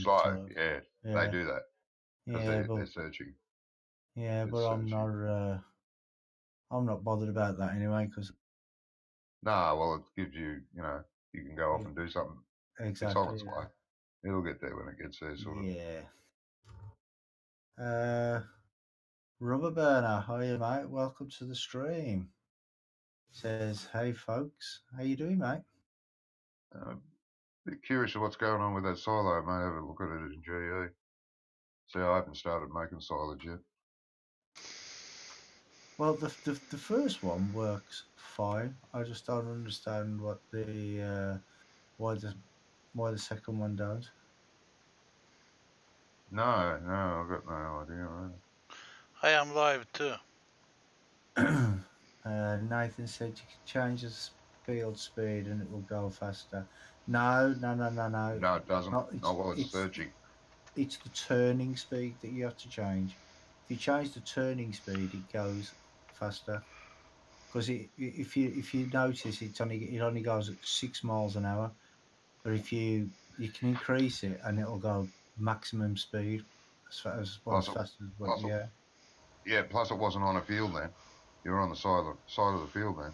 slow. time. Yeah, they Yeah, do that because yeah, they're but searching. yeah, They're but searching. I'm not bothered about that anyway, because Nah, well, it gives you, you can go off and do something. It's on exactly. its way. It'll get there when it gets there, sort of. Yeah. Rubber Burner, hiya mate. Welcome to the stream. Says, hey folks, how you doing, mate? Bit curious of what's going on with that silo. I may have a look at it in GE. See, I haven't started making silage yet. Well, the first one works fine. I just don't understand what the why the second one don't. No, I've got no idea. Right? I am live too. Nathan said you can change the field speed and it will go faster. No. No, it doesn't. Not Not while it's searching. it's the turning speed that you have to change. If you change the turning speed, it goes faster. Because if you notice, it only goes at 6 miles an hour. But if you can increase it and it'll go maximum speed as Plus, fast as what. plus, Yeah. yeah. Plus, it wasn't on a field then. You were on the side of the field then.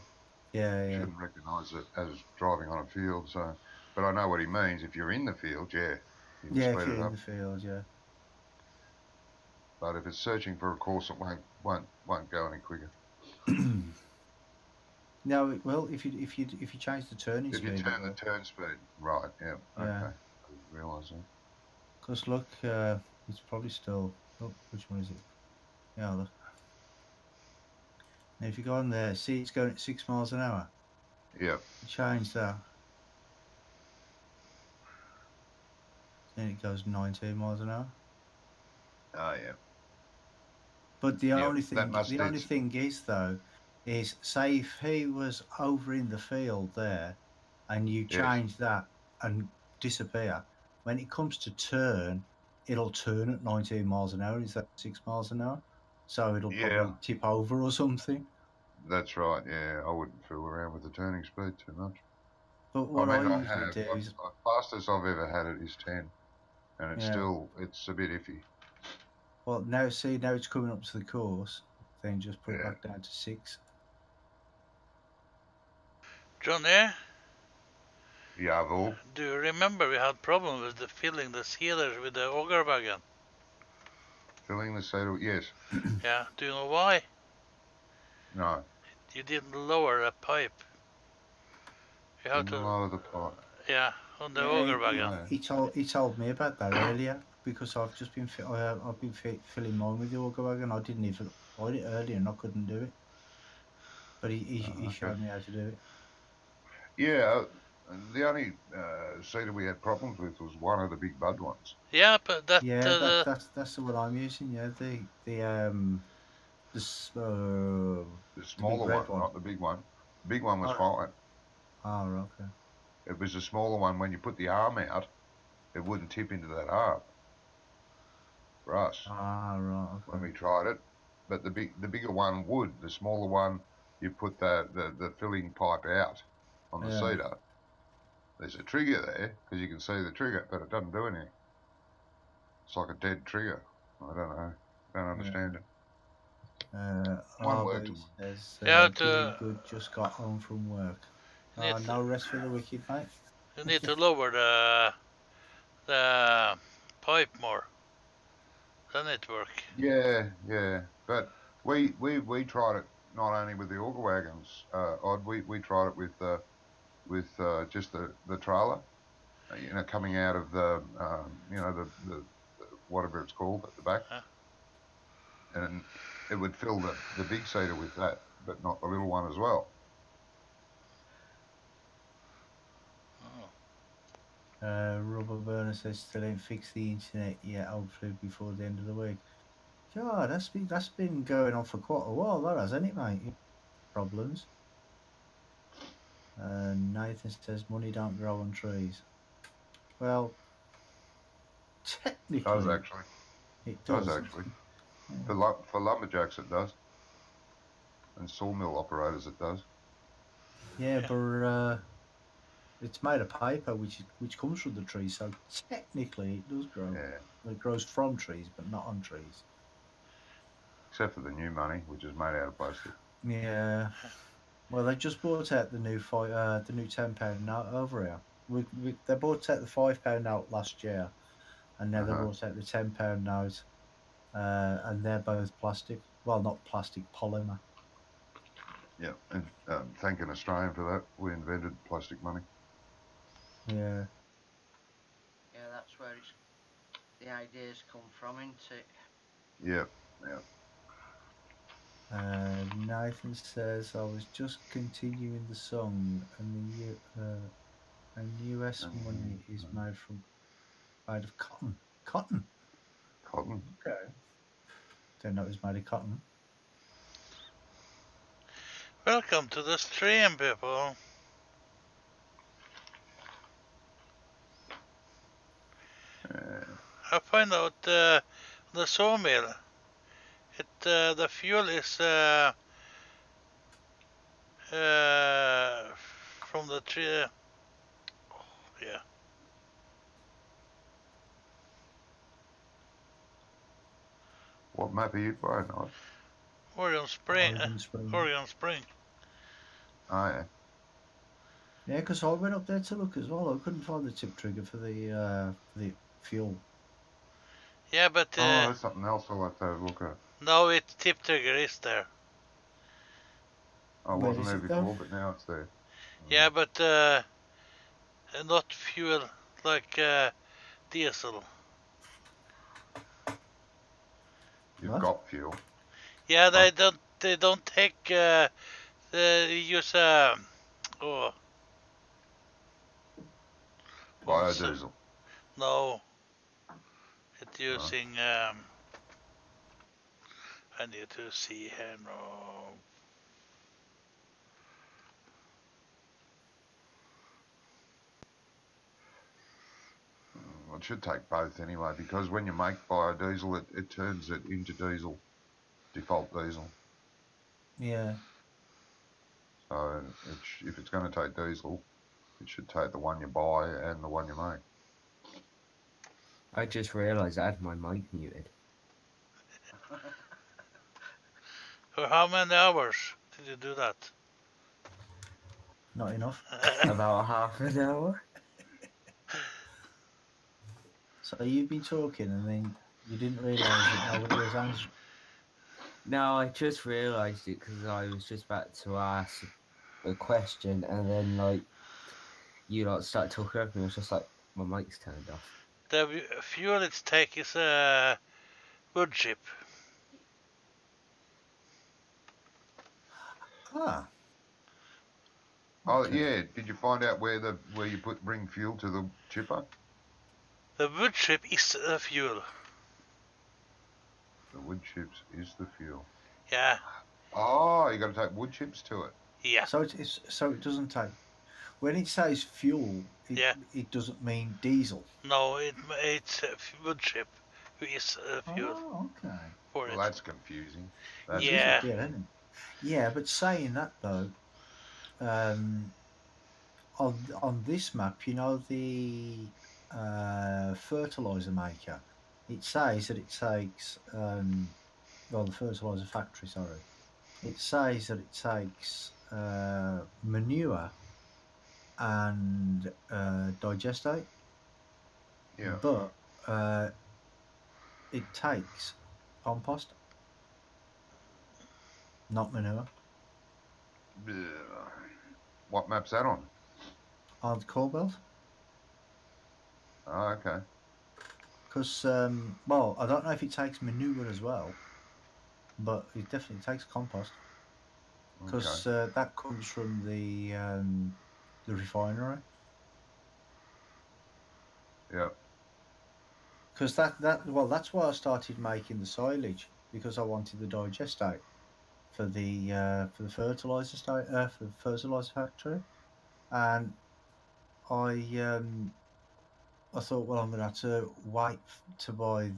Yeah. Shouldn't recognise it as driving on a field. So, but I know what he means. If you're in the field, yeah, you can Yeah, if speed you're it in up. the field, yeah. But if it's searching for a course, it won't go any quicker. No, well, if you change the turning If you speed, it turn the will. turn speed, right? Yeah. Yeah. Okay. I didn't realise that. Because look, it's probably still. Oh, which one is it? Yeah, look. Now, if you go on there, see it's going at 6 miles an hour. Yeah. You change that, then it goes 19 miles an hour. Oh yeah. But the Yeah. only That thing, must. It's is though, is say if he was over in the field there, and you yes. change that and disappear, when it comes to turn, it'll turn at 19 miles an hour instead of 6 miles an hour. So it'll Yeah. probably tip over or something. That's right. Yeah. I wouldn't fool around with the turning speed too much. But I what I mean, I usually have. do is, Fastest I've ever had it is 10, and yeah, it's a bit iffy. well, now it's coming up to the course, then just put it Yeah. back down to 6. Johnny, Jawohl. do you remember we had problem with the filling the sealers with the auger wagon? Filling the saddle. Yes. Yeah, do you know why? No. You didn't lower a pipe. You have Didn't to, lower the pipe. yeah, on the Yeah, auger wagon. No. he told me about that earlier because I've just been I've been filling mine with the auger wagon. I didn't even find it earlier and I couldn't do it, but he Okay. showed me how to do it. Yeah. The only seeder we had problems with was one of the big bud ones. Yeah, but Yeah, that's the one I'm using. Yeah, the The big smaller red one, one. not the big one. The big one was Oh, fine. okay. It was the smaller one. When you put the arm out, it wouldn't tip into that arm for us Right, when okay. we tried it. But the bigger one would. The smaller one, you put the filling pipe out on the Yeah. seeder. There's a trigger there because you can see the trigger, but it doesn't do anything. It's like a dead trigger. I don't know. Don't understand it. One worked. RB says, you have doing to, good, just got home from work. you need to, No rest for the wicked, mate. you need to lower the pipe more. Then it work. Yeah. But we tried it not only with the auger wagons. Odd. We tried it with just the trailer. Coming out of the whatever it's called at the back, and it would fill the big seeder with that, but not the little one as well. Rubber Burner says still ain't fixed the internet yet. Hopefully before the end of the week. God, that's been going on for quite a while, that hasn't it, mate? Problems. Nathan says money don't grow on trees. Well, Does technically, actually. it Does does. actually. Yeah. For lumberjacks it does, and sawmill operators it does. Yeah, but It's made of paper, which comes from the tree, so technically it does grow. Yeah, It grows from trees, but not on trees. except for the new money, which is made out of plastic. Yeah. Well, they just brought out the new the new £10 note over here. They brought out the £5 note last year, and now they Uh-huh. brought out the £10 note, and they're both plastic. Well, not plastic, polymer. Yeah, and thank an Australian for that. We invented plastic money. Yeah. Yeah, that's where the ideas come from, isn't it? Yeah, yeah. Nathan says, I was just continuing the song, and US money is made of cotton. Cotton. Cotton. Okay. Didn't know it was made of cotton. Welcome to the stream, people. I find out the sawmill. The fuel is from the tree. Yeah. What map are you playing on? Oregon Spring. Oregon Spring. Oregon Spring. Oh, yeah. Yeah, because I went up there to look as well. I couldn't find the tip trigger for the fuel. Yeah, but Oh, that's something else I'll have to have a look at. no, its tip trigger is there. I Where wasn't is there it, though? before, but now it's there. Yeah, but not fuel like diesel. You've What? got fuel. Yeah, Huh? they don't take use oh what's Biodiesel. no, it's using I need to see here now. It should take both anyway, because when you make biodiesel, it turns it into diesel, default diesel. Yeah. So if it's going to take diesel, it should take the one you buy and the one you make. I just realised I had my mic muted. For how many hours did you do that? Not enough. About half an hour. So you've been talking and then you didn't realise that nobody was answering. No, I just realised it because I was just about to ask a question and then like you lot started talking over me. I was just like, my mic's turned off. The fuel it's take is wood chip. Ah. Oh Okay. yeah, did you find out where you bring fuel to the chipper? The wood chip is the fuel. The wood chips is the fuel. Yeah. Oh, you got to take wood chips to it. Yeah. So it doesn't take. When it says fuel, it doesn't mean diesel. No, it's wood chip who is fuel Oh, okay. for Well, it. that's confusing. It is Yeah. a bit, isn't it? Yeah, but saying that though, on this map, you know the fertilizer maker, it says that it takes well, the fertilizer factory, sorry, it says that it takes manure and digestate, Yeah. but it takes compost, not manure. What map's that on? On the core belt. Oh, okay. Because, well, I don't know if it takes manure as well, but it definitely takes compost. Because that comes from the refinery. Yeah. Because well, that's why I started making the silage, because I wanted the digestate for the fertilizer for the fertilizer factory, and I thought, well, I'm going to have to wait to buy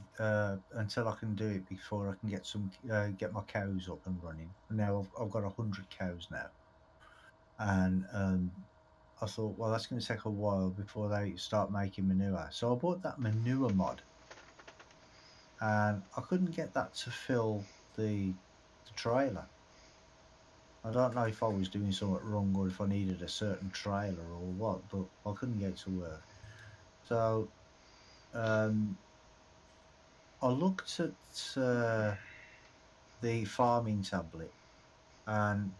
until I can do it before I can get my cows up and running. And now I've got 100 cows now, and I thought, well, that's going to take a while before they start making manure. So I bought that manure mod, and I couldn't get that to fill the trailer. I don't know if I was doing something wrong or if I needed a certain trailer or what, but I couldn't get it to work. So um, I looked at the farming tablet, and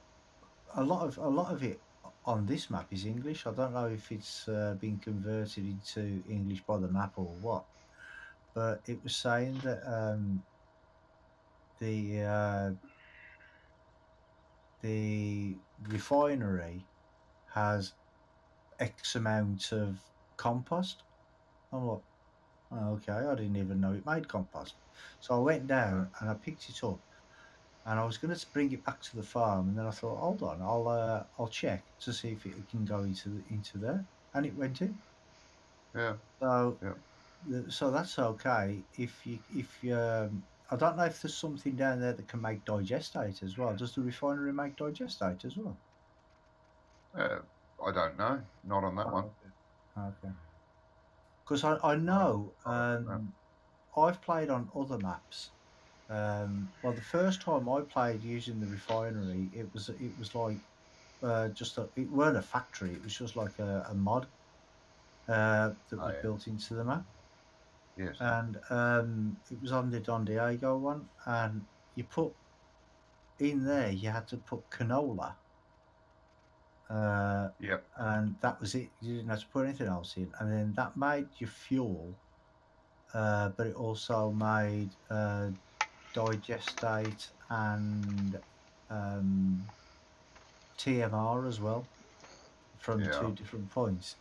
a lot of it on this map is English. I don't know if it's been converted into English by the map or what, but it was saying that the uh, the refinery has X amount of compost. I'm like, oh, okay, I didn't even know it made compost. So I went down and I picked it up, and I was going to bring it back to the farm, and then I thought, hold on, I'll check to see if it can go into there, and it went in. Yeah. So Yeah. so that's okay. If you I don't know if there's something down there that can make digestate as well. Does the refinery make digestate as well? I don't know. Not on that one. Oh, okay. Okay. Because I Not on, know not on that. I've played on other maps. Well, the first time I played using the refinery, it was like it weren't a factory. It was just like a mod that Oh was yeah. built into the map, Yes. and it was on the Don Diego one, and you put in there you had to put canola, uh, Yep. and that was it. You didn't have to put anything else in, and then that made your fuel, but it also made digestate and um, TMR as well from Yeah. two different points.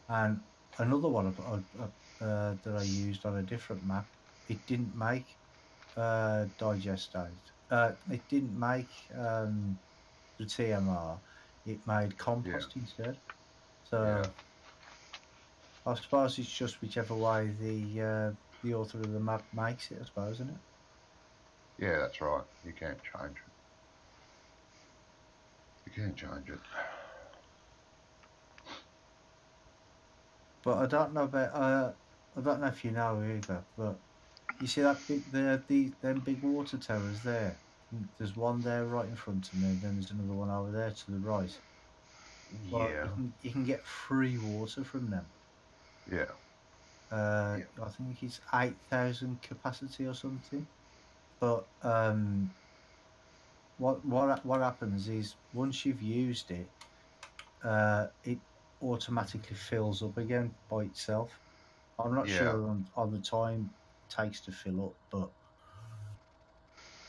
And another one that I used on a different map, it didn't make digestate. It didn't make the TMR. It made Yeah. compost instead. Yeah. So I suppose it's just whichever way the author of the map makes it. I suppose, isn't it? Yeah. That's right. You can't change it. You can't change it. But I don't know about. I don't know if you know either. But you see that big them big water towers there. There's one there right in front of me, and then there's another one over there to the right. Well, Yeah. you can get free water from them. Yeah. Yeah. I think it's 8,000 capacity or something. But what happens is once you've used it, it automatically fills up again by itself. I'm not Yeah. sure on the time it takes to fill up, but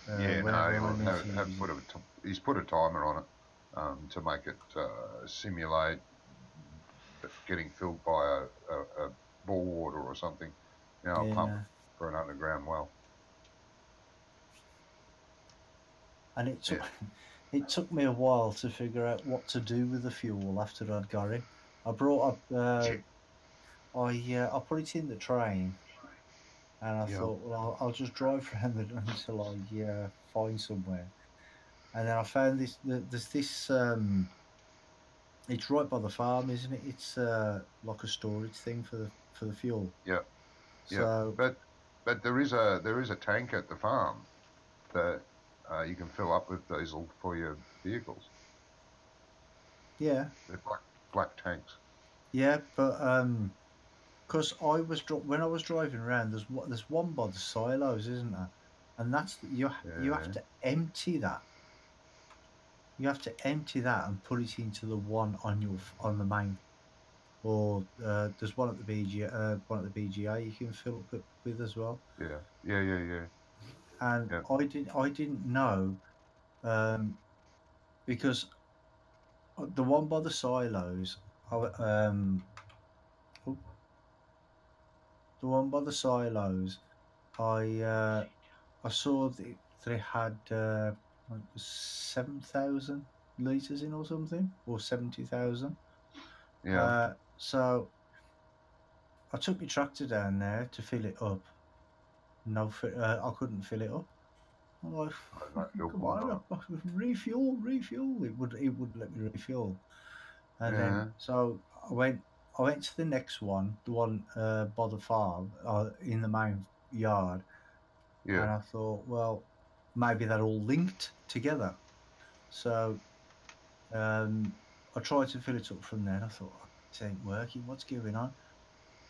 Yeah. No. whenever I need to Have use put it, he's put a timer on it to make it simulate getting filled by a bore water or something. A pump yeah. for an underground well. And it Yeah. took it took me a while to figure out what to do with the fuel after I'd got it. I brought up I put it in the train, and I Yeah. thought, well, I'll just drive around it until I find somewhere. And then I found there's this. It's right by the farm, isn't it? It's like a storage thing for the fuel. Yeah. Yeah. So But there is a tank at the farm that you can fill up with diesel for your vehicles. yeah, They're black tanks. yeah, but because when I was driving around, there's one by the silos, isn't there? And you have Yeah. to empty that. You have to empty that and put it into the one on the main. Or there's one at the BGA you can fill up with as well. Yeah. Yeah. Yeah. Yeah. And Yeah. I didn't know because the one by the silos, oh, the one by the silos, I saw that they had like 7,000 liters in or something, or 70,000. Yeah. So I took my tractor down there to fill it up. No, I couldn't fill it up. I'm like, No fuel come point on on, it. refuel. It wouldn't let me refuel. And Yeah. then so I went to the next one, the one by the farm, in the main yard, Yeah. and I thought, well, maybe they're all linked together. So I tried to fill it up from there. And I thought, oh, this ain't working. What's going on?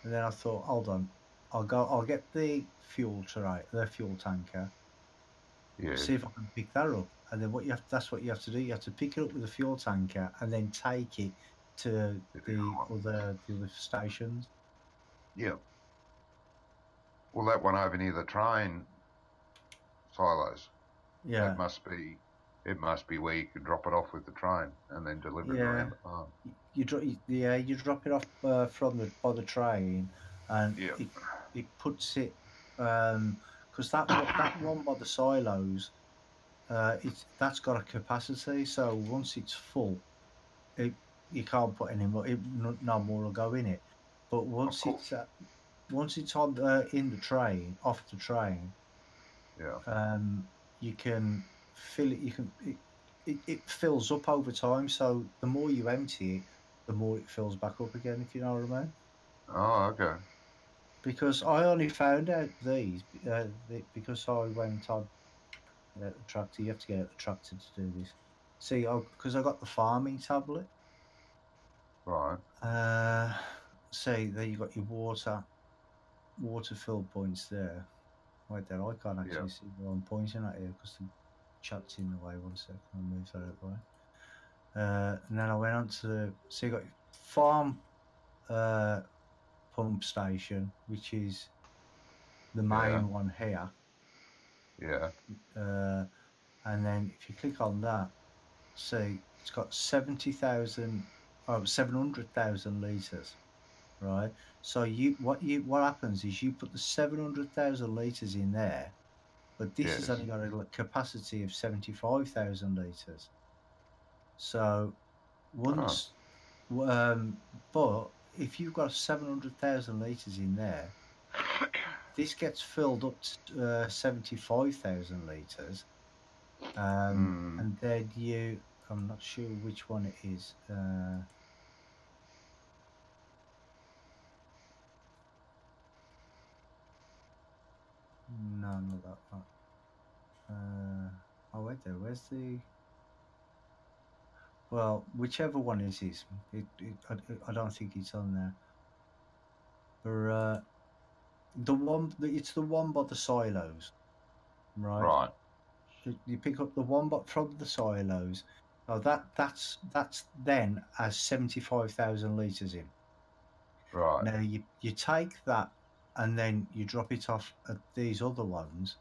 And then I thought, hold on, I'll get the fuel tray, the fuel tanker, Yes. see if I can pick that up. And then that's what you have to do. You have to pick it up with the fuel tanker and then take it to the other stations. Yeah. Well, that one over near the train silos. Yeah, It must be where you can drop it off with the train and then deliver it yeah. around the farm. You drop it off from the by the train, and Yeah. it puts it because that one by the silos, that's got a capacity. So once it's full, it you can't put any more. No more will go in it. But Of course. once it's on in the train, off the train, Yeah. you can fill it. It fills up over time. So the more you empty it, the more it fills back up again. If you know what I mean. Oh, okay. Because I only found out these because I went on the tractor. You have to get out the tractor to do this. See, because I got the farming tablet. Right. See, there you got your water fill points there. Right there, I can't Yeah. actually see where I'm pointing at here because the chat's in the way. One second, I'll move that out the way. And then I went on to so you got farm uh, pump station, which is the Yeah. main one here. Yeah. Uh, and then if you click on that, see it's got 70,000, 700,000 liters, right? So what happens is you put the 700,000 liters in there, but this has Yes. only got a capacity of 75,000 liters. So Oh. once, um, but if you've got 700,000 liters in there, this gets filled up to 75,000 liters, Mm. and then I'm not sure which one it is. No, not that one. Oh wait there. Where's the? Well, whichever one it is, I don't think it's on there. But it's the one by the silos, right? Right. You pick up the one but from the silos. Oh, that's then has 75,000 liters in. Right. Now you take that and then you drop it off at these other ones.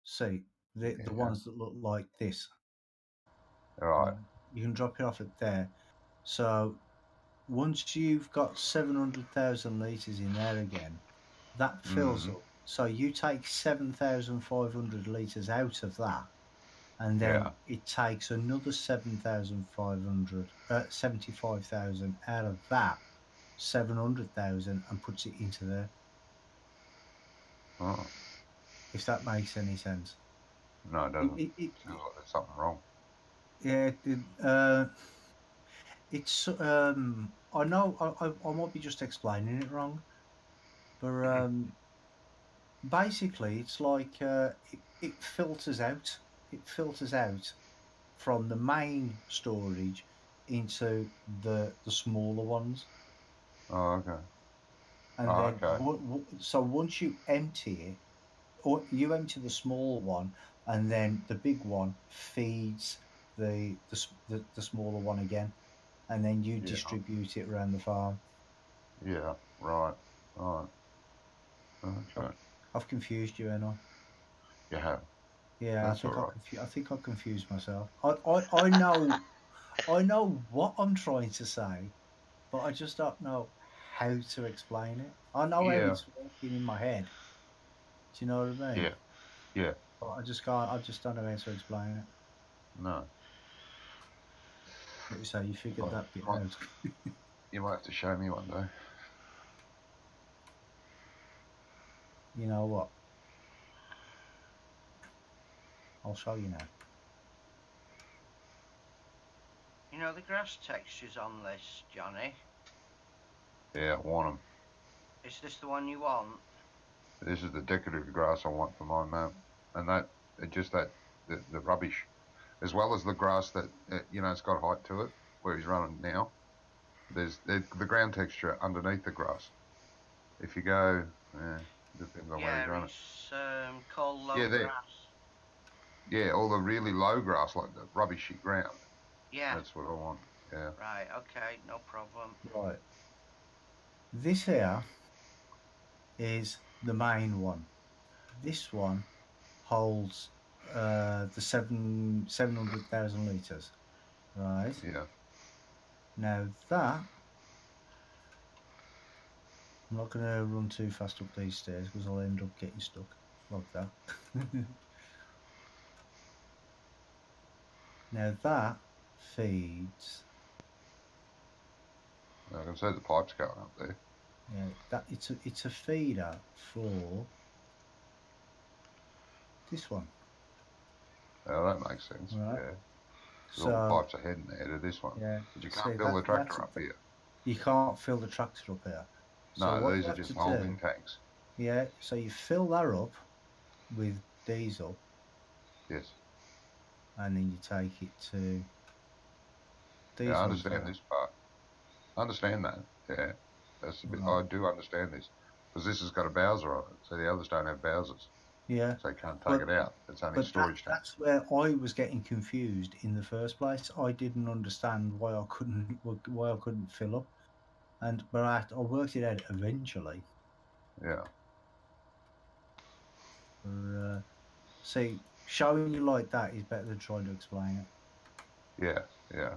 See the Yeah. ones that look like this. Right. You can drop it off at there. So once you've got 700,000 liters in there again, that fills Mm. up. So you take 7,500 liters out of that, and Yeah. then it takes another 7,500, 75,000 out of that 700,000 and puts it into there. Oh. If that makes any sense. No, it It, doesn't. it, it, Sounds like there's something wrong. yeah, it's I know I might be just explaining it wrong, but basically it's like it filters out. It filters out from the main storage into the smaller ones, Oh, okay. and Oh, then okay. so once you empty it, or you empty the small one, and then the big one feeds the smaller one again, and then you Yeah. distribute it around the farm. Yeah. Right. Right. I've, Okay. I've confused you, and I. You have. Yeah, That's all right. I think I confused myself. I know I know what I'm trying to say, but I just don't know how to explain it. I know how Yeah. it's working in my head. Do you know what I mean? Yeah. Yeah. But I just can't. I just don't know how to explain it. No. What you say? You figured Well, that bit might, out. you might have to show me one day. You know what? I'll show you now. You know the grass textures on this, Johnny? Yeah, I want them. Is this the one you want? This is the decorative grass I want for my map, and the rubbish, as well as the grass that it's got height to it where he's running now. There's the ground texture underneath the grass. If you go, depends on where he's running. It's called low Yeah, there. grass. Yeah, all the really low grass, like the rubbishy ground. Yeah. That's what I want. Yeah. Right, okay, no problem. Right. This here is the main one. This one holds the 700,000 litres. Right. Yeah. Now that, I'm not going to run too fast up these stairs because I'll end up getting stuck like that. Now that feeds, I can see the pipes going up there. yeah, that it's a feeder for this one. Oh, that makes sense. Right. Yeah. So all the pipes are heading there to this one. Yeah. But you can't fill the tractor up here. You can't fill the tractor up here. So No, these are just holding tanks. Yeah, so you fill that up with diesel. Yes. And then you take it to these. Yeah, I understand this part. I understand that. Yeah. That's a bit. I do understand this. Because this has got a Bowser on it. So the others don't have Bowsers. Yeah. So you can't take it out. It's only storage tanks. That's where I was getting confused in the first place. I didn't understand why I couldn't fill up. But I worked it out eventually. Yeah. See, showing you like that is better than trying to explain it. Yeah, yeah.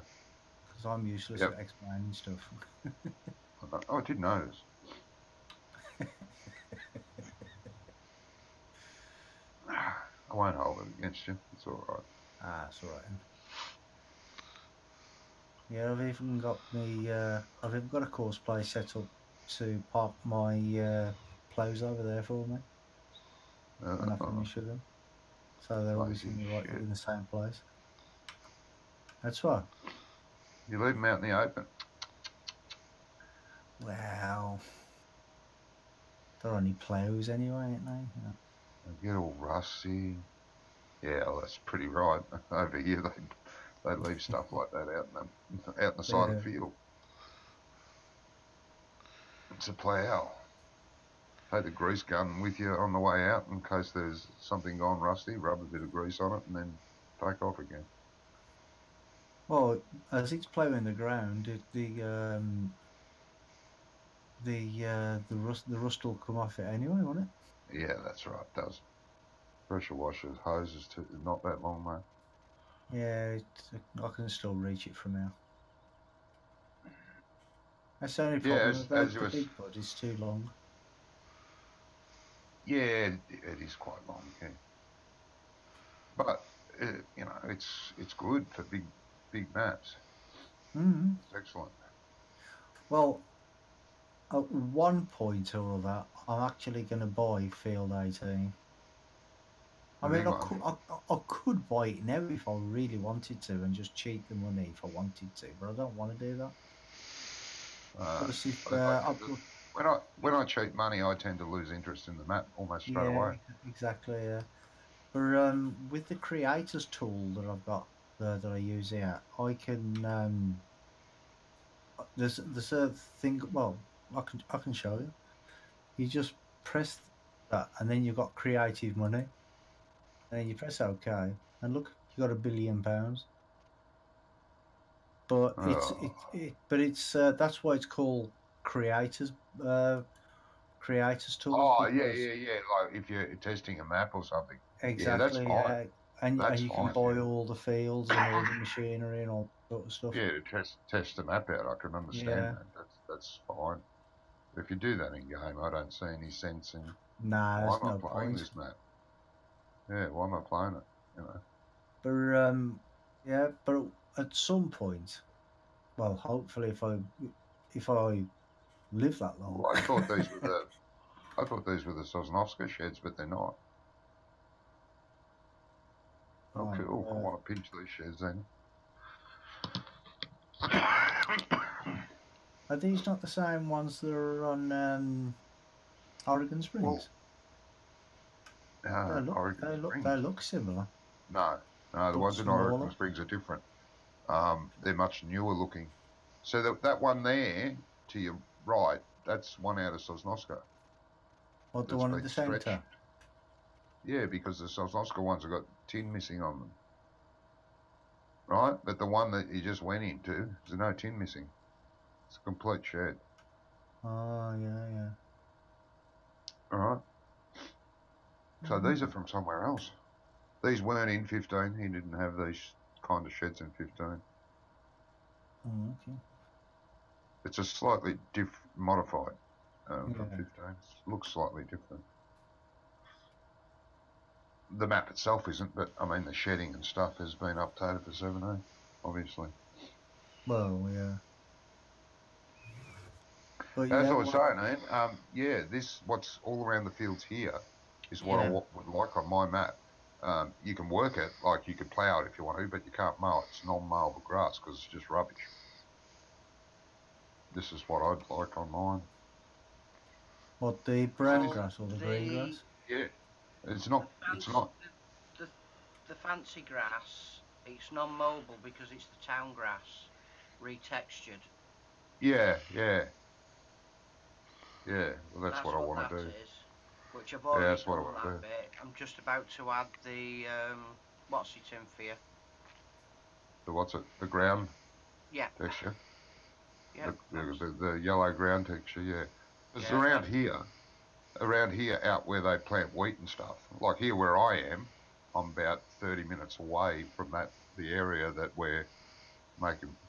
Because I'm useless at explaining stuff. Oh, I did notice. I won't hold it against you. It's all right. Ah, it's all right. Yeah, I've even got I've even got a course play set up to park my plows over there for me when I finish with them, so they're always in the same place. That's right. You leave them out in the open. Well, they're only plows anyway, ain't they? Yeah. They get all rusty. Yeah, well, that's pretty right. Over here, they leave stuff like that out in the side of the field. It's a plow. Take the grease gun with you on the way out in case there's something gone rusty. Rub a bit of grease on it and then take off again. Well, as it's ploughing the ground, the rust will come off it anyway, won't it? Yeah, that's right. It does. Pressure washers, hoses, not that long, mate. Yeah, I can still reach it from here. That's the only problem. The big bud is too long. Yeah, it is quite long. Yeah, but it's good for big maps. Mm-hmm. It's excellent. Well, at one point or other, I'm actually going to buy Field 18. I mean, I could buy it now if I really wanted to and just cheat the money if I wanted to, but I don't want to do that. When I cheat money, I tend to lose interest in the map almost straight away. Exactly. Yeah. But with the creators tool that I've got that I use here, I can there's a thing. Well, I can show you. You just press that, and then you've got creative money, and then you press OK, and look, you got £1 billion. But it's that's why it's called creators tool. Oh yeah. Like if you're testing a map or something. Exactly. Yeah, that's fine. And you can buy all the fields and all the machinery and all sort of stuff. Yeah, to test the map out, I can understand that. That's fine. But if you do that in game, I don't see any sense in why am I playing this map? Yeah, why am I playing it? But but at some point, well, hopefully if I live that long. Well, I thought these were the Sosnovska sheds, but they're not. Oh, cool. I want to pinch these sheds then. Are these not the same ones that are on Oregon Well, Springs? Oregon They Springs. look similar. No, the But ones in Oregon smaller. Springs are different. They're much newer looking. So that one there to your right, that's one out of Sosnosko. What, the That's one in been the stretched. centre? Yeah, because the Sosnosko ones have got tin missing on them. Right? But the one that you just went into, there's no tin missing. It's a complete shed. Oh, yeah. All right? So these are from somewhere else. These weren't in 15. He didn't have these kind of sheds in 15. Oh, okay. It's a slightly modified from Yeah. 15. It looks slightly different. The map itself isn't, but I mean the shedding and stuff has been updated for 17, obviously. Well, yeah. But As yeah, I was saying, Ian, this what's all around the fields here is what I Yeah. would like on my map. You can work it, like you could plough it if you want to, but you can't mow it. It's non-mowable grass because it's just rubbish. This is what I'd like on mine. what, the brown grass or the green grass? Yeah, it's not. It's fancy, not. the fancy grass, it's non-mowable because it's the town grass, retextured. Yeah. Well, that's what I want to do. Is. Which I've Yeah, already that's what I done want to do. that bit. I'm just about to add the what's it in for you? The what's it? The ground Yeah. texture. Yeah. The yellow ground texture. Yeah. Because Yeah, around here, out where they plant wheat and stuff, like here where I am, I'm about 30 minutes away from the area that we're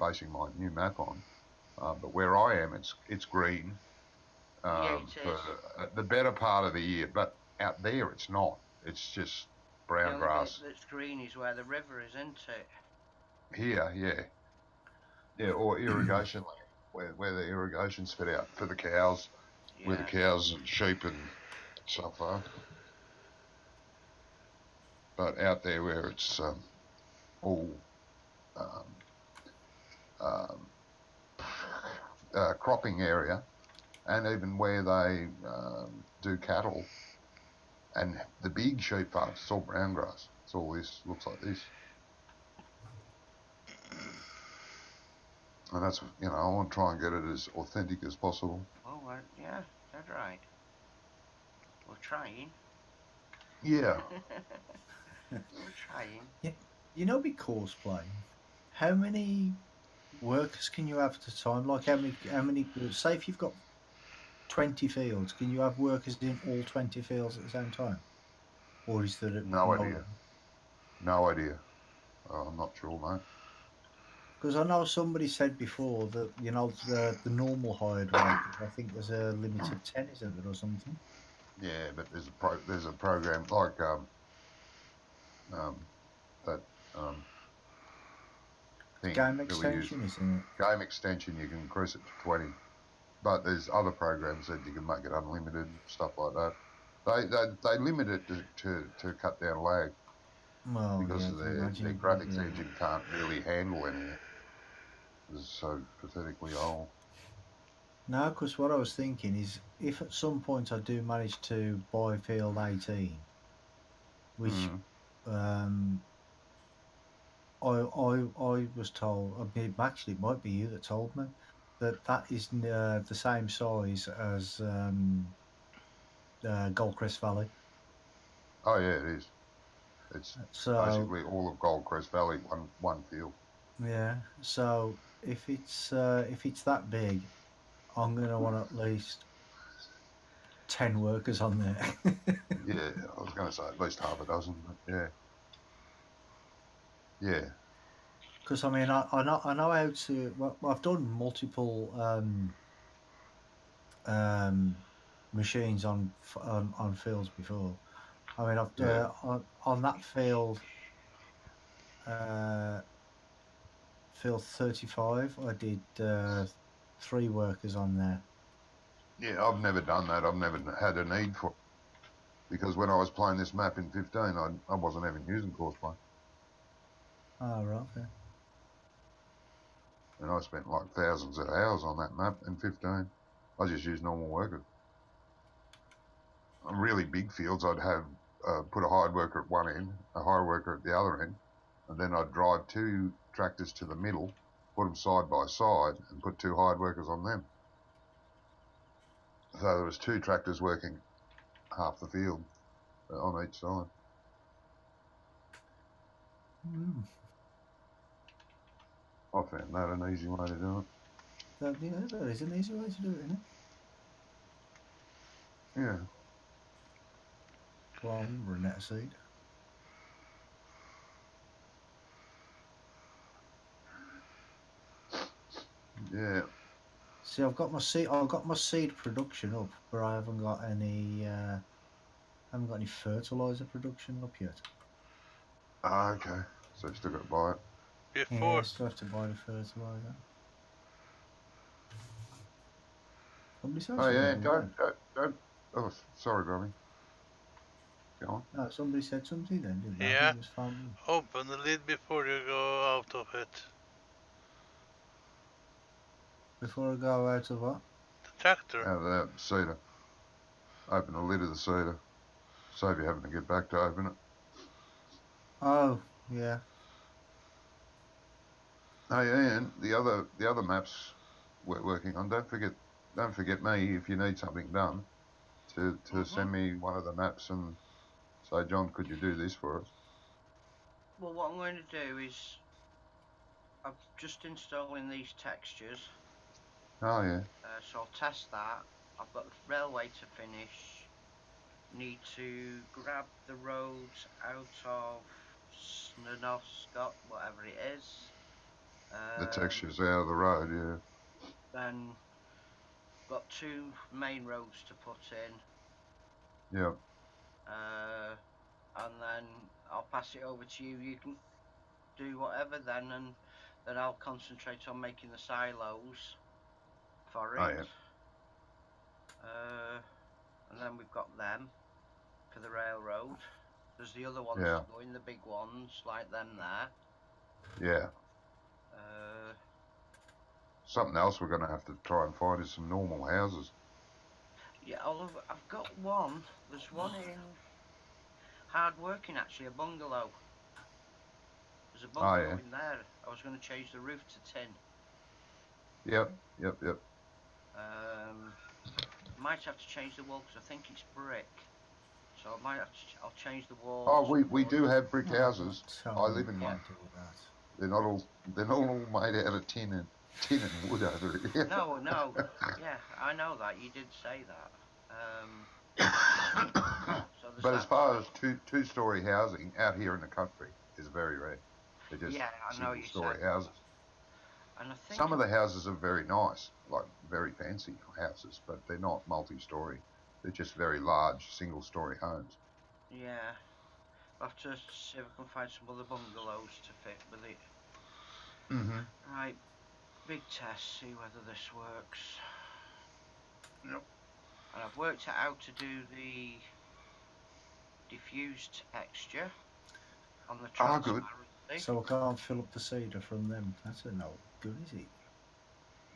basing my new map on. But where I am, it's green it for is. the better part of the year. But out there, it's not. It's just The brown only bit grass. that's green is where the river is, isn't it? Here, yeah, or irrigation land, where the irrigation's fit out for the cows, where the Yeah. cows and sheep and stuff are. But out there where it's all um, cropping area, and even where they do cattle and the big sheep farms, it's all brown grass. It's all this, looks like this. And that's, I want to try and get it as authentic as possible. Oh, yeah, dead right. We're trying. Yeah. We're trying. Yeah. You know, with course play, how many workers can you have at a time? Like how many? Say if you've got 20 fields, can you have workers in all 20 fields at the same time, or is there No idea. No idea. I'm not sure, mate. Because I know somebody said before that the normal hired workers, I think there's a limit of 10, isn't there, or something? Yeah, but there's a program like that thing Game that we use. extension, isn't it? Game extension, you can increase it to 20, but there's other programs that you can make it unlimited, stuff like that. They limit it to cut down lag Well, because yeah, I of can their imagine. graphics Yeah. engine can't really handle any of it. It's so pathetically old. No, because what I was thinking is, if at some point I do manage to buy field 18, which I was told, I mean, actually it might be you that told me that is the same size as Goldcrest Valley. Oh yeah, it is. It's So basically all of Goldcrest Valley, one field. yeah, so if it's that big, I'm gonna want at least 10 workers on there. Yeah, I was going to say at least half a dozen, but yeah. Because I mean, I know how to. Well, I've done multiple machines on fields before. I mean, I've Yeah. on that field, field 35. I did 3 workers on there. Yeah, I've never done that. I've never had a need for it because when I was playing this map in 15, I wasn't even using courseplay. Oh, right. Okay. And I spent like thousands of hours on that map in 15. I just used normal workers. On really big fields, I'd have put a hired worker at one end, a hired worker at the other end, and then I'd drive 2 tractors to the middle, put them side by side, and put 2 hired workers on them. So there was 2 tractors working half the field on each side. Mm. I found that an easy way to do it. That is an easy way to do it, isn't it? Yeah. Well, I'm running out of seed. Yeah. See, I've got my seed production up, but I haven't got any fertilizer production up yet. Ah, okay. So you still got to buy it. Yeah, Before I still have to buy the fertilizer. Somebody said Oh yeah. something. Don't. Oh, sorry, Bobby. Go on. No, somebody said something then, didn't they? I Yeah. think it was farming. open the lid before you go out of it. Before I go out of what? The tractor. Out of that cedar. Open the lid of the cedar. Save you having to get back to open it. Oh, yeah. Hey, Ian, the other maps we're working on. Don't forget me if you need something done. To send me one of the maps and say, John, could you do this for us? Well, what I'm going to do is I'm just installing these textures, Oh yeah. so I'll test that. I've got the railway to finish. Need to grab the roads out of Snonoscott, whatever it is. The texture's out of the road. Yeah. Then got 2 main roads to put in. Yeah. And then I'll pass it over to you. You can do whatever then, and then I'll concentrate on making the silos for Oh it. yeah. And then we've got them for the railroad. There's the other ones Yeah. to go in, the big ones like them there. Yeah. Uh, Something else we're going to have to try and find is some normal houses. yeah, I've got one. There's one in hard working actually, a bungalow. There's a bungalow in there. I was going to change the roof to tin. Yep. Might have to change the wall because I think it's brick. So I might have to, I'll change the walls. Oh, we do have brick Oh, houses. don't I live in do one. that. They're not all made out of tin and wood over here. No, yeah, I know that. You did say that. So there's But as that. far as two-story housing out here in the country is very rare. They're just Yeah, I know you single-story said houses. that. And I think Some of the houses are very nice, like very fancy houses, but they're not multi-story. They're just very large single-story homes. yeah, I'll have to see if I can find some other bungalows to fit with it. Mm-hmm. Right, big test. See whether this works. Yep. And I've worked out how to do the diffused texture on the Ah, good. transparency. So I can't fill up the cedar from them. That's no good, is it?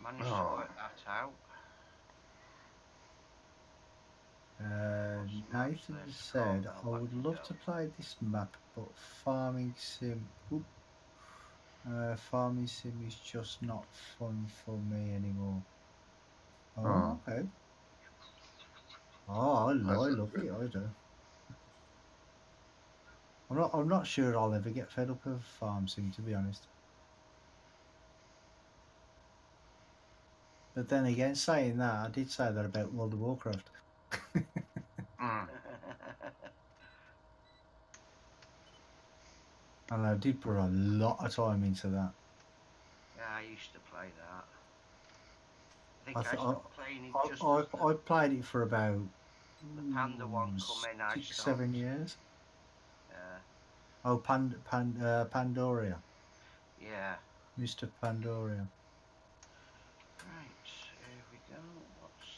Managed to Oh, work that out. What's Nathan this? said, Oh, I no, would back love you to go. play this map, but farming sim is just not fun for me anymore. oh, Oh, okay. Oh, I that's not love good. it. I do. I'm not sure I'll ever get fed up of farm sim, to be honest. But then again, saying that, I did say that about World of Warcraft. Mm. And I did put a lot of time into that. Yeah, I used to play that. I I think I th- I, stopped playing it I, just I, as I played it for about the Panda one come in. I 6-7 stopped. years. Yeah, Oh, Pandoria, yeah. Mr. Pandoria. Right, here we go. What's...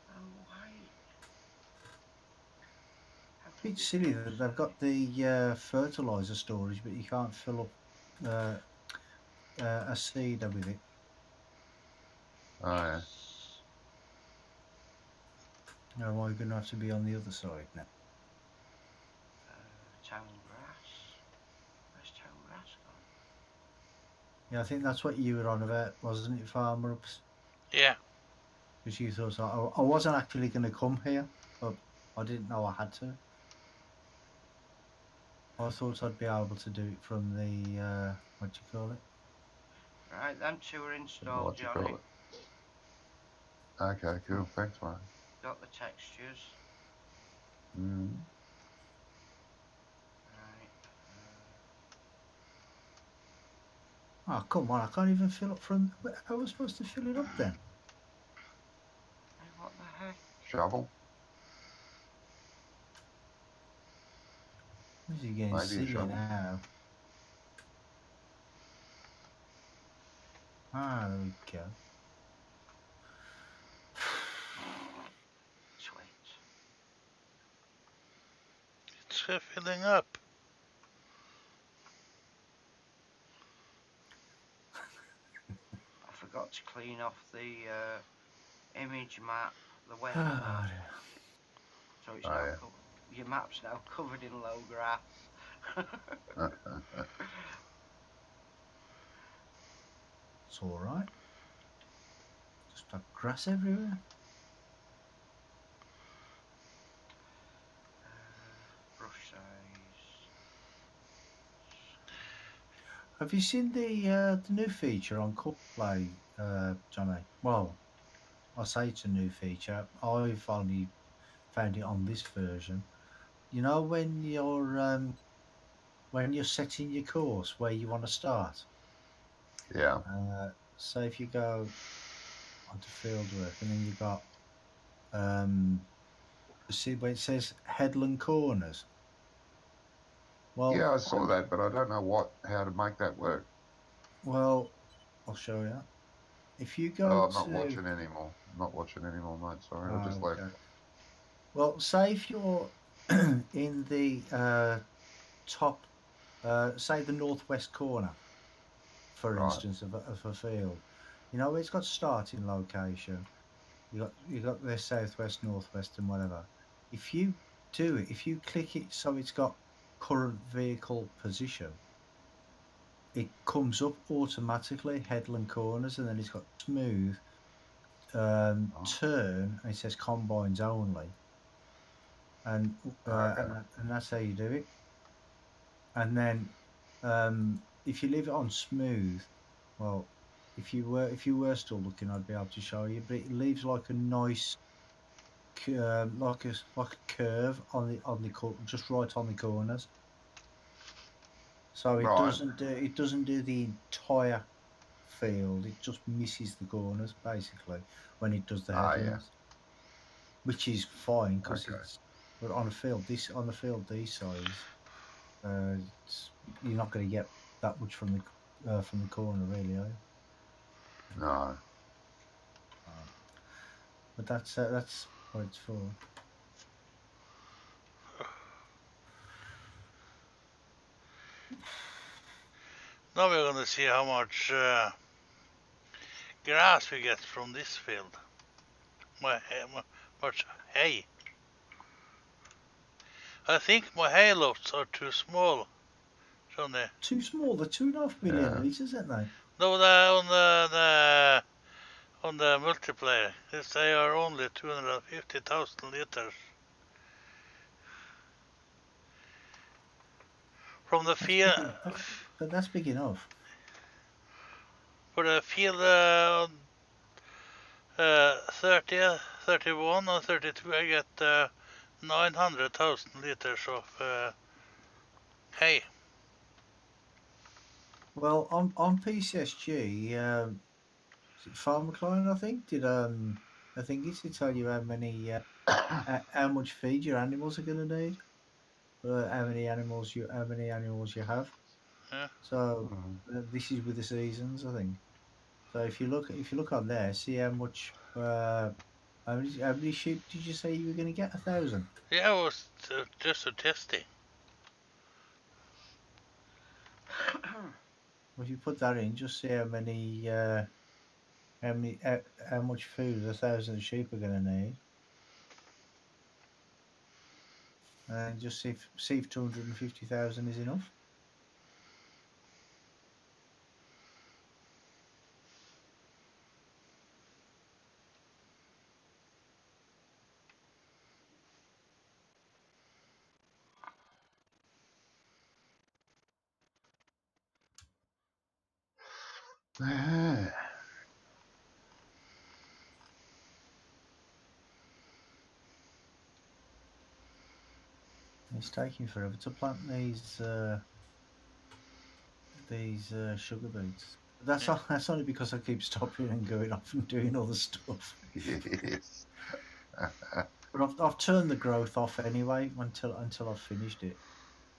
Oh, why... How come Bit this silly won't that they've save? got the fertilizer storage, but you can't fill up a seeder with it. Oh, yeah. Now we're going to have to be on the other side now. Town grass. Where's town grass gone? Yeah, I think that's what you were on about, wasn't it, Farmer Ups? Yeah. Because you thought I wasn't actually going to come here, but I didn't know I had to. I thought I'd be able to do it from the what do you call it? Right, them two are installed, What you call Johnny. it? Okay, cool. Thanks, mate. Got the textures. Mm. Right. Oh, come on, I can't even fill up from... How was I supposed to fill it up then? Hey, what the heck? Shovel? Is he getting Maybe a silly shovel. now? Ah, there we go. Sweet. It's filling up. I forgot to clean off the image map, the wet Oh, map. dear. So it's Oh, now yeah. your map's now covered in low grass. It's all right. Just got grass everywhere. Brush size. Have you seen the new feature on Cut Play, Johnny? Well, I say it's a new feature. I've only found it on this version. You know when you're setting your course where you want to start. Yeah. So if you go onto field work and then you got see where it says Headland Corners. Well, Yeah, I saw that, but I don't know how to make that work. well, I'll show you. If you Oh, go I'm not to watching anymore. I'm not watching anymore, mate. Sorry, I just left. okay. Well, say if you're in the top, say the northwest corner, for Right. instance, of a field. You know, it's got starting location. You got the southwest, northwest, and whatever. If you do it, if you click it so it's got current vehicle position, it comes up automatically Headland Corners, and then it's got smooth turn, and it says combines only, and Okay. and that's how you do it. And then if you leave it on smooth, well, if you were still looking, I'd be able to show you. But it leaves like a nice, like a curve on the just right on the corners. So Right. it doesn't do the entire field. It just misses the corners basically when it does the Ah, yeah. headlands, which is fine because Okay. it's. But on a field this size, you're not going to get that much from the corner, really, are you? No. But that's what it's for. Now we're gonna see how much grass we get from this field. Much hay. I think my hay lots are too small, Johnny. Too small. They're 2.5 million Yeah. liters, aren't they? No, on the multiplayer, they are only 250,000 liters. From the That's field, big enough. But that's big enough. for the field 30, 31 and 32, I get 900,000 liters of hay. Well, on PCSG, Farmer Client, I think I think it's to tell you how many how much feed your animals are going to need, how many animals you have. Yeah. So this is with the seasons, I think. So if you look on there, see how much how many sheep did you say you were going to get? 1,000. Yeah, it was just a testing. Well, if you put that in, just see how how much food 1,000 sheep are going to need, and just see if 250,000 is enough. Yeah. It's taking forever to plant these sugar beets. That's that's only because I keep stopping and going off and doing other stuff. Yes. But I've turned the growth off anyway until I've finished it,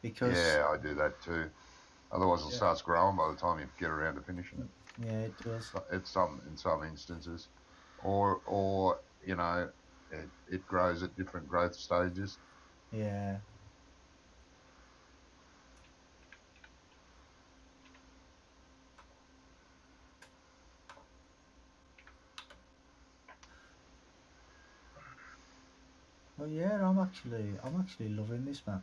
because Yeah, I do that too. Otherwise, it starts growing by the time you get around to finishing it. yeah, it does. It's in some instances, or you know, it grows at different growth stages. Yeah. Well, yeah, I'm actually loving this map.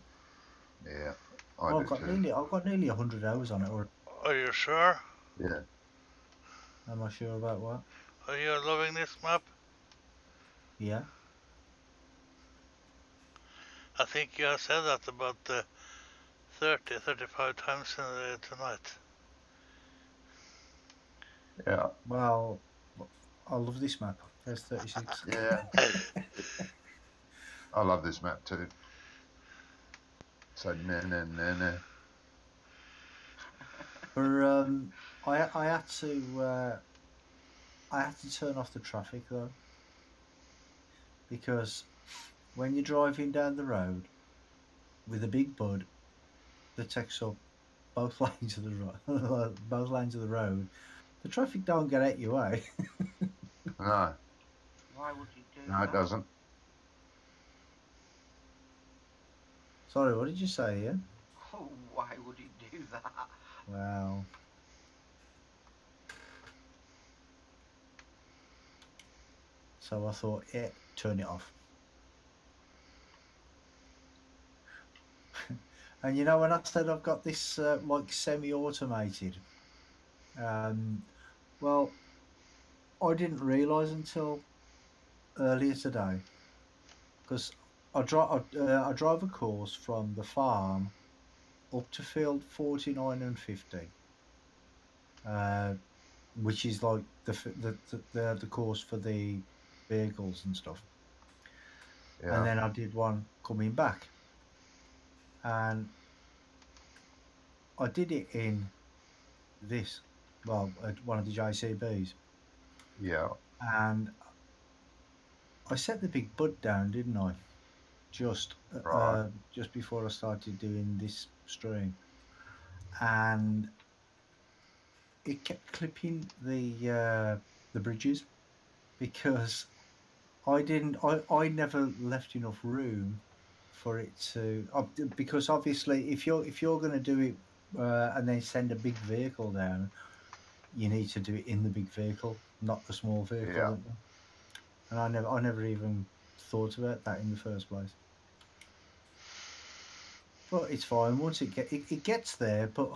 Yeah, I do too. I've got nearly 100 hours on it. Or Are you sure? Yeah, am I sure about what? Are you loving this map? Yeah. I think you have said that about 30, 35 times tonight. yeah, Well, I love this map. There's 36. yeah. I love this map too. So no. But I had to turn off the traffic though, because when you're driving down the road with a big bud that takes up both lanes of the both lanes of the road, the traffic don't get out your way. No, Why would you do no, it that? doesn't. Sorry, what did you say, Ian? Oh, why would he do that? Wow. So I thought, yeah, turn it off. And you know, when I said I've got this like semi-automated, well, I didn't realise until earlier today, because I drive a course from the farm up to field 49 and 50, uh, which is like the course for the vehicles and stuff. And Yeah, then I did one coming back, and I did it in this, well, at one of the JCBs, yeah, and I set the big bud down, didn't I? Just right. just before I started doing this stream, and it kept clipping the bridges, because I never left enough room for it to, because obviously if you're going to do it and then send a big vehicle down, you need to do it in the big vehicle, not the small vehicle. Yeah, And I never even thought about that in the first place. But it's fine once it gets there. But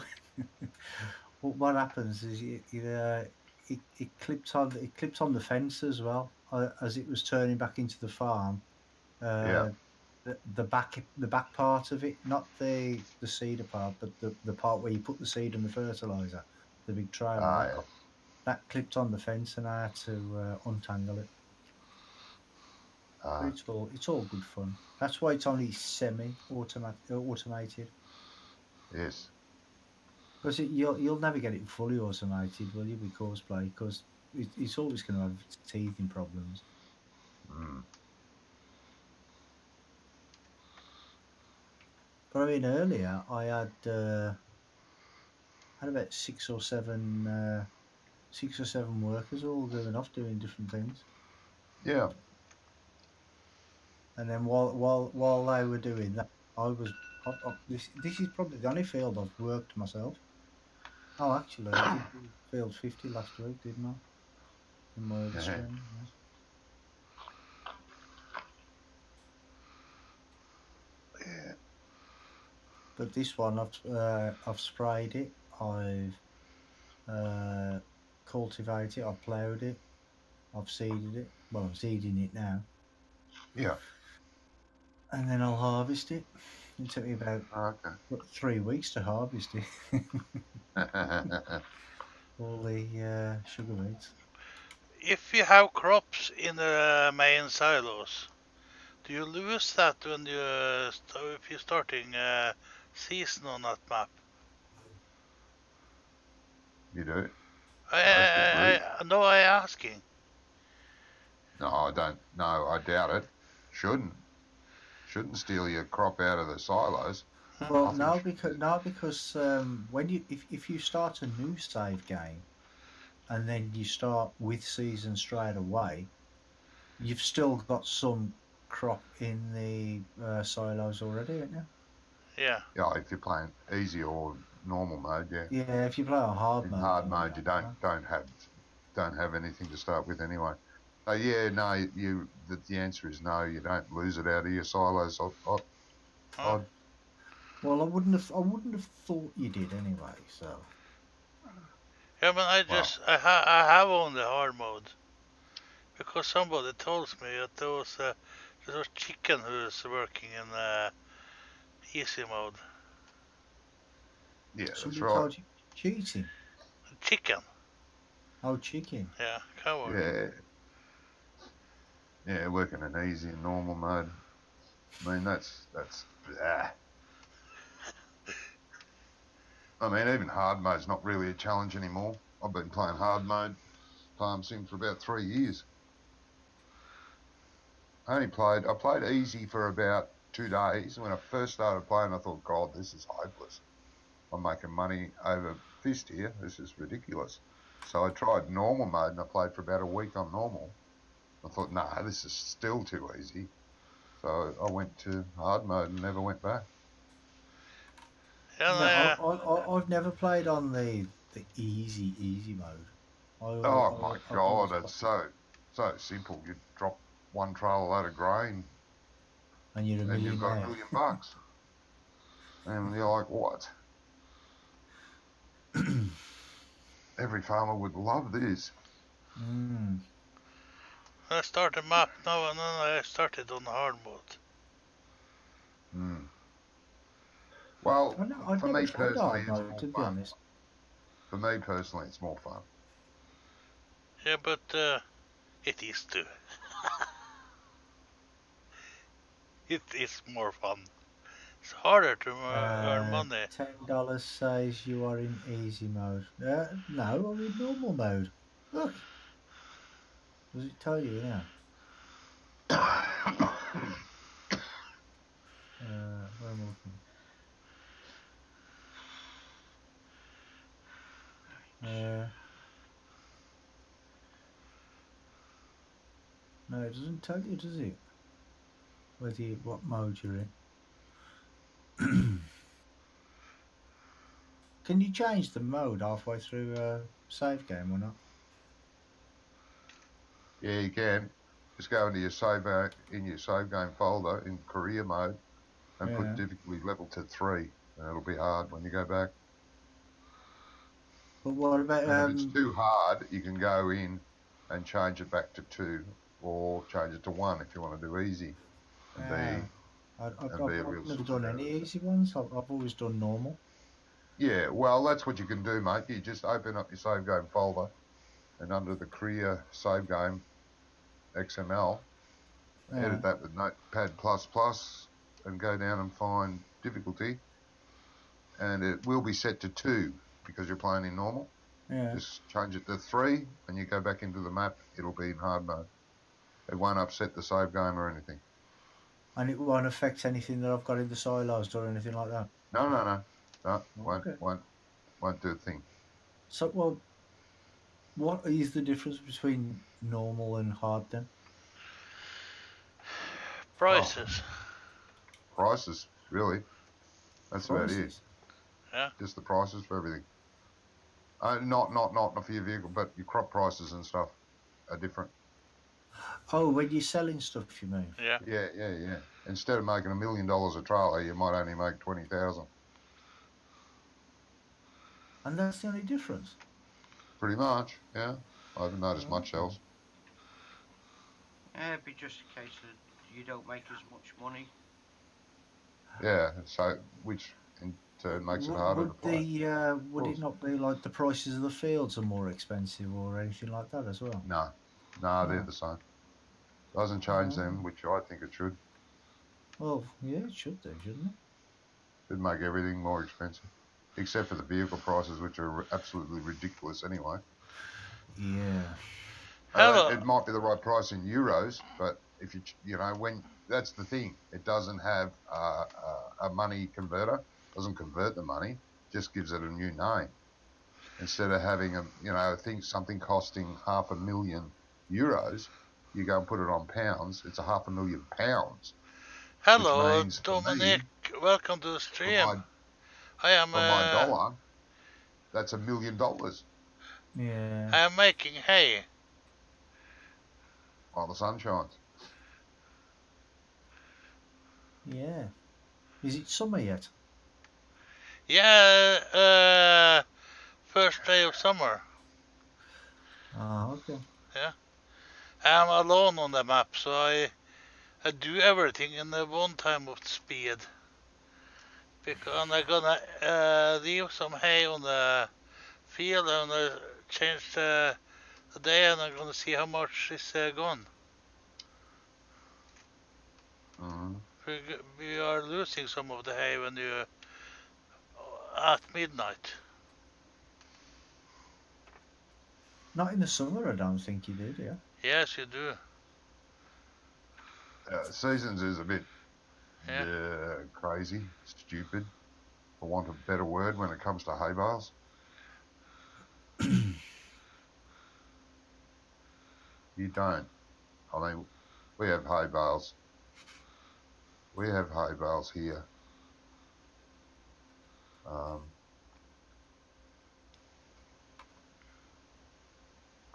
what happens is it clipped on the fence as well, as it was turning back into the farm. yeah. Uh, the back part of it, not the seeder part, but the part where you put the seed and the fertilizer, the big trailer Ah, yeah. that clipped on the fence, and I had to untangle it. But Ah, it's all good fun. That's why it's only automated. yes. Because you'll never get it fully automated, will you? With Courseplay, because it's always going to have its teething problems. Mm. But I mean, earlier I had about 6 or 7 workers all going off doing different things, Yeah, and then while they were doing that, I was this is probably the only field I've worked myself. Oh, actually, I did do field 50 last week, didn't I? In my other Yeah. stream. Yeah. Yeah. But this one, I've sprayed it. I've cultivated it. I've ploughed it. I've seeded it. Well, I'm seeding it now, Yeah. and then I'll harvest it. It took me about Okay. 3 weeks to harvest it. All the sugar beets. If you have crops in the main silos, do you lose that when you if you're starting season on that map? You do. Most people do. No, I asking. No, I don't. No, I doubt it. Shouldn't steal your crop out of the silos. Well, Nothing. because when if you start a new save game, and then you start with season straight away, you've still got some crop in the silos already, haven't you? Yeah. Yeah, if you're playing easy or normal mode, yeah. Yeah, if you play on hard In mode, hard then mode, you don't have anything to start with anyway. So yeah, no, the answer is no. You don't lose it out of your silos. Huh? Odd. Well, I wouldn't have thought you did anyway. So Yeah, but Well, I have on the hard mode because somebody told me that there was chicken who's working in easy mode. yeah, that's somebody right. told you cheating. Chicken. Oh, chicken. Yeah, coward. Yeah, yeah, working in easy and normal mode. I mean, that's. I mean, even hard mode's not really a challenge anymore. I've been playing hard mode, Farm Sim for about 3 years. I played easy for about 2 days. When I first started playing, I thought, God, this is hopeless. I'm making money over fist here. This is ridiculous. So I tried normal mode and I played for about a week on normal. I thought, nah, this is still too easy. So I went to hard mode and never went back. No, Yeah, I've never played on the easy mode. Oh my I've God, always it's so simple. You drop one trailer load of grain and you're a and you've got millionaire. $1 million. And you're like, what? Every farmer would love this. Mm. I start a map. No, I started on hard mode. Mm. Well, I've for never me played personally, hard it's mode, more to be fun. honest. For me personally, it's more fun. Yeah, but it is too. It is more fun. It's harder to earn money. $10 says you are in easy mode. No, I'm in normal mode. Look, does it tell you now? Where am I looking? No, it doesn't tell you, does it? What mode you're in. Can you change the mode halfway through a save game or not? Yeah, you can. Just go into your in your save game folder in career mode and put Yeah. difficulty level to 3, and it'll be hard when you go back. But what about And if it's too hard, you can go in and change it back to 2 or change it to 1 if you want to do easy and be a real I've never done superhero. any easy ones. I've always done normal. Yeah, well, that's what you can do, mate. You just open up your save game folder and under the career save game XML, Yeah. edit that with Notepad++ and go down and find difficulty, and it will be set to 2 because you're playing in normal. Yeah. Just change it to 3 and you go back into the map, it'll be in hard mode. It won't upset the save game or anything. And it won't affect anything that I've got in the silos or anything like that. No, Okay. won't do a thing. So, well, what is the difference between normal and hard then? Prices. Prices, really. That's about it. Prices. Yeah. Just the prices for everything. Not for your vehicle, but your crop prices and stuff are different. Oh, when you're selling stuff, you mean? Yeah. Yeah. Instead of making $1 million a trailer, you might only make 20,000. And that's the only difference. Pretty much, yeah. I haven't noticed much Okay. else. Yeah, it'd be just a case that you don't make as much money. Yeah, so which in turn makes it harder to Would play. would it not be like the prices of the fields are more expensive or anything like that as well? No, they're Oh. the same. Doesn't change them, which I think it should. Well, yeah, it should do, shouldn't it? It'd make everything more expensive, except for the vehicle prices, which are absolutely ridiculous anyway. Yeah. Hello. It might be the right price in euros, but if when that's the thing, it doesn't have a money converter, doesn't convert the money, just gives it a new name. Instead of having something costing €500,000, you go and put it on pounds. It's £500,000, which Hello, means for Dominic. me, Welcome to the for stream. my I am for my dollar, that's $1 million. Yeah. I am making hay. While the sun shines. Yeah. Is it summer yet? Yeah, first day of summer. Ah, okay. Yeah. I'm alone on the map, so I do everything in the one time of speed. Because I'm gonna leave some hay on the field. I'm gonna change the day, and I'm gonna see how much is gone. Mm-hmm. We are losing some of the hay when you at midnight. Not in the summer, I don't think you did, yeah. Yes, you do. Seasons is a bit Yeah. crazy, stupid, for want of a better word, when it comes to hay bales. You don't. I mean, we have hay bales. We have hay bales here.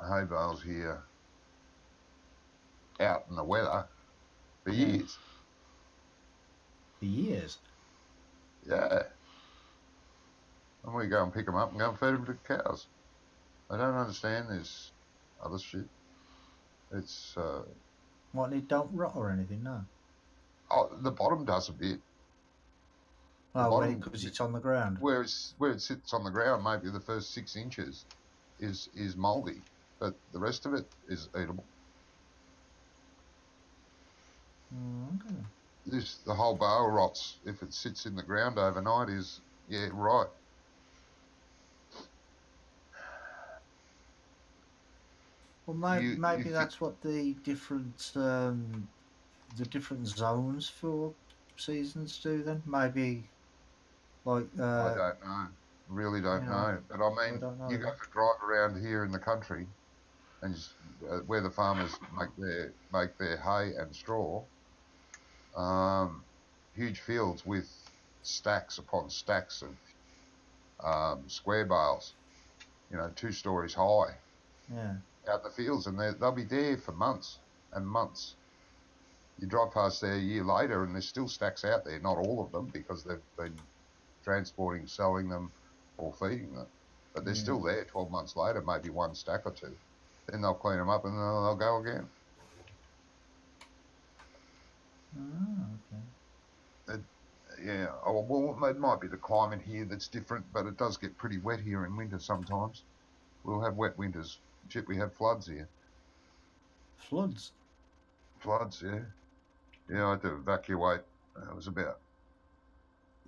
Hay bales here out in the weather for Yeah. years. For years. Yeah. And we go and pick them up and go and feed them to cows. I don't understand this other shit. It's What, it don't rot or anything, no? the bottom does a bit. The Oh, bottom, because it's on the ground. where it sits on the ground, maybe the first 6 inches is mouldy, but the rest of it is eatable. Okay. The whole bale rots if it sits in the ground overnight. Yeah, right. Well, You maybe that's what the different zones for seasons do then. Maybe like I don't know. Really don't yeah, know. But I I mean, don't know you go then. for a drive around here in the country, and where the farmers make their hay and straw, huge fields with stacks upon stacks of square bales, 2 stories high, Yeah. out in the fields, and they'll be there for months and months. You drive past there a year later, and there's still stacks out there. Not all of them, because they've been transporting, selling them, or feeding them, but they're Yeah. still there 12 months later, maybe 1 stack or 2. Then they'll clean them up and they'll go again. Oh, okay. Yeah, well, it might be the climate here that's different, but it does get pretty wet here in winter sometimes. We'll have wet winters. Shit, we have floods here. Floods. Floods, yeah. Yeah, I had to evacuate. It was about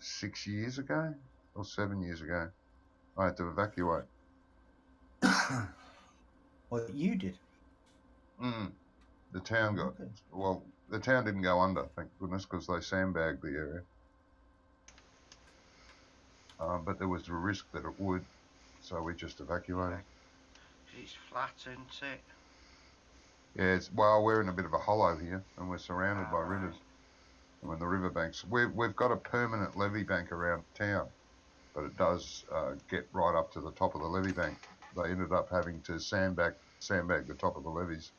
6 years ago or 7 years ago. I had to evacuate. What you did? The town got, Okay. well, the town didn't go under, thank goodness, because they sandbagged the area. But there was a risk that it would, so we just evacuated. It's flat, isn't it? Yeah, we're in a bit of a hollow here, and we're surrounded by rivers. Right. And when the riverbanks, we've got a permanent levee bank around town, but it does get right up to the top of the levee bank. They ended up having to sandbag the top of the levees.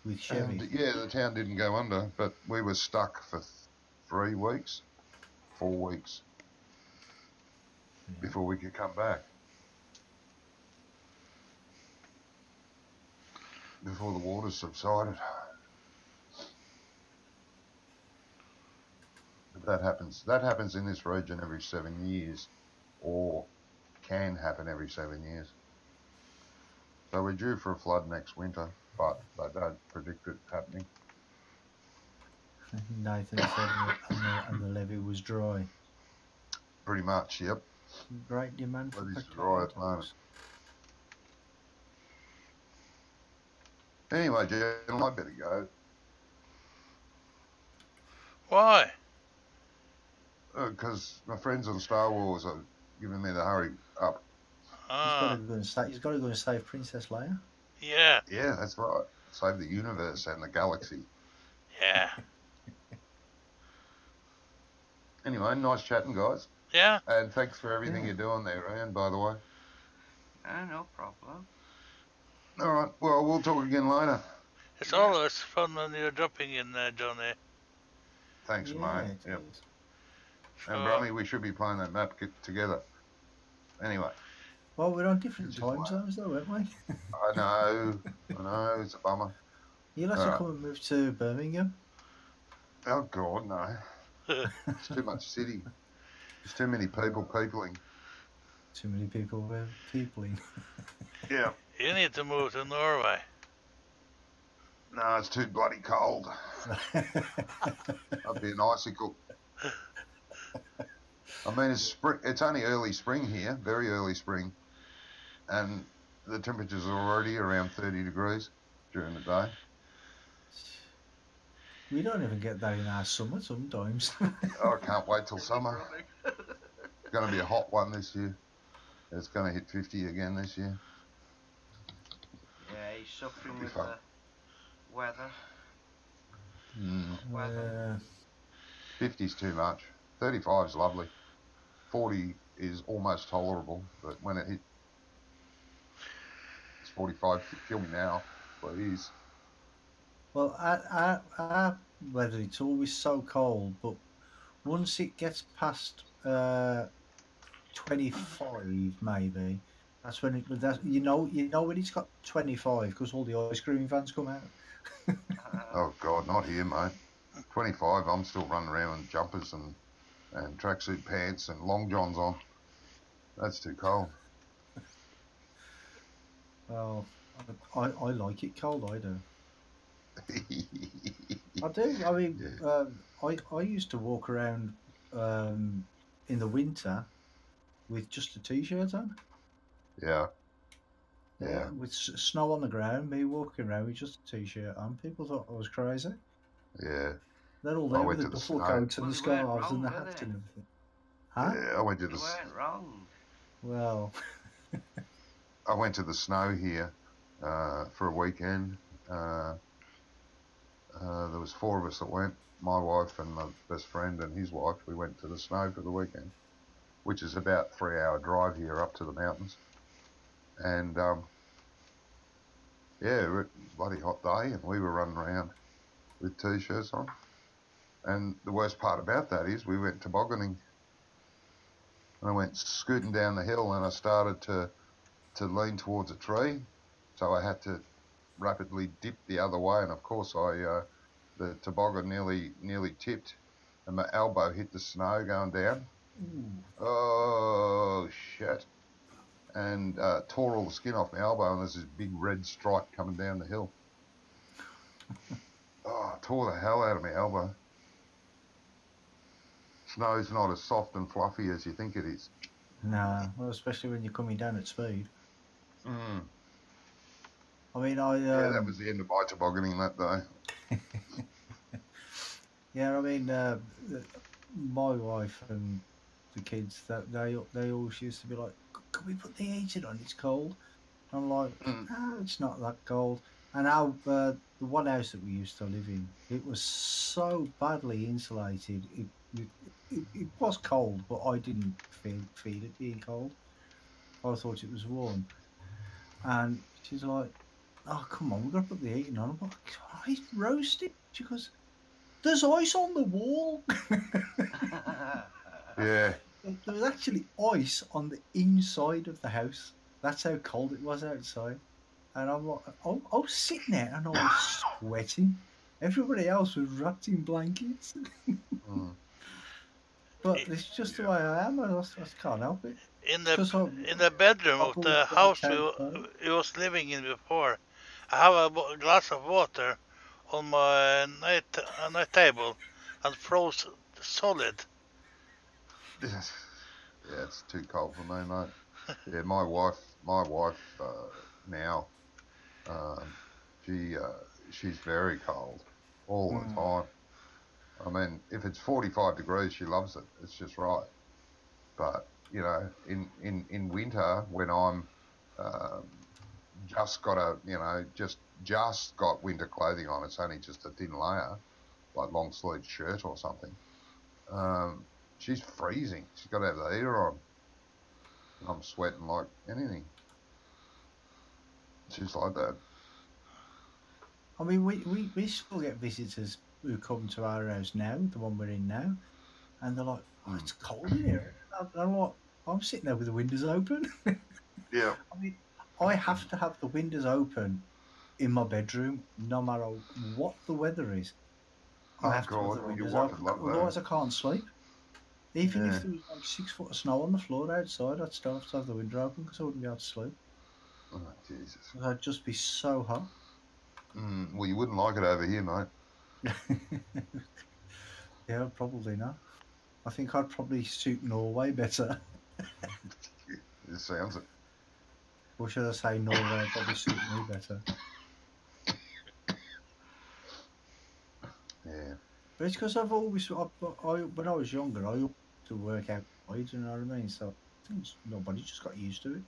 with Chevy. And, yeah, the town didn't go under, but we were stuck for 4 weeks before we could come back. Before the water subsided. But that happens in this region every 7 years, or can happen every 7 years. So we're due for a flood next winter, but they don't predict it happening. Nathan said and the levee was dry. Pretty much, yep. Great demand for Levee's dry at the moment. potatoes. Anyway, Jen, I better go. Why? Because my friends on Star Wars are giving me the hurry up. He's got to go and save Princess Leia. Yeah. Yeah, that's right. Save the universe and the galaxy. Yeah. Anyway, nice chatting, guys. Yeah. And thanks for everything Yeah. you're doing there, Ian, by the way. No problem. All right, well, we'll talk again later. It's always fun when you're dropping in there, Johnny. Thanks, mate. It Yep. is. And Brummy, we should be playing that map together. Anyway. Well, we're on different It's time just zones, though, aren't we? I know, it's a bummer. You'll have to come and move to Birmingham. Oh, God, no. It's too much city. There's too many peopling. Too many people peopling. Yeah. You need to move to Norway. No, it's too bloody cold. I'd be an icicle. I mean, it's only early spring here, very early spring, and the temperatures are already around 30 degrees during the day. We don't even get that in our summer sometimes. Oh, I can't wait till summer. It's going to be a hot one this year. It's going to hit 50 again this year. Yeah, he's suffering It'll be with fun. the weather. Mm. 50's too much. 35's lovely. 40 is almost tolerable, but when it hits 45, kill me now, please. Well, our weather, it's always so cold, but once it gets past 25, maybe, that's when you know when it's got 25 because all the ice cream vans come out. Oh God, not here, mate. 25, I'm still running around in jumpers and tracksuit pants and long johns on. That's too cold. Well, I like it cold. I do. I do. I mean, Yeah. I used to walk around in the winter with just a t-shirt on. Yeah. With snow on the ground, me walking around with just a t-shirt on. People thought I was crazy. Yeah. They're all I there went with the to the duffel snow. coats and Well, the they weren't scarves and the wrong, were hats they? and everything. Huh? Yeah, I went to You the weren't wrong. Well, I went to the snow here for a weekend. There was 4 of us that went. My wife and my best friend and his wife. We went to the snow for the weekend, which is about 3-hour drive here up to the mountains. And yeah, it was a bloody hot day, and we were running around with t-shirts on. And the worst part about that is we went tobogganing. And I went scooting down the hill, and I started to lean towards a tree, so I had to rapidly dip the other way. And of course, the toboggan nearly tipped, and my elbow hit the snow going down. ooh. Oh shit! And tore all the skin off my elbow, and there's this big red stripe coming down the hill. Oh, tore the hell out of my elbow. Snow's not as soft and fluffy as you think it is. Nah, well, especially when you're coming down at speed. Mm. I mean, Yeah, that was the end of my tobogganing that day. yeah, I mean, my wife and the kids that they always used to be like, "Can we put the heating on? It's cold." I'm like, Mm. "No, it's not that cold." And the one house that we used to live in, it was so badly insulated. It was cold, but I didn't feel it being cold. I thought it was warm. And she's like, "Oh, come on, we've got to put the heating on." I'm like, "It's roasting." She goes, "There's ice on the wall." Yeah. There was actually ice on the inside of the house. That's how cold it was outside. And I'm like, I was sitting there and I was sweating. Everybody else was wrapped in blankets. Mm. But it's just the way I am. I can't help it. In It's the because in the bedroom I've of always the been house outside. we was living in before, I have a glass of water on my night table and froze solid. Yes. Yeah, it's too cold for me, mate. Yeah, my wife now, um, she she's very cold all the Mm. time. I mean, if it's 45 degrees, she loves it. It's just right. But you know, in winter when I'm um, just got just got winter clothing on, it's only just a thin layer, like long sleeve shirt or something. Um, she's freezing. She's got to have the heater on. I'm sweating like anything. She's like that. I mean, we still get visitors who come to our house now, the one we're in now, and they're like, "Oh, Mm. it's cold in here." And I'm like, "I'm sitting there with the windows open." Yeah. I mean, I have to have the windows open in my bedroom, no matter what the weather is. I Oh have to have God, the your windows wife would open, love that. otherwise I can't sleep. Even if Yeah. there was like 6 foot of snow on the floor outside, I'd still have to have the window open because I wouldn't be able to sleep. Oh Jesus. 'Cause I'd just be so hot. Well, you wouldn't like it over here, mate. Yeah, probably not. I think I'd probably suit Norway better. It sounds it. Or should I say Norway would probably suit me better? Yeah. But it's because I've always, when I was younger, I used to work outside, you know what I mean? So I think nobody just got used to it.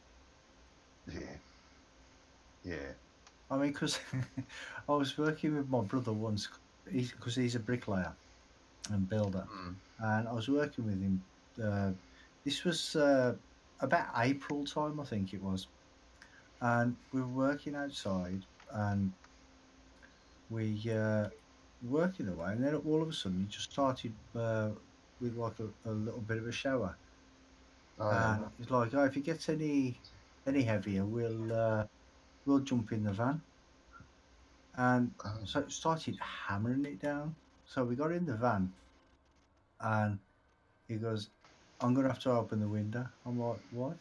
Yeah. Yeah. I mean, because I was working with my brother once, because he's a bricklayer and builder, Mm. and I was working with him. This was about April time, I think it was, and we were working outside, and we working away, and then all of a sudden he just started with like a little bit of a shower, Oh yeah. and it's like, oh, if it gets any heavier, we'll jump in the van, and Oh, so it started hammering it down. So we got in the van, and he goes, "I'm gonna have to open the window." I'm like, "Why?"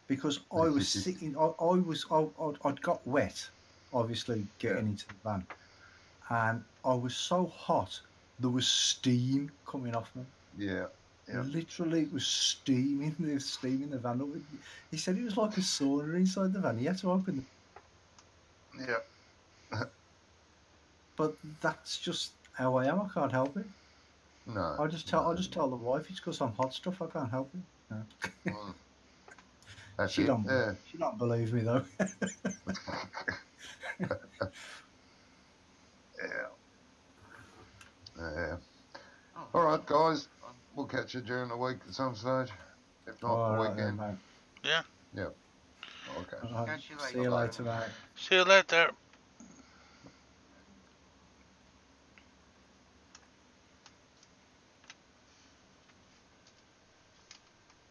Because I was sitting, I'd got wet, obviously yeah. getting into the van, and I was so hot, there was steam coming off me. Yeah. Yeah. Literally, it was steaming. There's steam in the van. He said it was like a sauna inside the van. He had to open the, Yeah. but that's just how I am. I can't help it. No. I No. just tell the wife it's because I'm hot stuff. I can't help it. No. Mm. That's She it. don't. Yeah. She don't believe me though. Yeah. Yeah. Oh, All right, guys. fun. We'll catch you during the week at some stage, if not the All right then, weekend. mate. Yeah. Yeah. Okay. All right. Catch you See you later. later, mate. See you later.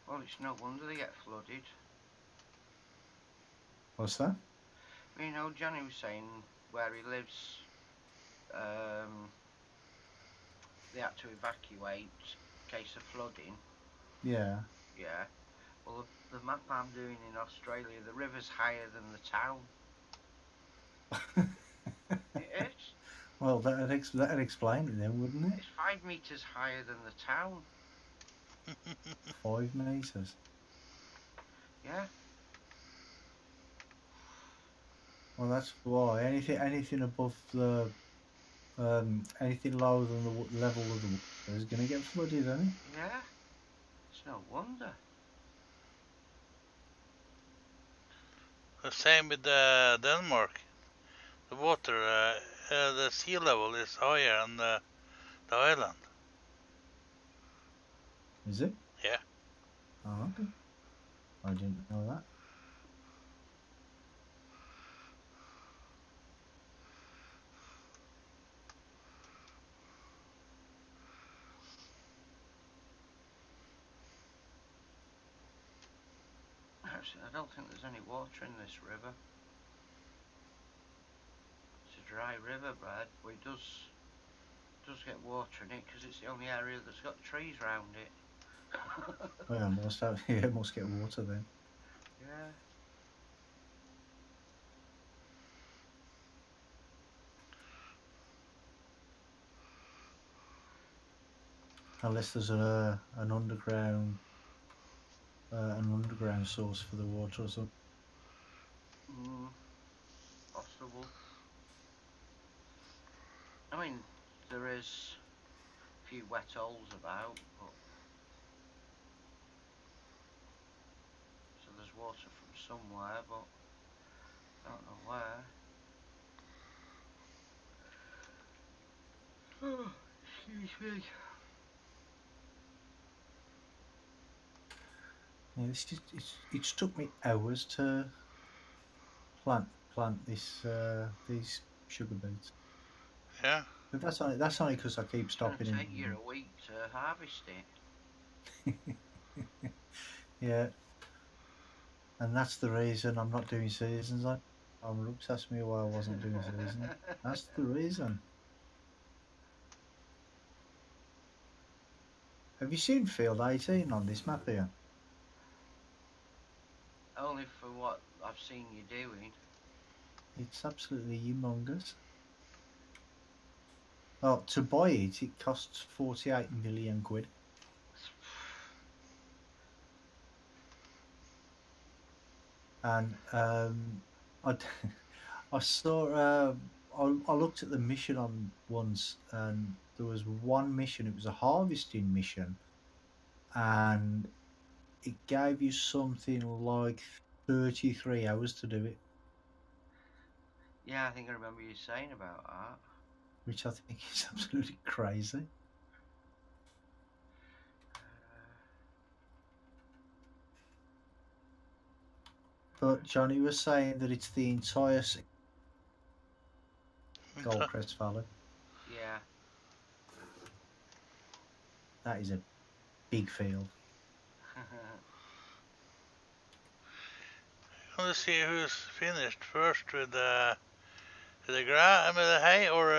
Well, it's no wonder they get flooded. What's that? You know, Johnny was saying where he lives, they had to evacuate in case of flooding. Yeah. Yeah. Well, the map I'm doing in Australia, the river's higher than the town. It is. Well, that'd explain it then, wouldn't it? It's 5 meters higher than the town. 5 meters. Yeah. Well, that's why anything above the anything lower than the level of the water is going to get flooded, isn't it? Yeah. It's no wonder. The same with Denmark. The water, the sea level is higher on the island. Is it? Yeah. Oh, okay. I didn't know that. Actually, I don't think there's any water in this river. It's a dry river, Brad, but it does get water in it because it's the only area that's got trees around it. Well, must have. Yeah, must get water then. Yeah. Unless there's an underground source for the water or something. Possible. I mean, there is a few wet holes about, but so there's water from somewhere, but don't know where. Oh, excuse me. Yeah, it's took me hours to plant this these sugar beets. Yeah. But that's only because I keep It's going to stopping take you in. a week to harvest it. Yeah, and that's the reason I'm not doing seasons. Looks asked me why I wasn't doing seasons. That's the reason. Have you seen Field 18 on this map here? Only for what I've seen you doing. It's absolutely humongous. Well, to buy it, it costs 48 million quid. And I, I saw, I looked at the mission on once, and there was one mission. It was a harvesting mission, and it gave you something like 33 hours to do it, Yeah, I think I remember you saying about that. which I think is absolutely crazy. But Johnny was saying that it's the entire Goldcrest Valley. Yeah. That is a big field. I want to see who's finished first with the grass, with the hay, or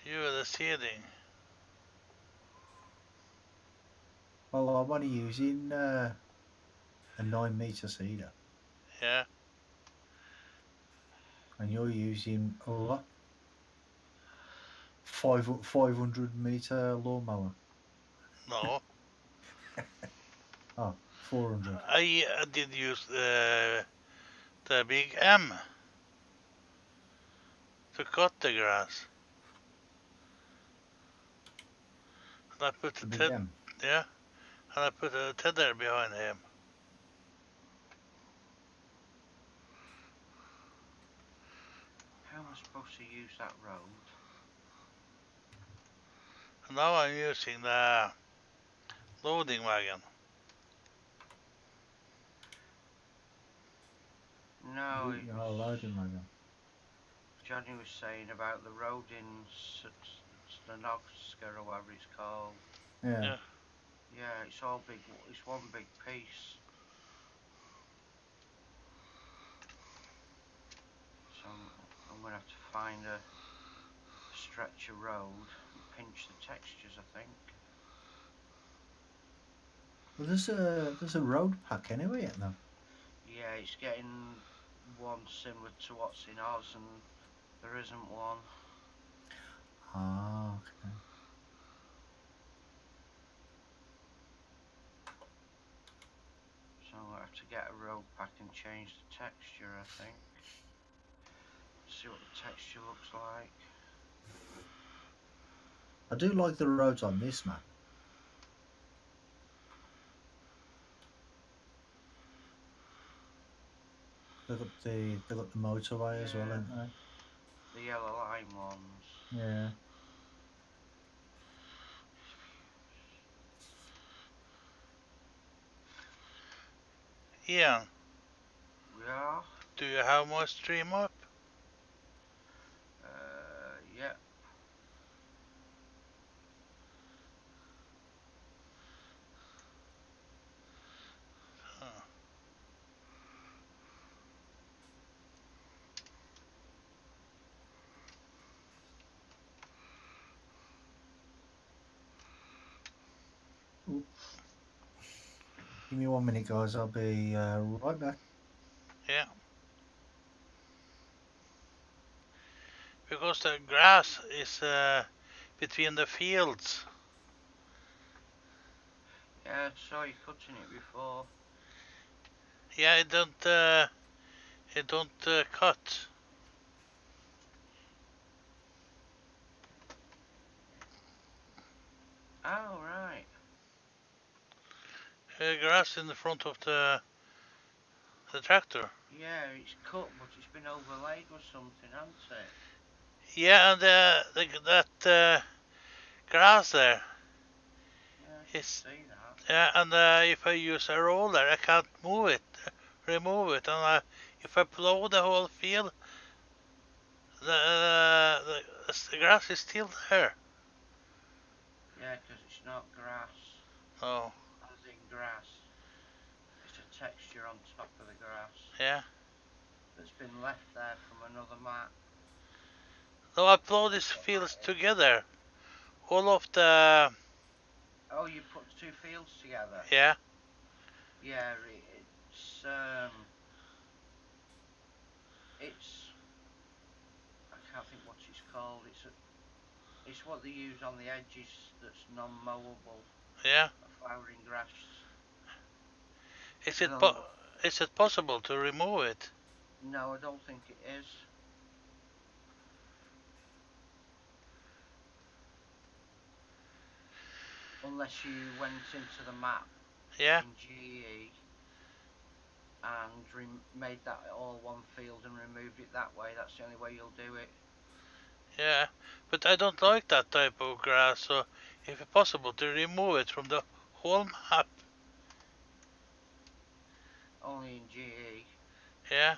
you with the seeding. Well, I'm only using a 9-meter seeder, Yeah. and you're using a what? 500-meter lawnmower. No. Oh, 400. I did use the big M to cut the grass. And I put The big M. yeah, and I put a tether behind him. How am I supposed to use that road? And now I'm using the loading wagon. No, it Oh, was loading wagon. Johnny was saying about the road in Stanogska or whatever it's called. Yeah. Yeah, it's all big. It's one big piece. So I'm gonna have to find a stretch of road and pinch the textures, I think. Well, there's a road pack anyway, isn't there? Yeah, it's getting one similar to what's in Oz, and there isn't one. Ah, okay. So I'm gonna have to get a road pack and change the texture, I think. See what the texture looks like. I do like the roads on this map. got the motorway as well, Yeah. haven't The yellow line ones. they? Yeah. Ian, Yeah. do you have my stream up? Yeah. Oh. Oop. Give me 1 minute, guys. I'll be right back. Yeah. Because the grass is between the fields. Yeah, I saw you cutting it before. Yeah, it don't cut. Oh, right. Grass in the front of the tractor. Yeah, it's cut, but it's been overlaid with something, hasn't it? Yeah, and that grass there Yeah, I can is. see that. Yeah, and if I use a roller, I can't remove it, and if I plow the whole field, the grass is still there. Yeah, because it's not grass. Oh, As in grass. It's a texture on top of the grass yeah. that's been left there from another map. So I plow these fields together. All of the. Oh, you put two fields together? Yeah, Yeah, it's I can't think what it's called. It's what they use on the edges that's non-mowable. yeah. Flowering grass. Is And it on the, is it possible to remove it? no, I don't think it is. Unless you went into the map Yeah, in GE and made that all one field and removed it that way. That's the only way you'll do it. yeah. But I don't like that type of grass, so if it's possible to remove it from the whole map. Only in GE. Yeah.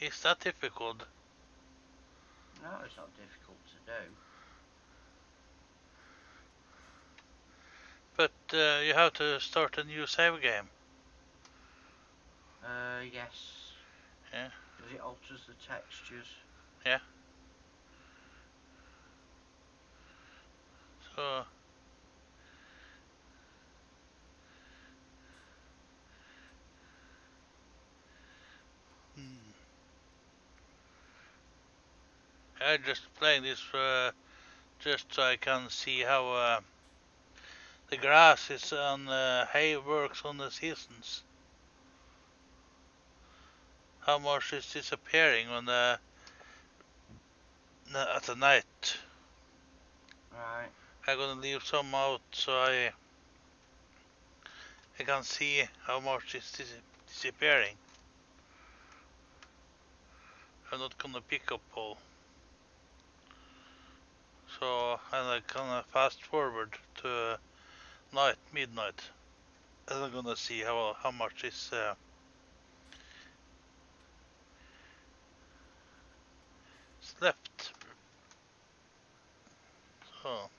Is that difficult? No, it's not difficult to do. But you have to start a new save game. Yes. Yeah. Because it alters the textures. Yeah. So. Hmm. I just playing this just so I can see how the grass is on hay works on the seasons. How much is disappearing on at the night. Right. I'm gonna leave some out so I can see how much is disappearing. I'm not gonna pick up all. So I'm gonna fast forward to midnight. And I'm gonna see how much is left. So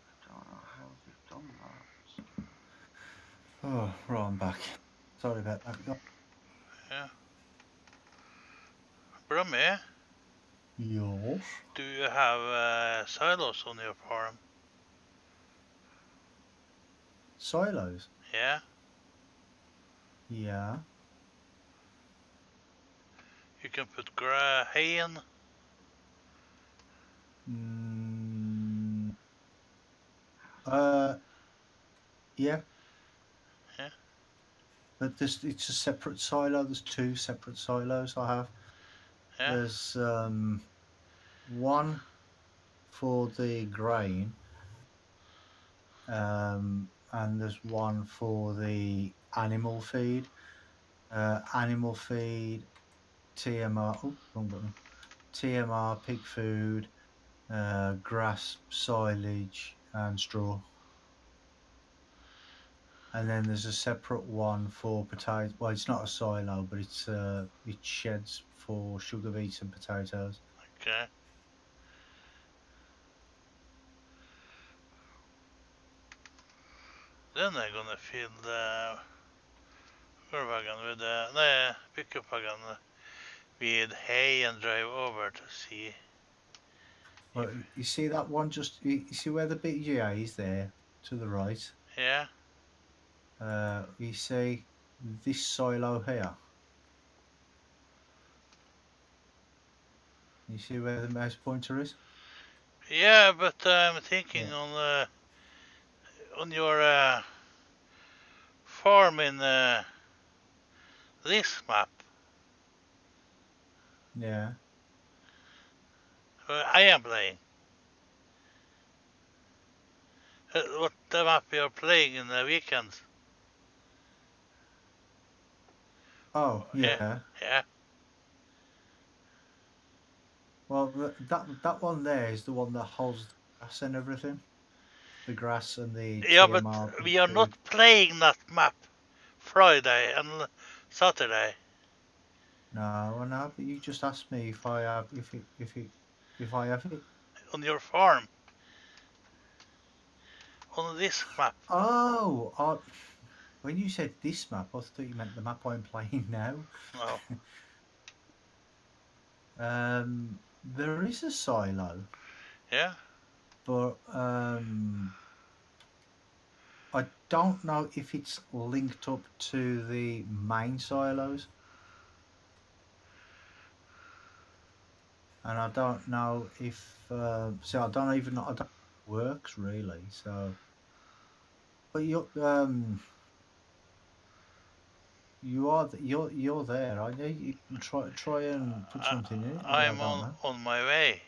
I don't know how they've done that. Oh, right, I'm back. Sorry about that, guys. yeah. Brummy, Yes. do you have silos on your farm? Silos. Yeah. Yeah. You can put hay in. Mm, yeah. Yeah. But it's a separate silo. There's 2 separate silos I have. Yeah. There's one for the grain, and there's one for the animal feed. Animal feed, TMR. Oh, wrong button. TMR, pig food, grass, silage, and straw. And then there's a separate one for potato. Well, it's not a silo, but it's sheds for sugar beets and potatoes. Okay. Then I'm gonna fill the wagon with the pickup wagon with hay and drive over to see. Well, you see that one? Just you see where the BGA is there to the right. Yeah. You see this silo here. You see where the mouse pointer is? Yeah, but I'm thinking Yeah. on your farm in this map. Yeah. I am playing. What the map you're playing in the weekends? Oh, yeah. Yeah. Well, that one there is the one that holds the grass and everything. The grass and the Yeah, but TMR pig we are food. not playing that map Friday and Saturday. No, I know, but you just asked me if I have if I have it. On your farm. On this map. Oh, when you said this map, I thought you meant the map I'm playing now. No. There is a silo, Yeah. but I don't know if it's linked up to the main silos, and I don't know if so. I don't even know. I don't know if it works really. So, but you're there. I know you can try and put something in it. I I'm don't know. on my way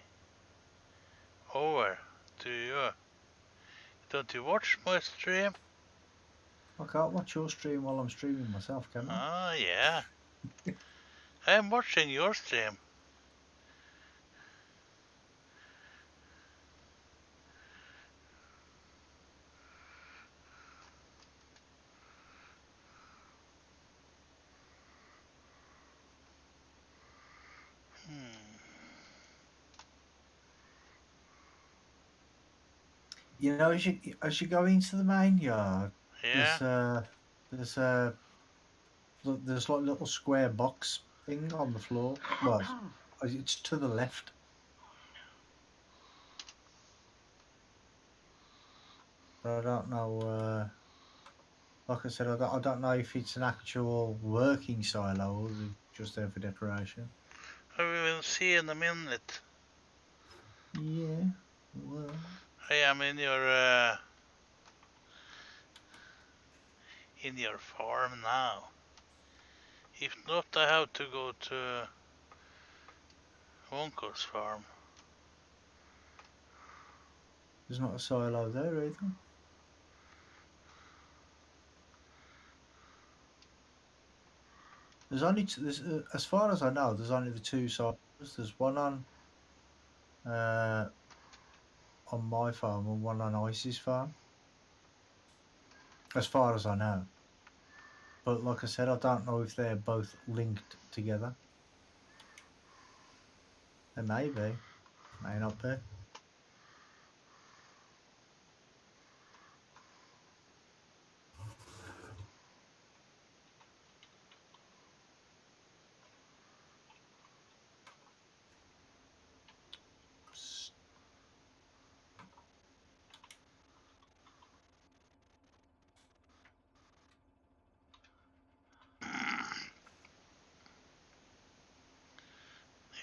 over to you. Don't you watch my stream? I can't watch your stream while I'm streaming myself, can I? Ah, yeah. I'm watching your stream. You know, as you go into the main yard, Yeah. there's there's a there's like a little square box thing on the floor. Well, it's to the left. But I don't know. Like I said, I don't know if it's an actual working silo or is it just there for decoration. We will see in a minute. Yeah. Well, I am in your farm now. If not, I have to go to Uncle's farm. there's not a silo there either. There's only as far as I know, there's only the 2 silos. There's one on my farm and one on Ice's farm. As far as I know. But like I said, I don't know if they're both linked together. They may be, may not be.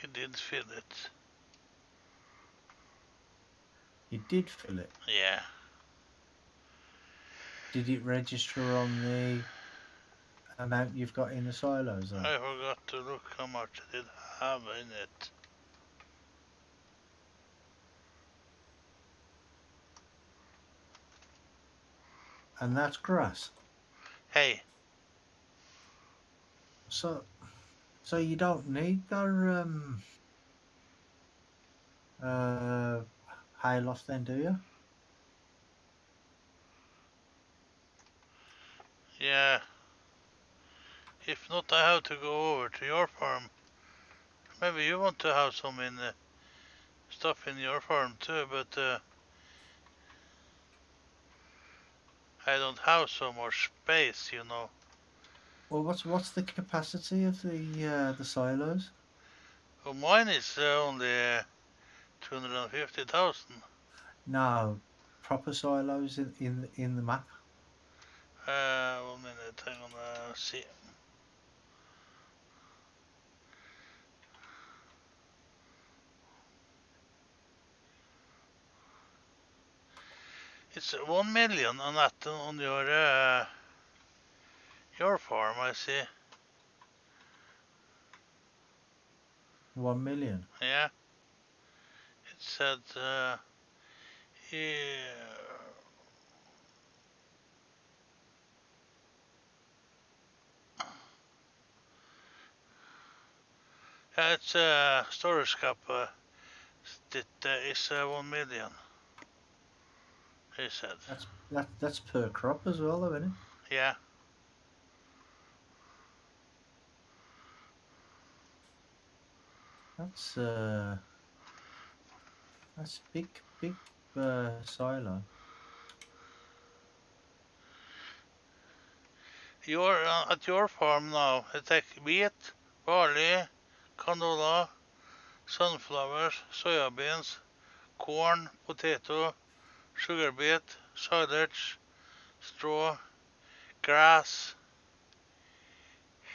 He did fill it. You did fill it. Yeah. Did it register on the amount you've got in the silos, though? I forgot to look how much I did have in it. And that's grass. Hey, So you don't need their hayloft then, do you? yeah. If not, I have to go over to your farm. Maybe you want to have some in stuff in your farm too, but I don't have so much space, you know. Well, what's the capacity of the silos? Well, mine is only 250,000. No, proper silos in the map. 1 minute, I'm gonna see. It's 1 million on that on your farm, I see. 1 million. Yeah, it said here. Yeah, it's a storage cap. That is 1 million. He said. That's per crop as well, though, isn't it? Yeah. That's big silo. You're at your farm now. I take wheat, barley, canola, sunflowers, soybeans, corn, potato, sugar beet, silage, straw, grass,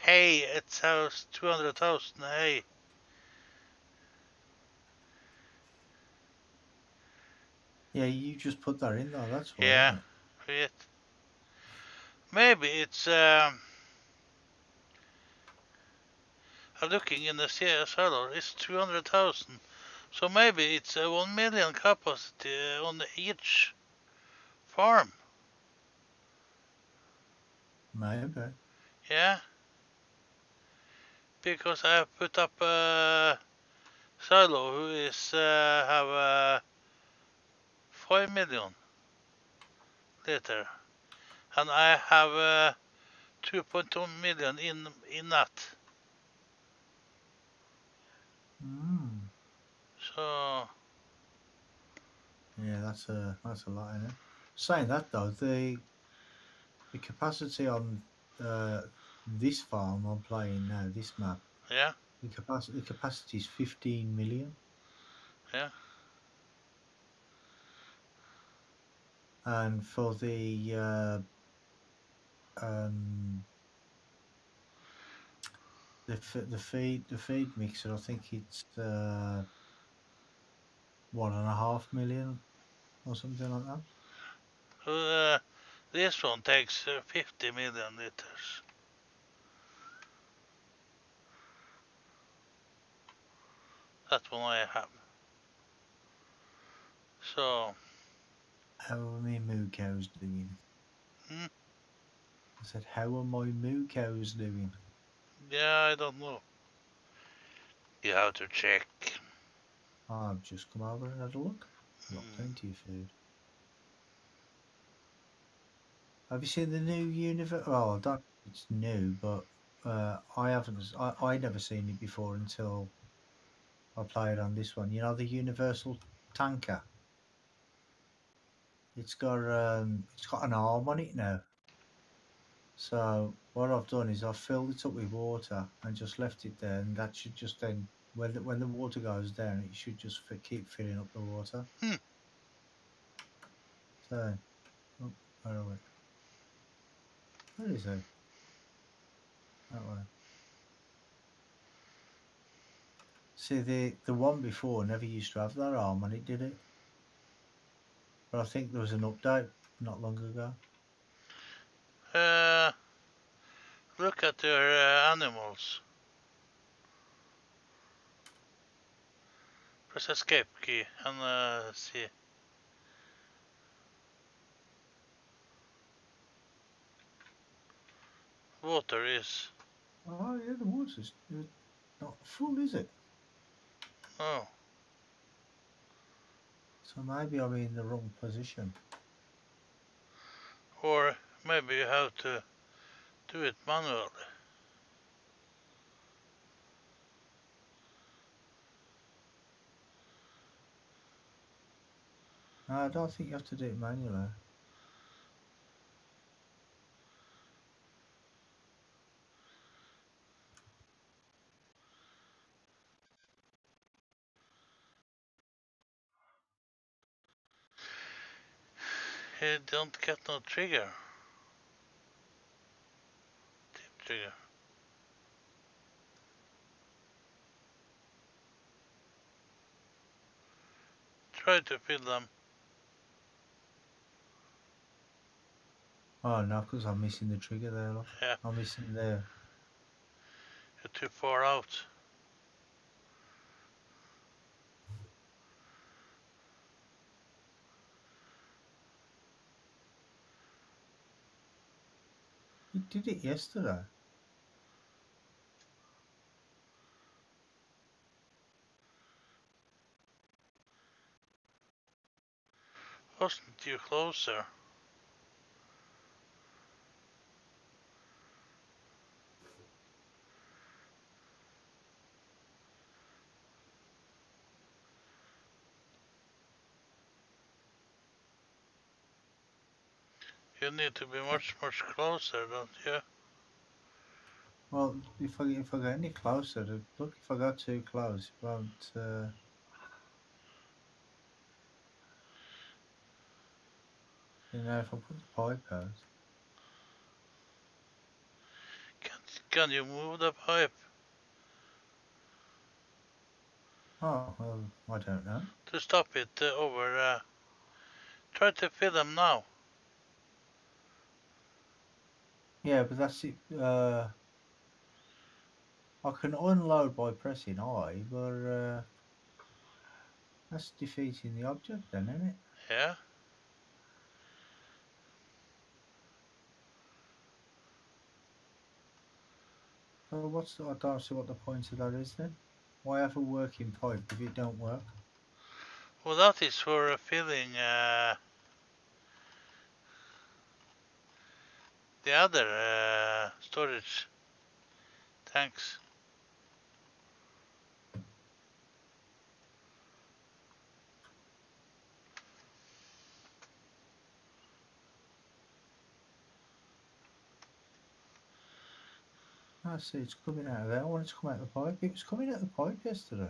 hay. It has 200,000 hay. Yeah, you just put that in though. That's why, isn't Yeah, it? wheat. Maybe it's. I'm looking in the cellar. It's 200,000. So maybe it's a 1 million capacity on each farm. Maybe. Yeah, because I have put up a silo who is have 5 million liter, and I have 2.2 million in that. So Yeah, that's a lot in it. Saying that though, the capacity on this farm I'm playing now, this map, yeah, the capacity is 15 million, yeah. and for um the feed mixer, I think it's 1.5 million or something like that. This one takes 50 million liters. That one I have. So, How are my moo cows doing? hmm, I said, how are my moo cows doing? yeah, I don't know. You have to check. I've just come over and had a look. Got Hmm. plenty of food. Have you seen the new universe? Well, I don't know if it's new, but I haven't. I never seen it before until I played on this one. You know, the universal tanker. It's got an arm on it now. So what I've done is I've filled it up with water and just left it there, and that should just then when the water goes down, it should just keep filling up the water. Hmm. So, oh, where are we? Where is it? That way. See, the one before never used to have that arm on it, did it? But I think there was an update not long ago. Uh, Look at your animals. Press escape key and see. Water is. Oh yeah, the water's not full, is it? Oh. So maybe I'm in the wrong position. Or maybe you have to do it manually. No, I don't think you have to do it manually. You don't get no trigger. Tip trigger. Try to fill them. Oh no, because I'm missing the trigger there. Look, Yeah. I'm missing there. You're too far out. You did it yesterday. Wasn't you closer? You need to be much closer, don't you? Well, if I get any closer, look, if I go too close, it won't. You know, if I put the pipe out. Can you move the pipe Oh well, I don't know. to stop it over? Try to fill them now. Yeah, but that's it. I can unload by pressing I, but that's defeating the object, then, isn't it? Yeah. So I don't see what the point of that is then. Why have a working pipe if it don't work? Well, that is for filling the other storage tanks. I see it's coming out of there. I want it to come out of the pipe. It was coming out of the pipe yesterday.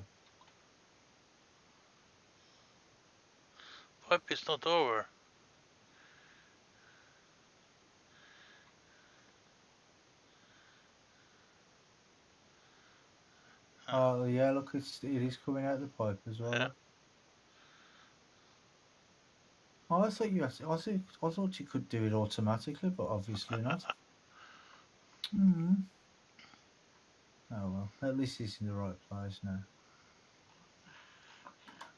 Pipe is not over. Oh yeah, look, it is coming out of the pipe as well. Yeah. Look. Oh, I thought I thought you could do it automatically, but obviously not. Hmm. Oh well, at least it's in the right place now. Fucking hell.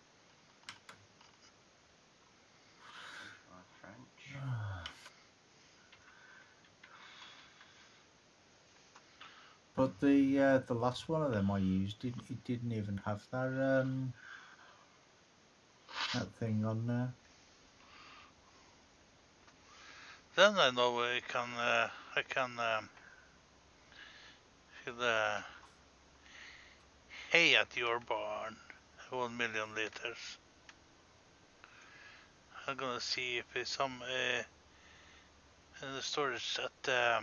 My French. But the last one of them I used didn't even have that thing on there. Then I know I can fill the hay at your barn. 1 million liters. I'm gonna see if there's some in the storage at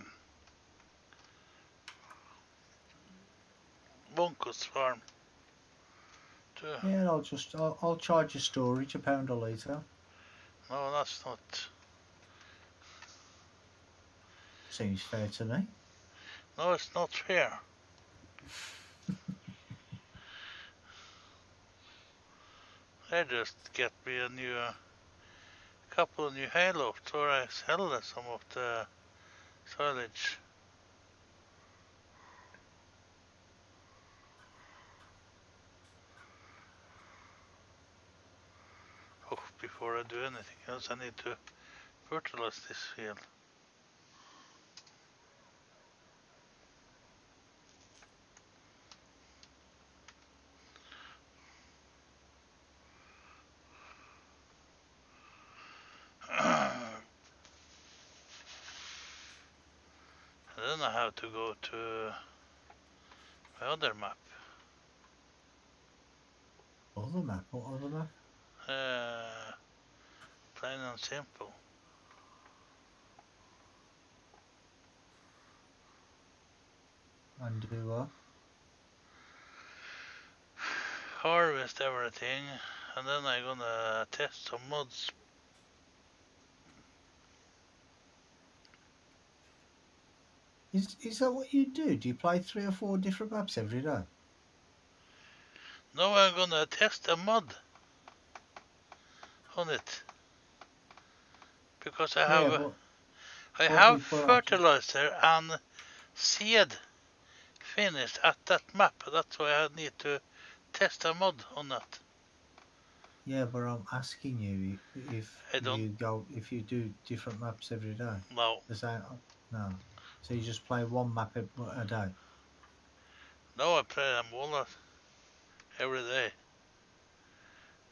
Bonko's farm. Yeah, I'll charge your storage £1 a litre. No, that's not. Seems fair to me. No, it's not fair. They just get me a new couple of new hay lofts, or I sell some of the silage. Oh, before I do anything else, I need to fertilize this field. And then I have to go to my other map. Other map? What other map? Plain and simple. And do what? Harvest everything, and then I'm gonna test some mods. Is that what you do? Do you play 3 or 4 different maps every day? Now I'm gonna test a mod on it because Yeah, but I what have you put on? fertilizer and seed finished at that map. That's why I need to test a mod on that. Yeah, but I'm asking you if I don't if you do different maps every day. know. Is that no? So you just play one map a day? No, I play them all every day.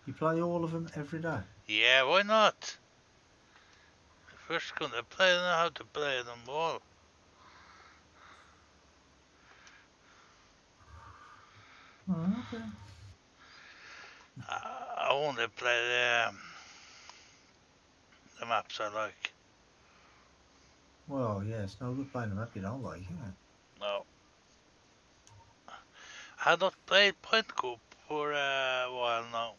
You play all of them every day? Yeah, why not? First gonna play, then I have to play them all. Oh, okay. I only play the maps I like. Well, yeah, it's no good playing a map you don't like, is it? No. I have not played Point Coop for a while now.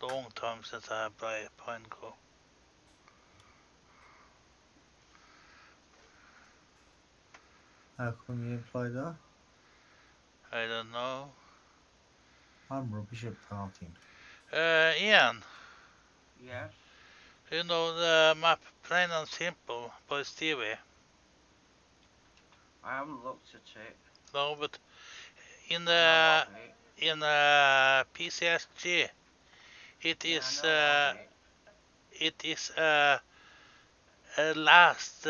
Long time since I have played Point Coop. How come you didn't play that? I don't know. I'm rubbish at talking. Ian, Yes. you know the map Plain and Simple by Stevie? I haven't looked at it. No, but in I know the of it. in PCSG, it Yeah, I is know of it. last.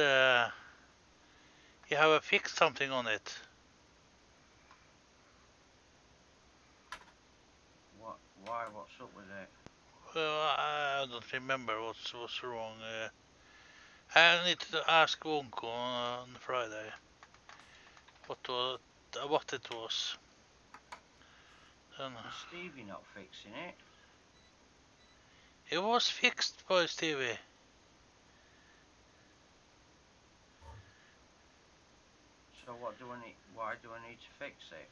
You have a fix something on it. What? Why? What's up with it? Well, I don't remember what's wrong. I need to ask Wonko on Friday what it was. Then Is Stevie not fixing it? it was fixed by Stevie. So what do I need? Why do I need to fix it?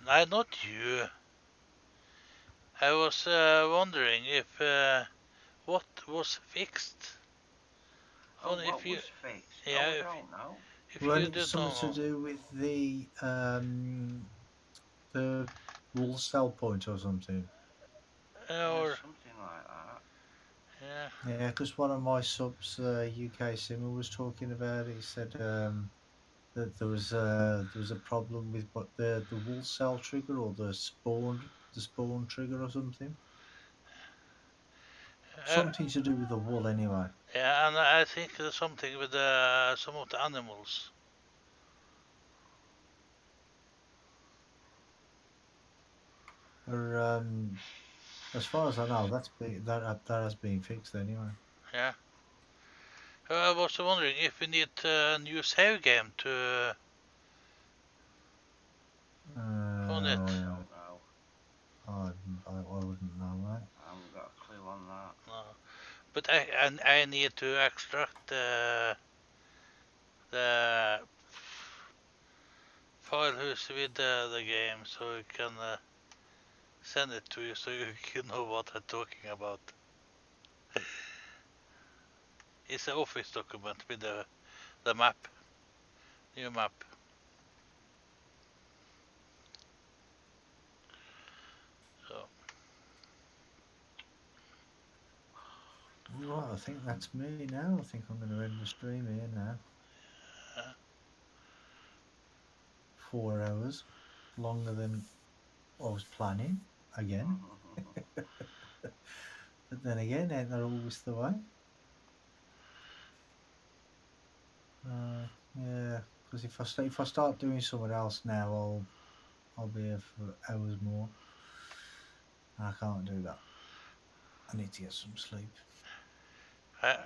No, not you. I was wondering if what was fixed. Oh, If what you, was fixed? yeah, Oh, I don't know. if Well, you it was did something not to know, do with the wool cell point or something. Yeah, or something like that. yeah, Yeah, because one of my subs, UK Simmer, was talking about it. He said that there was a problem with what the wool cell trigger or the spawn trigger or something. uh, Something to do with the wool anyway. yeah, and I think there's something with some of the animals. But as far as I know, that has been fixed anyway. Yeah, I was wondering if we need a new save game to on Uh, it. I don't know. I wouldn't know, mate. I haven't got a clue on that. No. But I need to extract the file who's with the game so I can send it to you so you know what I'm talking about. It's an office document with the map, new map. So Right, I think that's me now. I think I'm going to end the stream here now. uh, 4 hours, longer than I was planning. again. But then again, ain't that always the way? Yeah, because if I start doing something else now, I'll be here for hours more. I can't do that. I need to get some sleep. I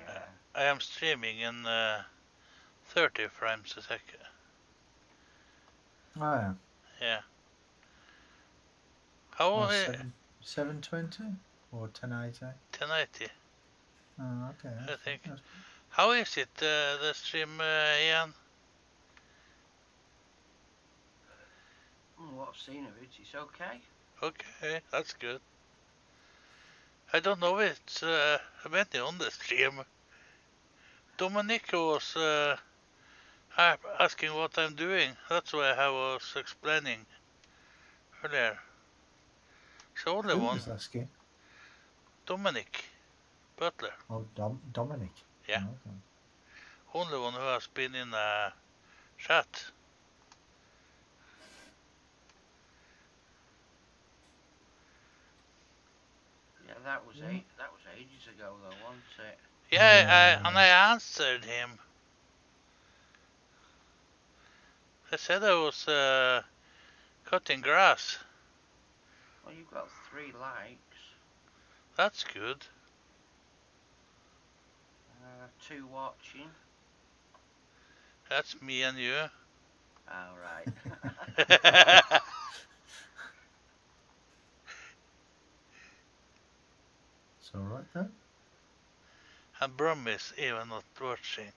am streaming in 30 frames a second. Oh yeah. Yeah. How 720 or 1080? 1080, Oh, okay. I think. That's How is it, the stream, Ian? What I've seen of it, it's okay. Okay, that's good. I don't know if it's many on the stream. Dominic was asking what I'm doing. That's why I was explaining earlier. It's the only Who one. was asking? Dominic Butler. Oh, Dominic. Yeah. Oh, okay. Only one who has been in a chat. Yeah, that was ages ago though, wasn't it? Yeah, and I answered him. I said I was cutting grass. Well, you've got 3 likes. That's good. 2 watching. That's me and you. All right. It's all right then. And Brum is even not watching.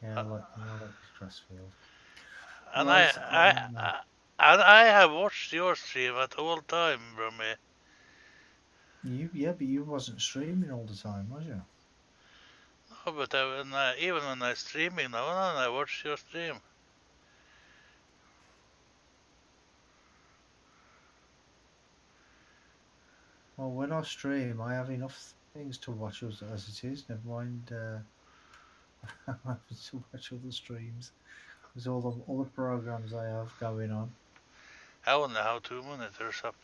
Yeah, I like Strasfield. And Right, I have watched your stream at all time, Brummy. but you wasn't streaming all the time, was you? No, but even when I'm streaming now and then, I watch your stream. Well, when I stream, I have enough things to watch as it is. Never mind having to watch other streams. There's all the programs I have going on. I only have 2 monitors up.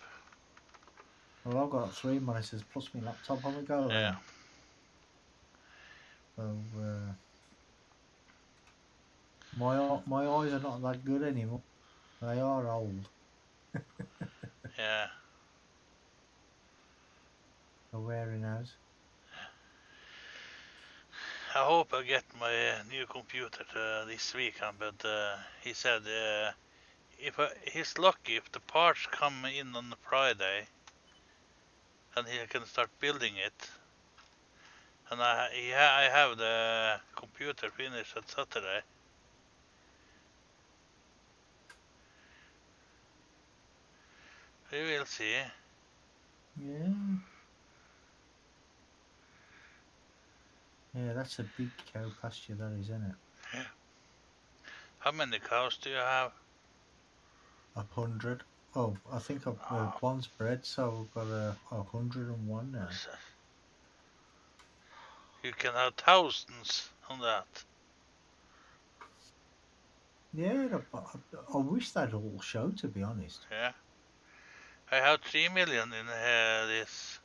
Well, I've got 3 monitors plus my laptop on the go. Yeah. So my eyes are not that good anymore. They are old. Yeah. They're wearing out. I hope I get my new computer this weekend, but he said he's lucky if the parts come in on the Friday, and he can start building it. And I have the computer finished at Saturday. We will see. Yeah. Yeah, that's a big cow pasture, that is, isn't it? Yeah. How many cows do you have? 100. Oh, I think one's bred, so I've got 101 now. You can have thousands on that. Yeah, I wish they'd all show, to be honest. Yeah. I have 3 million in this.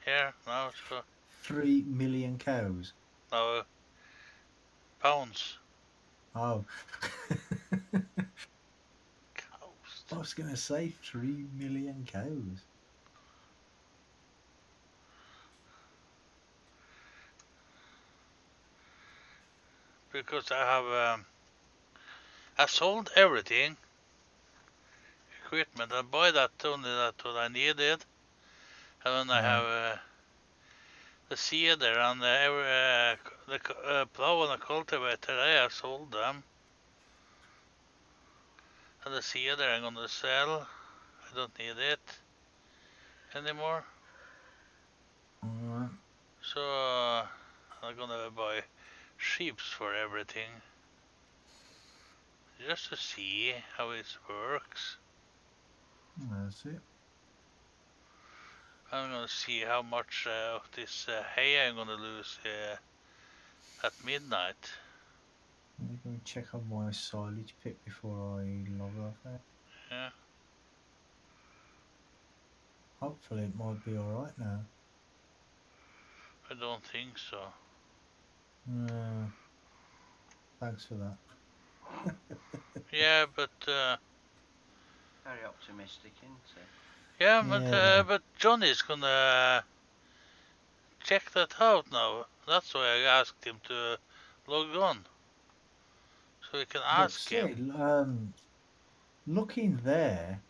Here, now, so. 3 million cows. No, pounds. Oh. Cows. I was going to say 3 million cows. Because I sold everything. Equipment. I buy that only that what I needed. And then I have the seeder and the plow and the cultivator. I have sold them. And the seeder I'm gonna sell. I don't need it anymore. Alright. So I'm gonna buy sheeps for everything. Just to see how it works. That's it. I'm gonna see how much of this hay I'm gonna lose at midnight. You're Let me check on my silage pit before I log off there. Yeah. Hopefully it might be alright now. I don't think so. Thanks for that. Yeah, but Very optimistic, isn't it? yeah, Yeah. but Johnny's gonna check that out now. That's why I asked him to log on, so we can But ask him. still, looking there,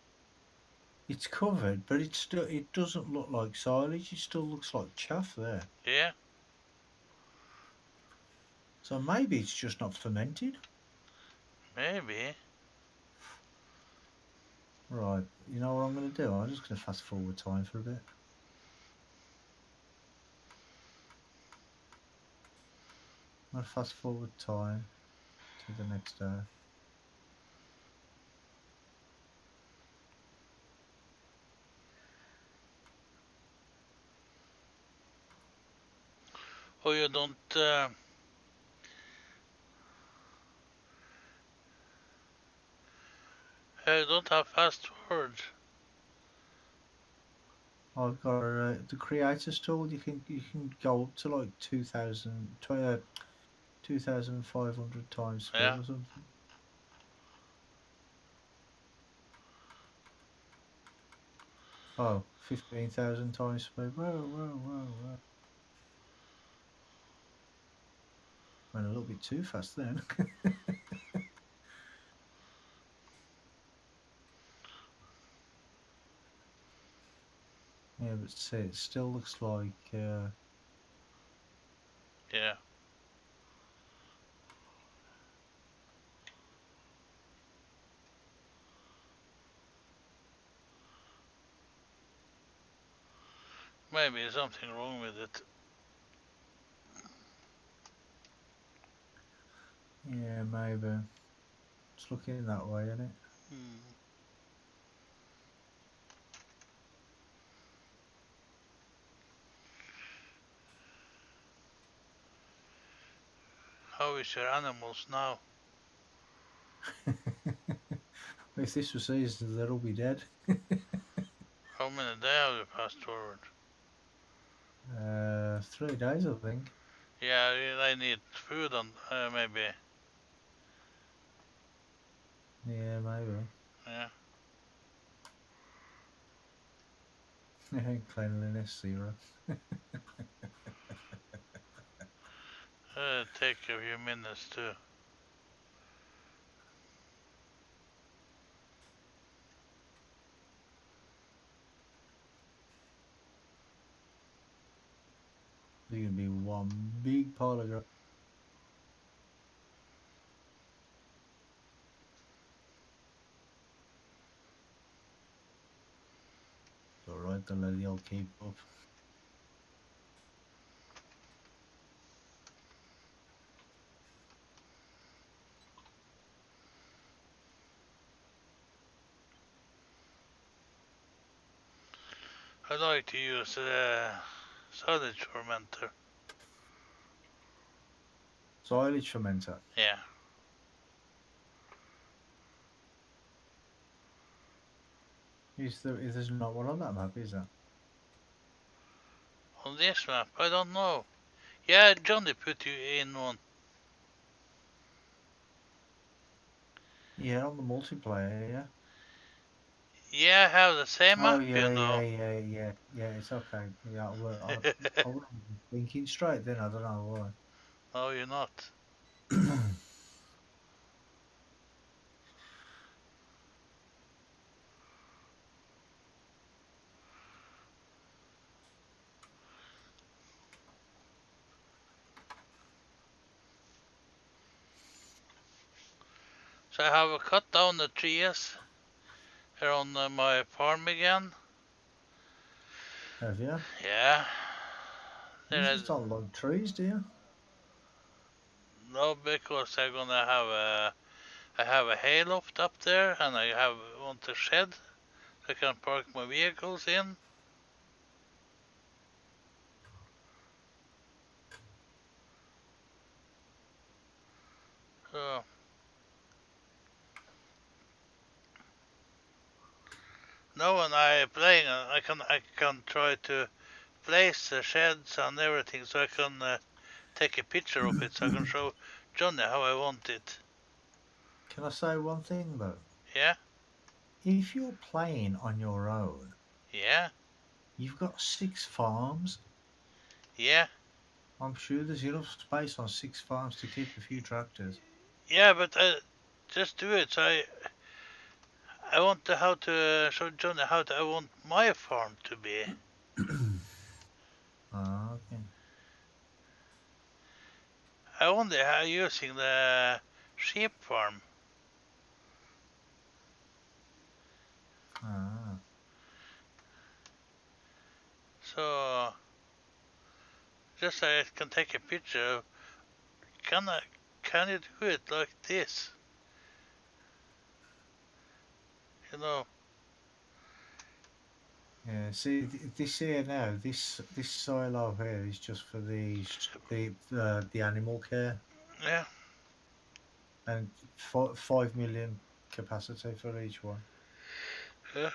it's covered, but it doesn't look like silage. It still looks like chaff there. Yeah, So maybe it's just not fermented. maybe. Right. You know what I'm going to do? I'm just going to fast forward time for a bit. I'm going to fast forward time to the next day. Oh, you don't. Don't have fast words. I've got the creators tool. You can go up to like 2,500 times speed Yeah. or something. Oh, 15,000 times speed. Whoa. Went a little bit too fast then. Yeah, but see, it still looks like Yeah. Maybe something wrong with it. yeah, maybe it's looking that way, isn't it? Hmm. How is your animals now? If this was seasons, they'll all be dead. How many days have you passed forward? 3 days, I think. Yeah, they need food and maybe. Yeah, maybe. Yeah. Cleanliness 0. Take a few minutes too. There's gonna be one big pile of grass. It's alright, the lady will keep up. I like to use silage fermenter. Silage fermenter. Yeah. There's not one on that map, is there? On this map, I don't know. Yeah, Johnny put you in one. Yeah, on the multiplayer, yeah. Yeah, I have the same Oh map, yeah, you know. yeah. It's okay. Yeah, well, I wasn't thinking straight then. I don't know No, you're not. why. So I have cut down the trees here on my farm again. Have you? Yeah. You There just is don't like trees, do you? no, because I'm gonna have I have a hay loft up there, and I want a shed I can park my vehicles in. So No, when I playing, I can try to place the sheds and everything, so I can take a picture of it, so I can show Johnny how I want it. Can I say one thing though? Yeah, If you're playing on your own, yeah, you've got 6 farms. yeah, I'm sure there's enough space on 6 farms to keep a few tractors. yeah. But just do it. So I want to how to show Johnny how I want my farm to be. Ah, okay. I wonder how using the sheep farm. Ah. So just so I can take a picture. Can I? Can you do it like this? You know? Yeah, see, this here now, this silo here is just for the animal care, Yeah. and 5 million capacity for each one. Yeah.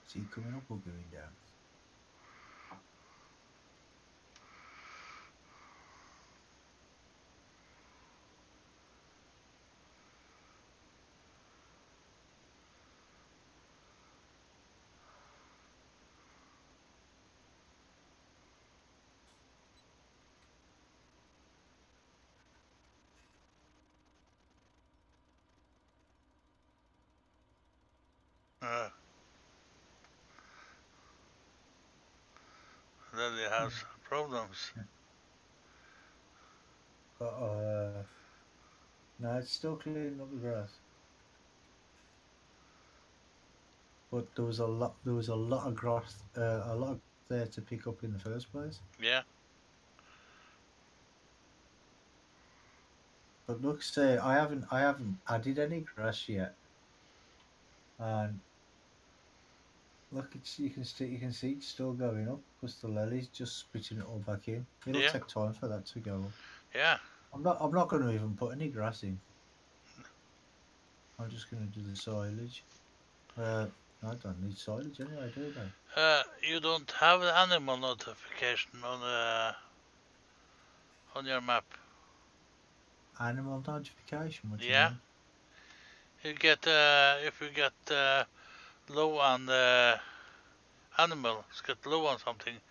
Is he coming up or going down? Uh, then they have problems. But no, it's still cleaning up the grass. But there was a lot. There was a lot of grass. A lot of there to pick up in the first place. Yeah. But look, say I haven't added any grass yet, and look, you can see it's still going up because the lily's just spitting it all back in. It'll Yeah. take time for that to go up. Yeah. I'm not going to even put any grass in. I'm just going to do the silage. I don't need silage anyway, do they? You don't have the animal notification on your map. Animal notification. What do you Yeah. mean? You get if you get low on animals, get low on something, you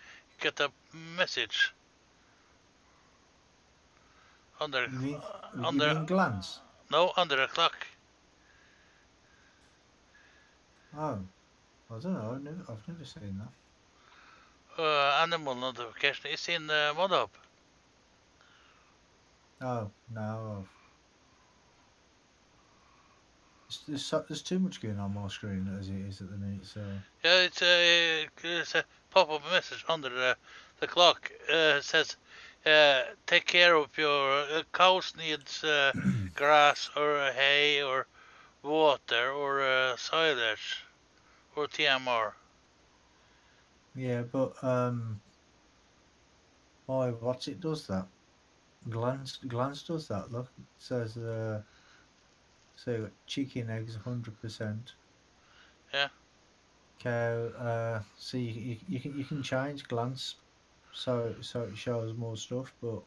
get a message under You under mean glance? no under the clock. Oh, I don't know. I've never seen that. Animal notification is in the mod hub. Oh no, there's too much going on my screen as it is at the minute. So Yeah, it's a pop-up message under the clock. Says, take care of your cows needs grass or hay or water or silage or TMR. yeah, but why? What's it does that? Glance does that. Look, it says so chicken eggs 100%. Yeah, Cow. So you can change glance so it shows more stuff, but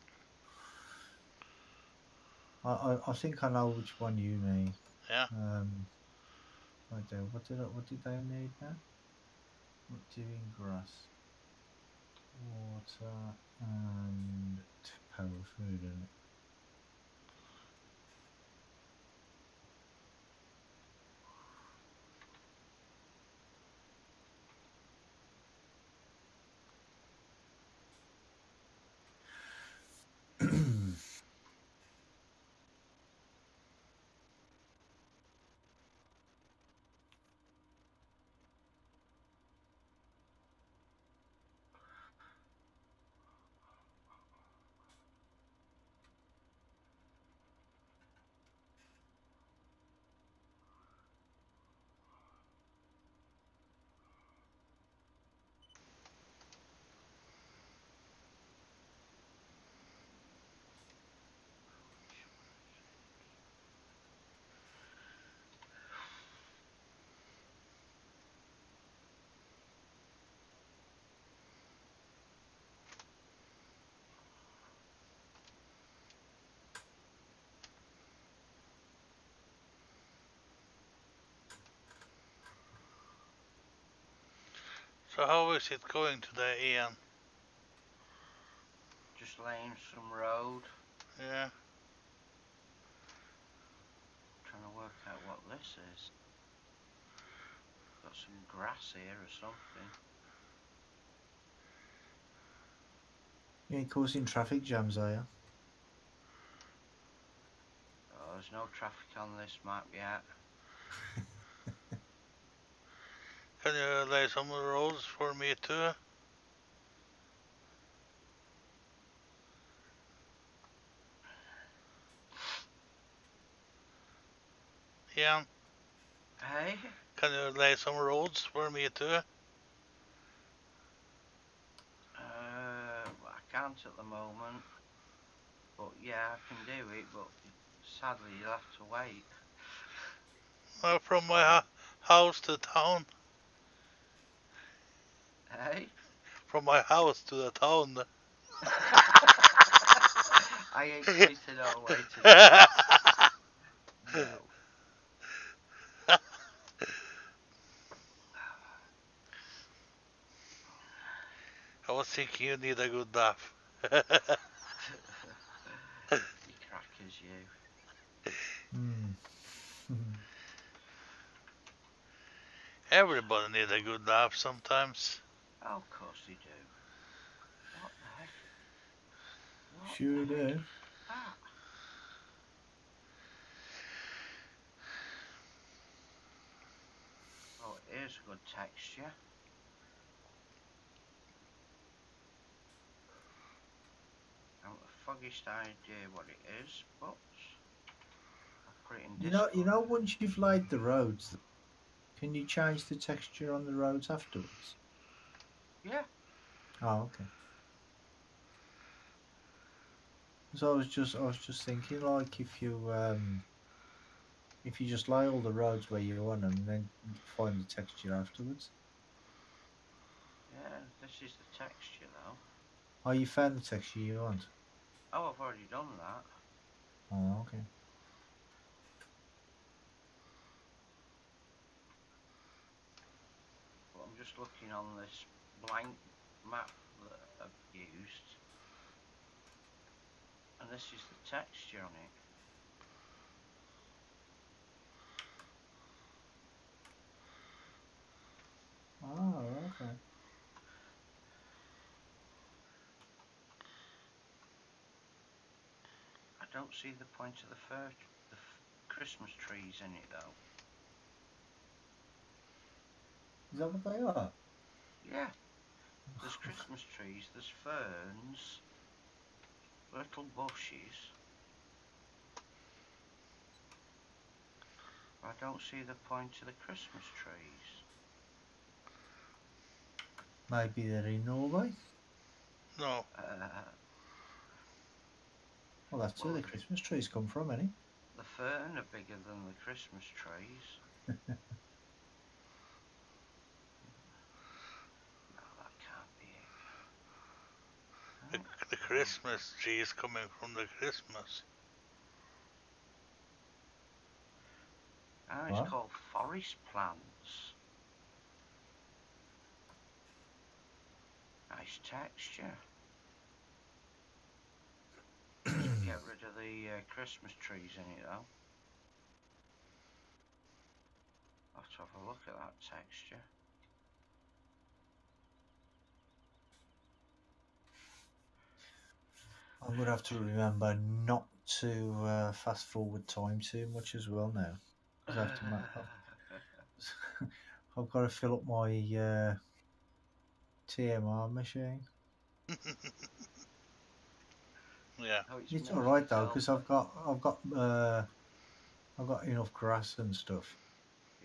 I think I know which one you mean. yeah. Right there. What did they need now? What doing grass, water, and power food in it. So how is it going today, Ian? Just laying some road. Yeah. Trying to work out what this is. Got some grass here or something. You ain't causing traffic jams, are you? Oh, there's no traffic on this map yet. Can you lay some roads for me too? Ian, Hey? can you lay some roads for me too? I can't at the moment. But yeah, I can do it, but sadly you'll have to wait. From my house to town. Hey? From my house to the town. I ain't quite all way to do it. No. I was thinking you need a good laugh. You crackers, you. Everybody needs a good laugh sometimes. Oh, of course they do. What the heck? What Sure the heck do. is that? Oh, here's a good texture. I haven't the foggiest idea what it is, but I'll put it in Discord. You know, once you've laid the roads, can you change the texture on the roads afterwards? Yeah. Oh, okay. So I was just thinking, like, if you just lay all the roads where you want them, and then find the texture afterwards. Yeah, this is the texture though. Oh, you found the texture you want. Oh, I've already done that. Oh, okay. But I'm just looking on this blank map that I've used. And this is the texture on it. Oh, okay. I don't see the point of the Christmas trees in it though. Is that what they are? Yeah, there's Christmas trees, there's ferns, little bushes. I don't see the point of the Christmas trees. Maybe they're in Norway. No. Well, that's where the Christmas trees come from, ain't it? The fern are bigger than the Christmas trees. No, that can't be it. The Christmas tree is coming from the Christmas. Oh, it's called forest plants. Nice texture. Doesn't get rid of the Christmas trees in it though. I'll have to have a look at that texture. I'm gonna have to remember not to fast forward time too much as well now, because I have to I've got to fill up my TMR machine. Yeah. Oh, It's made all right though, itself. because I've got enough grass and stuff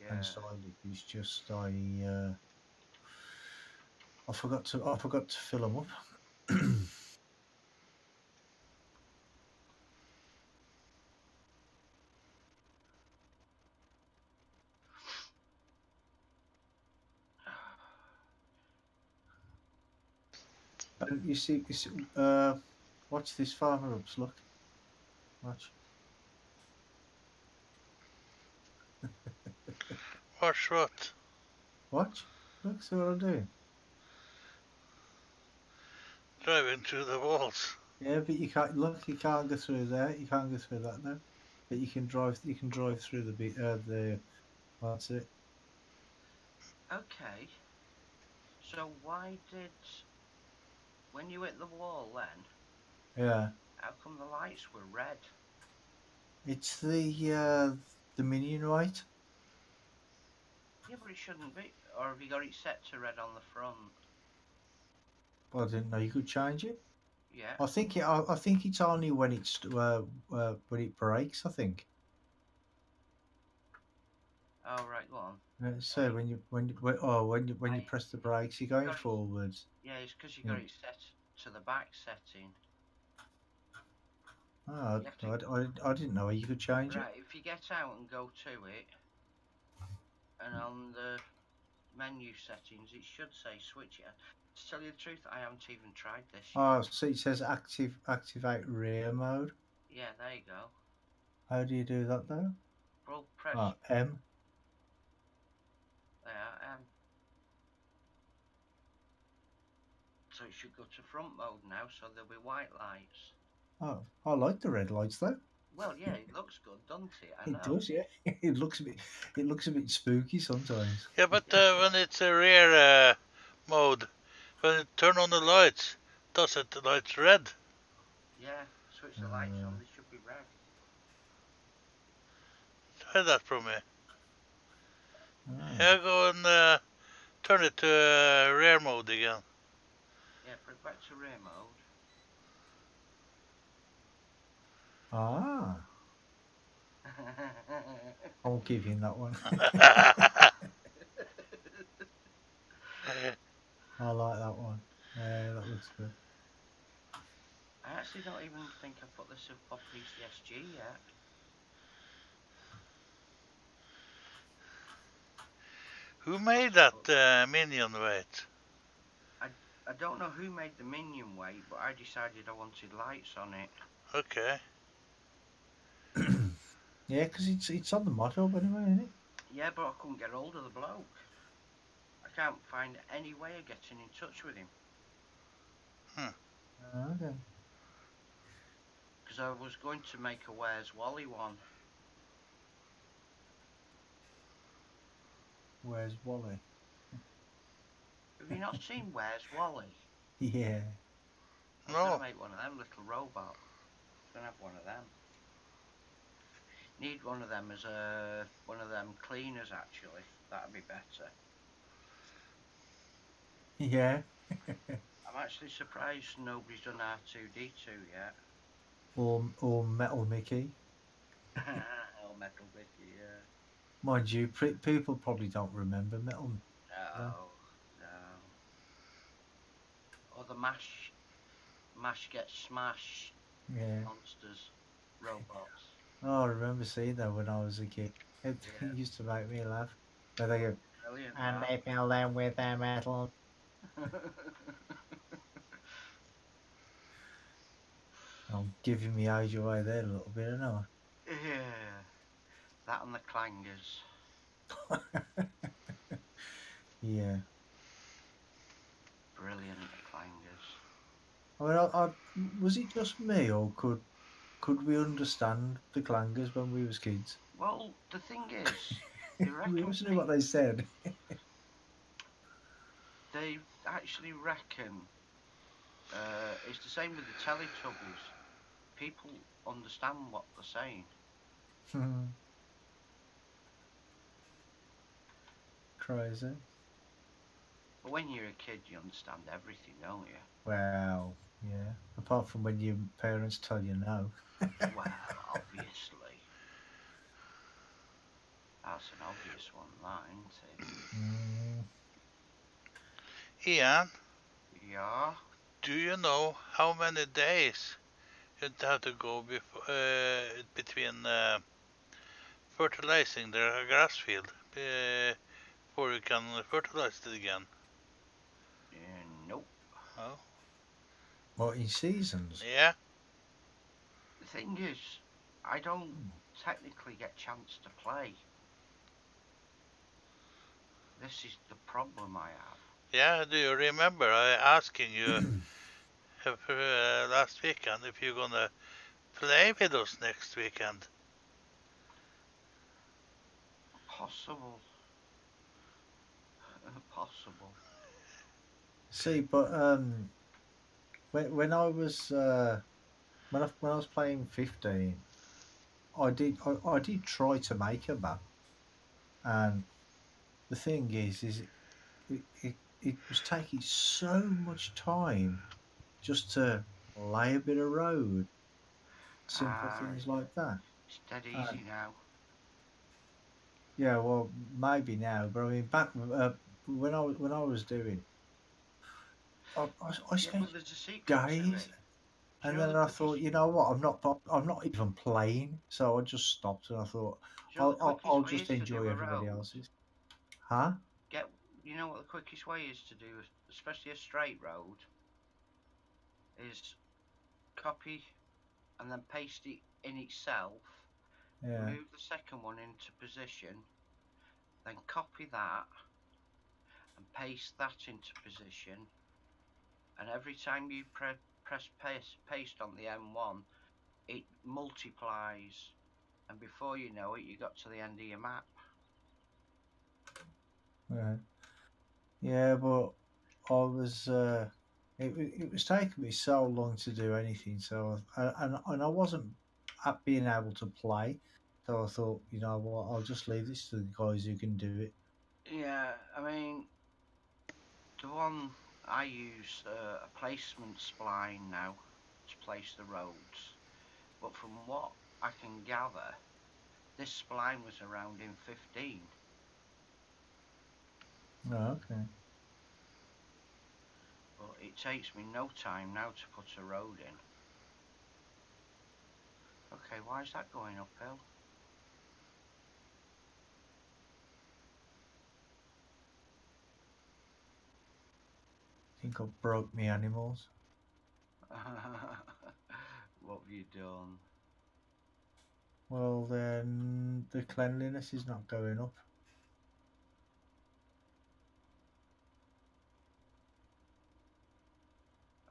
Yeah. and silage. It's just I forgot to fill them up. And you see, watch this farmer ups. Look, watch. Watch what? Watch. Look, see what I'm doing. Driving through the walls. Yeah, but you can't look. You can't go through there. You can't go through that though. But you can drive. You can drive through the. What's it? Okay. So why did when you hit the wall then? Yeah. How come the lights were red? It's the minion right. Yeah, but it shouldn't be. Or have you got it set to red on the front? Well, I didn't know you could change it. Yeah. I think it's only when when it breaks. I think. Oh right, go on. So when you I press the brakes, you're going got it. forwards. Yeah, it's because you Yeah. got it set to the back setting. Oh, You have to I didn't know you could change it. right. If you get out and go to it, and on the menu settings, it should say switch it. To tell you the truth, I haven't even tried this yet. Oh, so it says activate rear mode. Yeah, there you go. How do you do that though? Well, press Oh, M. there. So it should go to front mode now, so there'll be white lights. Oh, I like the red lights though. Well, yeah, it looks good, doesn't it? I It know. does, yeah. It looks a bit spooky sometimes. Yeah, but when it's a rear mode, when you turn on the lights, does it the lights red? Yeah, switch the lights on, they should be red. Try that for me. Ah. Yeah, go and turn it to rear mode again. Yeah, put it back to rear mode. Ah. I'll give him that one. I like that one. Yeah, that looks good. I actually don't even think I put this up on PCSG yet. Who made that minion weight? I don't know who made the minion weight, but I decided I wanted lights on it. Okay. Yeah, because it's on the model anyway, isn't it? Yeah, but I couldn't get hold of the bloke. I can't find any way of getting in touch with him. Okay. Because I was going to make a Where's Wally one. Where's Wally? Have you not seen Where's Wally? Yeah. I was going No. to make one of them little robots. I was going to have one of them. Need one of them as one of them cleaners actually. That'd be better. Yeah. I'm actually surprised nobody's done R2D2 yet. or Metal Mickey. Oh, Metal Mickey, yeah. Mind you, people probably don't remember Metal. No, no. Or the Mash gets smashed Yeah. monsters, robots. Oh, I remember seeing that when I was a kid. It Yeah. used to make me laugh. Where they go, Brilliant. and they fill them with their metal. I'm giving me age away there a little bit, aren't Yeah. That and the clangers. I? Yeah. Brilliant, the clangers. I mean, was it just me, or could we understand the clangers when we was kids? Well, the thing is, they We reckon always knew what they said. they actually reckon It's the same with the Teletubbies. People understand what they're saying. Crazy. But when you're a kid, you understand everything, don't you? Well, yeah. Apart from when your parents tell you no. Well, obviously. That's an obvious one, that, isn't it? Mm, Ian, Yeah. do you know how many days you'd have to go between fertilizing the grass field before you can fertilize it again? Nope. Oh, what, in seasons? yeah. The thing is, I don't technically get chance to play. This is the problem I have. Yeah, do you remember I asking you last weekend if you're gonna play with us next weekend? Possible. Possible. See, but when I was when I was playing 15, I did try to make a map, and the thing is it was taking so much time just to lay a bit of road, simple things like that. It's dead And easy now. yeah, well, maybe now, but I mean, back when I was doing, I Yeah, spent but there's a secret to days, it. Do you and know then the I thought, quickest? you know what, I'm not even playing, so I just stopped, and I thought, Do you know what the quickest I'll way just is to do enjoy a everybody road? else's. Huh? Get. You know what the quickest way is to do, especially a straight road, is copy and then paste it in itself. Yeah. Move the second one into position, then copy that and paste that into position. And every time you press paste on the M1, it multiplies. And before you know it, you got to the end of your map. Yeah. Yeah, but it was taking me so long to do anything. So and I wasn't at being able to play. So I thought, you know what, I'll just leave this to the guys who can do it. Yeah, I mean, the one I use a placement spline now to place the roads. But from what I can gather, this spline was around in 15. Oh, okay. But it takes me no time now to put a road in. Okay, why is that going uphill? I think I broke my animals. What have you done? Well, then the cleanliness is not going up.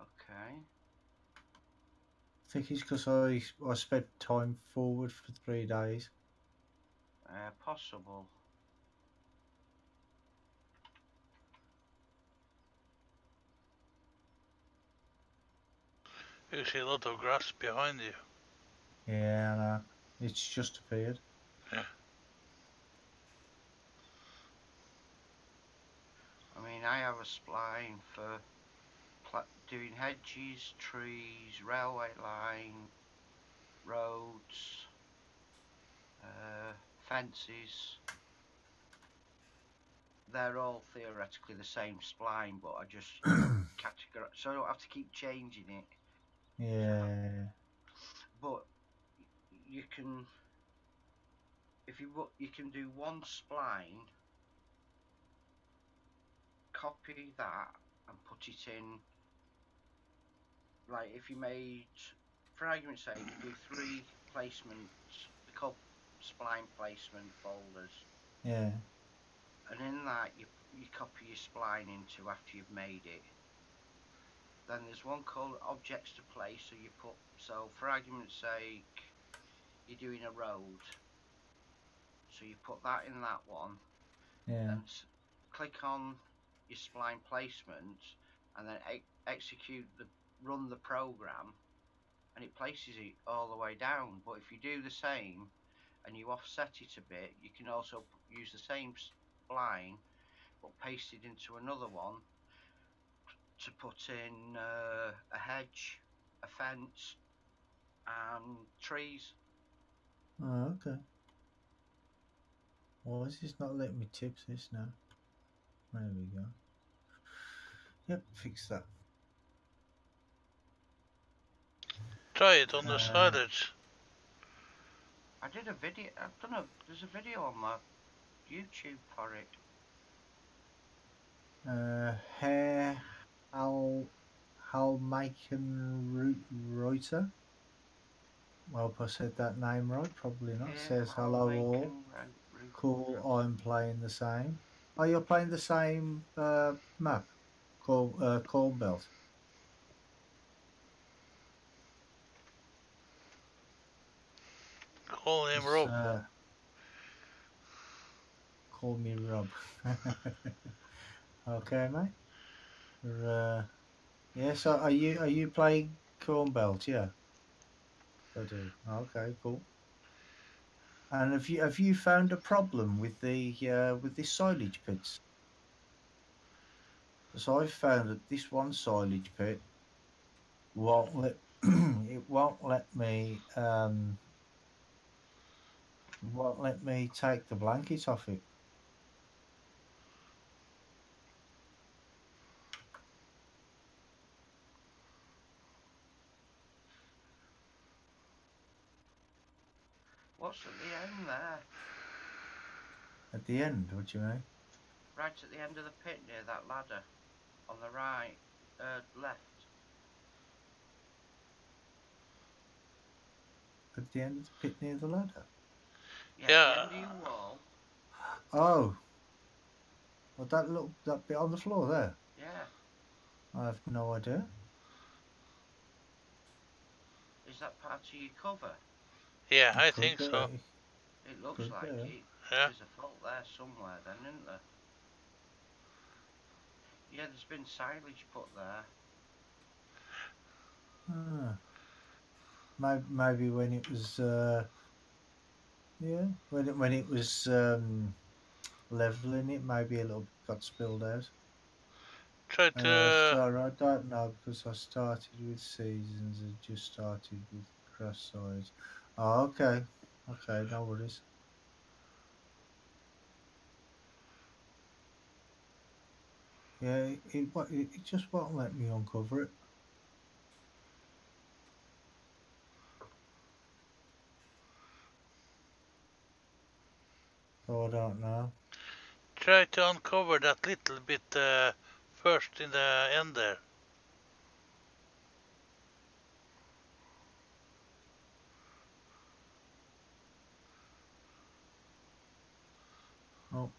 Okay. I think it's because I spent time forward for 3 days. Possible. You see a lot of grass behind you. Yeah, I know. It's just appeared. Yeah. I mean, I have a spline for doing hedges, trees, railway line, roads, fences. They're all theoretically the same spline, but I just categorize, so I don't have to keep changing it. Yeah. But you can, if you can do one spline, copy that and put it in. Like if you made, for argument's sake, you do 3 placements, the spline placement folders, Yeah. and in that you copy your spline into after you've made it. Then there's one called objects to place. So you put, so for argument's sake, you're doing a road. So you put that in that one, Yeah. then click on your spline placement, and then execute run the program, and it places it all the way down. But if you do the same and you offset it a bit, you can also use the same spline but paste it into another one to put in a hedge, a fence, and trees. Oh, okay. Why is this not letting me tips this now? There we go. Yep, fix that. Try it on the silage. I did a video. I don't know. There's a video on my YouTube for it. Herr Halmaken Reuter. I hope I said that name right. Probably not. Says hello all. Cool. I'm playing the same. Oh, you're playing the same map. Corn Belt. Call him Rob. Call me Rob. Okay, mate. Yeah. So are you playing Corn Belt? Yeah. I do. Okay. Cool. And have you found a problem with the silage pits? So I've found that this one silage pit won't let it won't let me take the blanket off it. What's at the end there? At the end, what do you mean? Right at the end of the pit near that ladder, on the right, left. At the end of the pit near the ladder. Yeah, at the end of your wall. Oh, well, that bit on the floor there. Yeah. I have no idea. Is that part of your cover? Yeah, I think so. It looks like it. Yeah. There's a fault there somewhere then, isn't there? Yeah, there's been silage put there. Maybe when it was when it was leveling it, maybe a little bit got spilled out. Try to. Sorry, I don't know because I started with seasons and just started with grass sides. Oh, okay, no worries. Yeah, it just won't let me uncover it. So I don't know. Try to uncover that little bit first in the end there. Oh.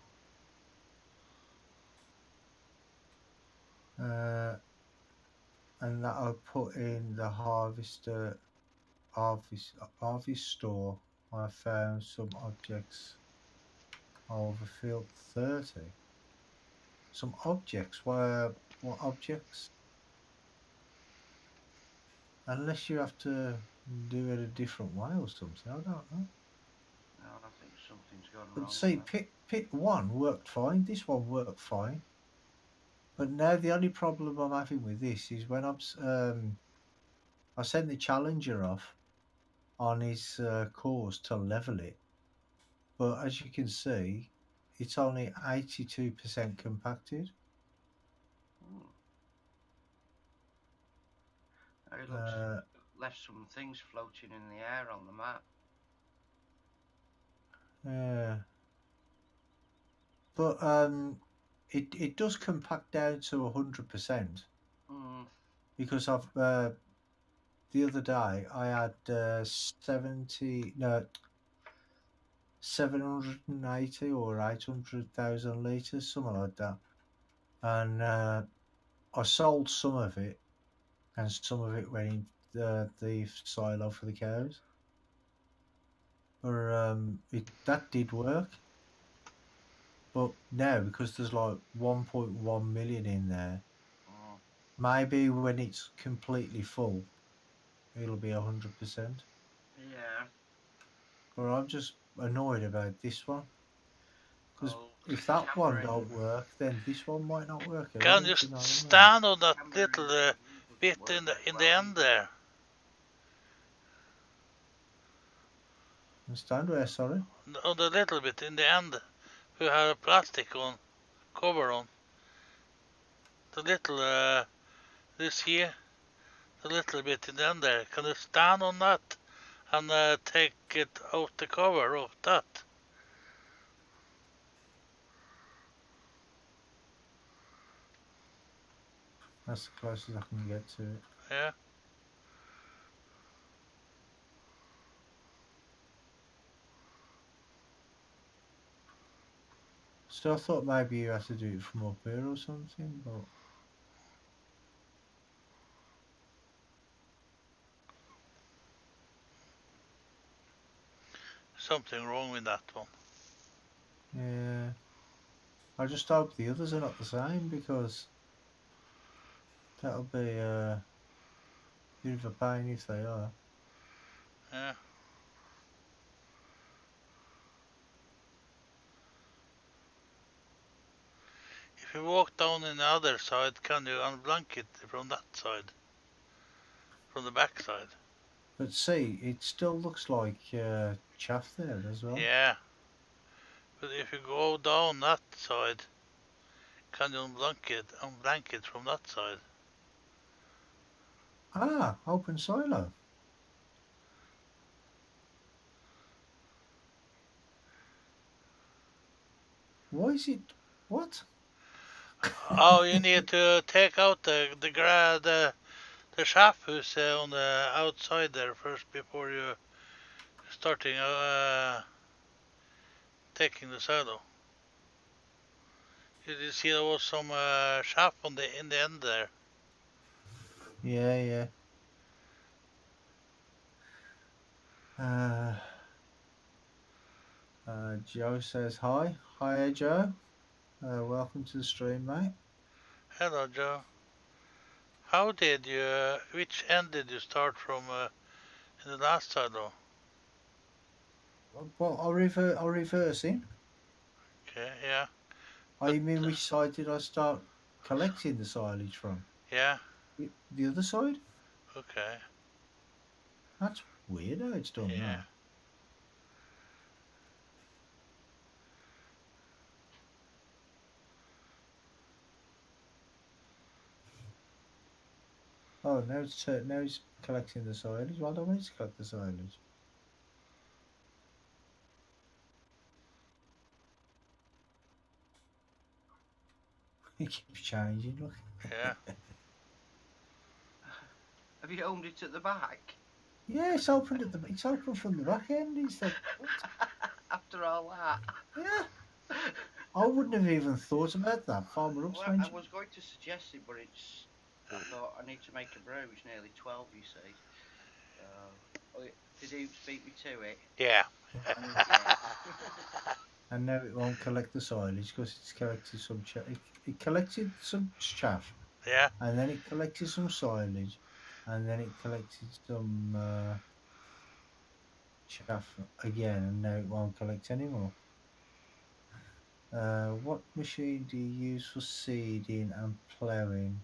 And that I put in the harvest store. I found some objects over field 30. Some objects were what objects? Unless you have to do it a different way or something. I don't know. No, I think something's gone But wrong. see, pit 1 worked fine. This one worked fine. But now the only problem I'm having with this is when I sent the Challenger off on his course to level it. But as you can see, it's only 82% compacted. It looks left some things floating in the air on the map. Yeah. But it does compact down to 100%. Because I've the other day I had 780 or 800,000 litres, something like that. And I sold some of it, and some of it went in the silo for the cows. But that did work. But now, because there's like 1.1 million in there, Maybe when it's completely full, it'll be 100%. Yeah. But I'm just annoyed about this one because Oh, if that one tampering. don't work, then this one might not work either. Can you Do you know what I mean? stand on that Tampering little doesn't bit work in the very well end either. there? Understand where? Sorry. On the little bit in the end, who have a plastic on cover on. The little this here, the little bit in the end there. Can you stand on that and take it out the cover of that? That's the closest I can get to it. Yeah. So I thought maybe you had to do it from up here or something, but Something wrong with that one. yeah. I just hope the others are not the same because that'll be a bit of a pain if they are. Yeah. If you walk down in the other side, can you unblank it from that side? From the back side? But see, it still looks like chaff there as well. Yeah. But if you go down that side, can you unblank it from that side? Ah, open silo. Why is it? What? Oh, you need to take out the shaft who's on the outside there first before you starting taking the saddle. You see there was some shaft on the in the end there. Yeah, yeah. Joe says hi. Hi, Joe. Welcome to the stream, mate. Hello, Joe. How did you? Which end did you start from in the last saddle? Well, I'll reverse in. Okay, yeah, Oh, but you mean which side did I start collecting the silage from? yeah, The other side? okay, That's weird how it's done yeah. that. Oh, now it's collecting the silage. Why don't we just collect the silage? It keeps changing. Look. Yeah. Have you owned it at the back? Yeah, it's open at the. It's open from the back end. It's like what? After all that. Yeah, I wouldn't have even thought about that. Farmer Ups Well, I mentioned. was going to suggest it, but I thought I need to make a brew. It's nearly 12, you see. Did Oops beat me to it? Yeah. Yeah. And now it won't collect the silage because it's collected some. It collected some chaff, Yeah. and then it collected some silage, and then it collected some chaff again, and now it won't collect anymore. What machine do you use for seeding and ploughing?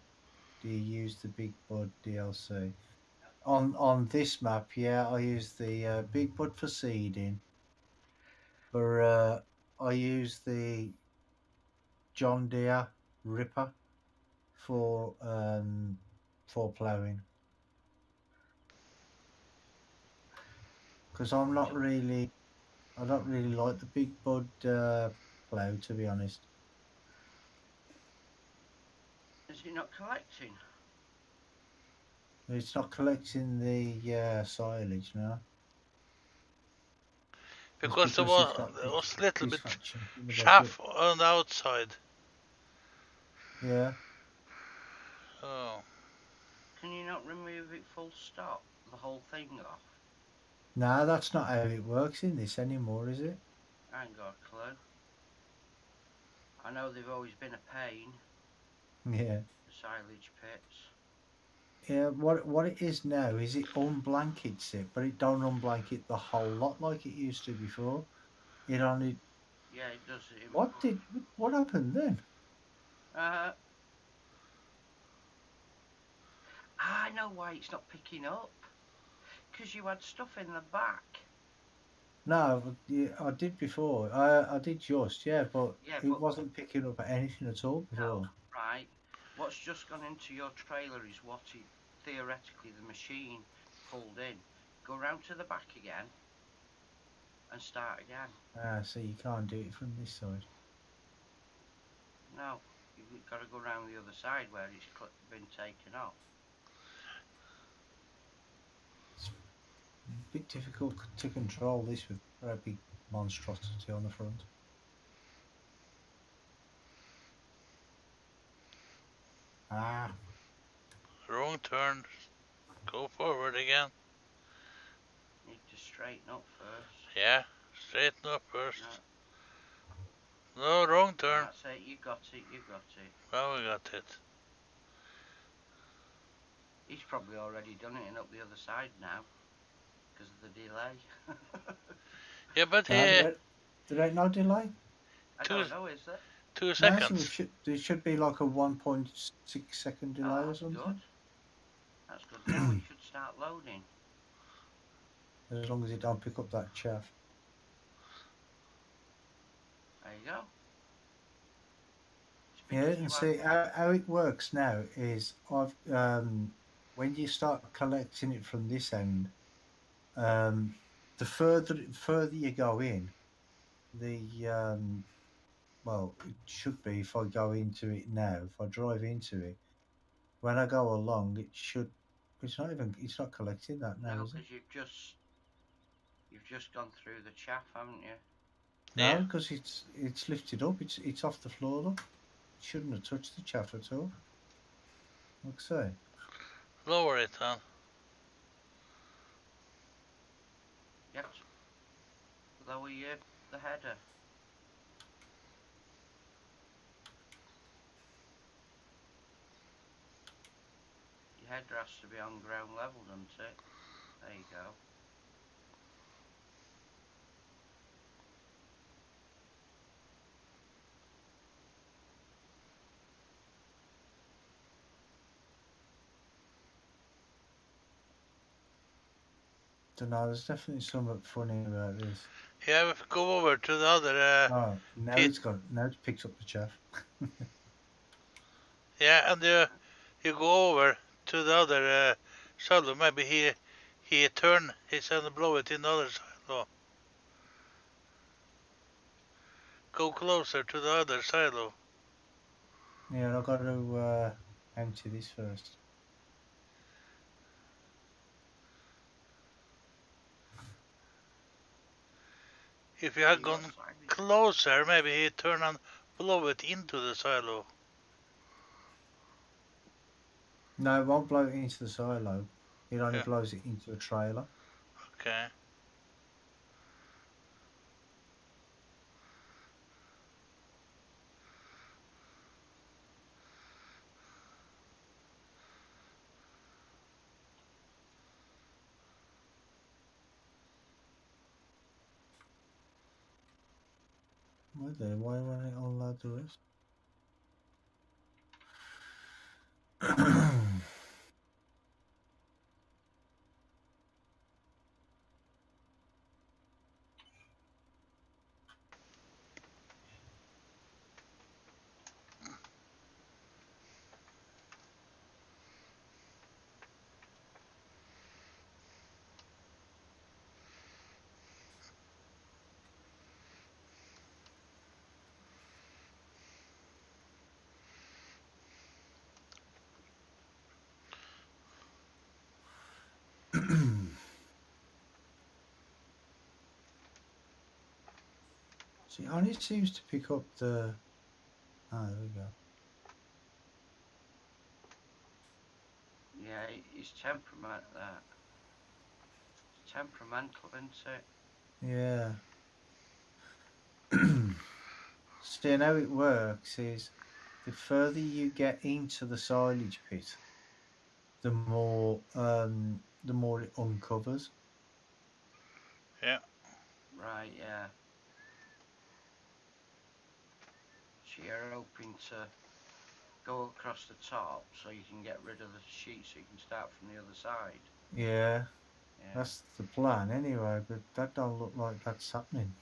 Do you use the Big Bud DLC? On this map, yeah, I use the Big Bud for seeding. For I use the John Deere Ripper for ploughing. Because I don't really like the Big Bud plough, to be honest. Is it not collecting? It's not collecting the silage now. It's Because there because was a little it's bit got chunk in the bucket. chaff on the outside. Yeah. Oh. Can you not remove it full stop? The whole thing off? No, that's not how it works in this anymore, is it? I ain't got a clue. I know they've always been a pain. Yeah. the silage pits. Yeah, what it is now is it unblankets it, but it don't unblanket the whole lot like it used to before. It only Yeah, it does. what happened then? I know why it's not picking up. Because you had stuff in the back. No, yeah, I did before. I did just, yeah, but Yeah, it but wasn't picking up anything at all no, before. right. What's just gone into your trailer is what it theoretically the machine pulled in. Go round to the back again and start again. Ah, so you can't do it from this side. No, you've got to go round the other side where it's been taken off. It's a bit difficult to control this with a big monstrosity on the front. Ah, Wrong turn. Go forward again. Need to straighten up first. Yeah, straighten up first. No. No, wrong turn. That's it. You got it. You got it. Well, we got it. He's probably already done it and up the other side now because of the delay. Yeah, but there ain't no delay. I don't know, is there? 2 No, seconds. there should be like a 1.6-second delay Oh, or that's something. good. That's good. Now it should start loading. As long as it don't pick up that chaff. There you go. It's Yeah, because and you see how it works now is I've when you start collecting it from this end, the further you go in, the well, it should be if I go into it now, if I drive into it, when I go along, it should. It's not collecting that now, No, is it? because you've just gone through the chaff, haven't you? No, Yeah. because it's lifted up. It's off the floor. Look, it shouldn't have touched the chaff at all. Like so. Lower it, then. You have to lower the header. Your header has to be on ground level, doesn't it? There you go. Don't know. There's definitely something funny about this. Yeah, we go over to the other Oh, now pit. now it's picked up the chaff. Yeah, and you go over to the other silo. Maybe he turn his and blow it in the other silo. Go closer to the other silo. Yeah, I've got to empty this first. If you had Your gone side. closer, maybe he turn and blow it into the silo. No, it won't blow it into the silo. It only Yeah. blows it into a trailer. Okay. Why then? Why won't it unload the rest? See, it only seems to pick up the. Ah, there we go. Yeah, it's temperament. It's temperamental, isn't it? Yeah. See, how it works is the further you get into the silage pit, the more it uncovers. Yeah. Right, yeah. So you're hoping to go across the top so you can get rid of the sheet so you can start from the other side. Yeah, Yeah. that's the plan anyway, but that don't look like that's happening.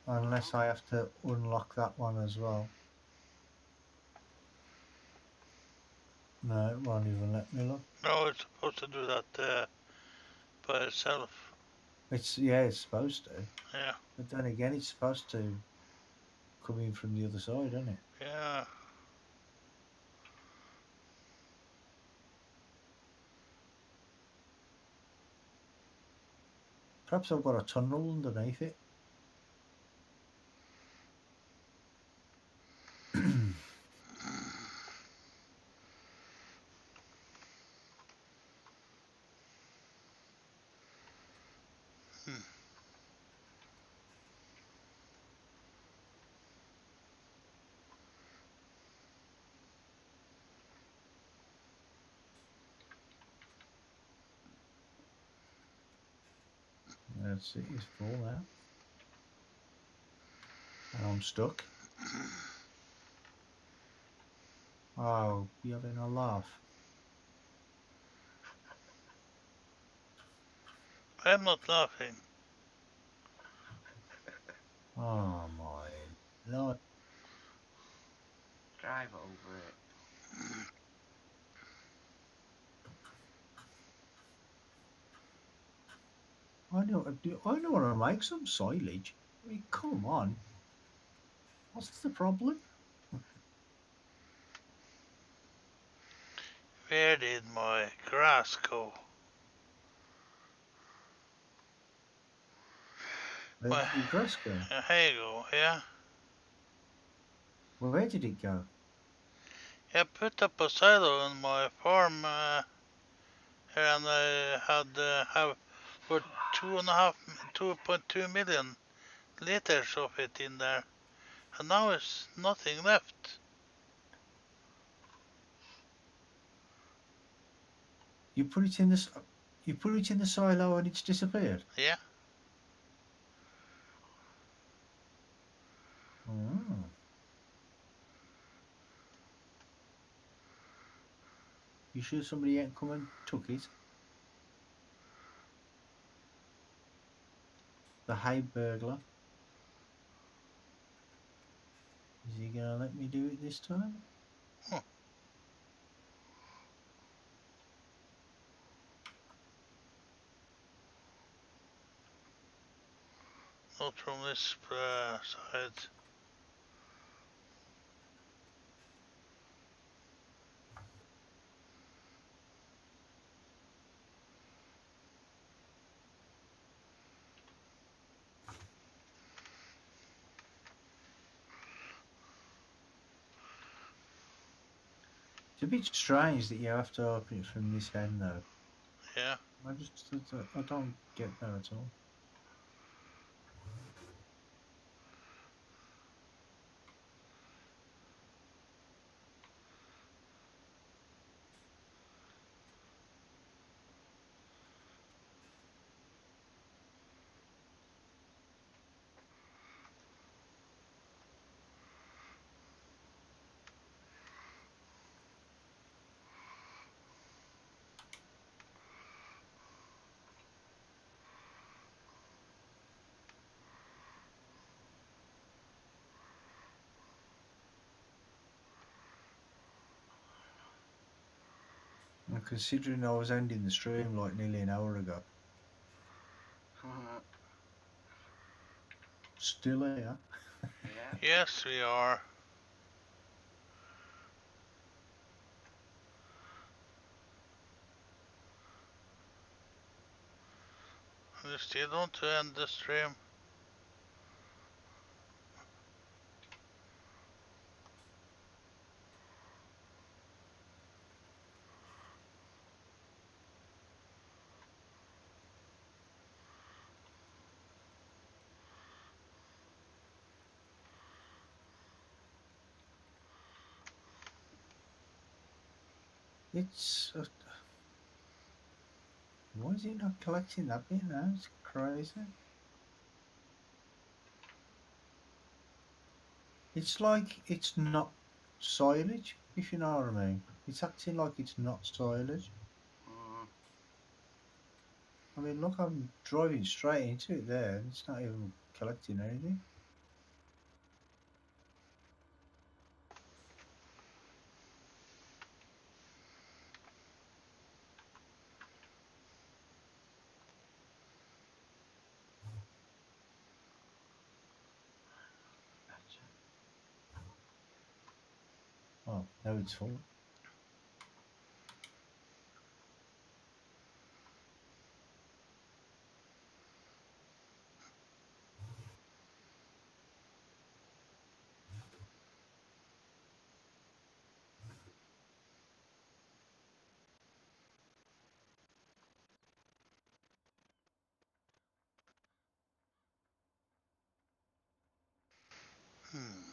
Unless I have to unlock that one as well. No, it won't even let me look. No, it's supposed to do that by itself. It's supposed to. Yeah. But then again, it's supposed to come in from the other side, isn't it? Yeah. Perhaps I've got a tunnel underneath it. That's it, it's full now. And I'm stuck. Oh, you're having a laugh. I'm not laughing. Oh my Lord. Drive over it. I know want to make some silage. I mean, come on. What's the problem? Where did my grass go? Where did your grass go? Here you go, yeah. Where did it go? I put up a silo on my farm and I had have for 2.2 million liters of it in there, and now there's nothing left. You put it in the silo and it's disappeared. Yeah. Oh. You sure somebody ain't come and took it? The hay burglar. Is he gonna let me do it this time? Huh. Not from this side. It's a bit strange that you have to open it from this end, though. Yeah. I don't get that at all. And considering I was ending the stream like nearly an hour ago, still here. Yeah. Yes, we are. We still want to end the stream. It's why is it not collecting that bit now? It's crazy. It's like it's not silage, if you know what I mean. It's acting like it's not silage. Mm. I mean, look, I'm driving straight into it there, and it's not even collecting anything. Better. Oh, now it's full. Hmm.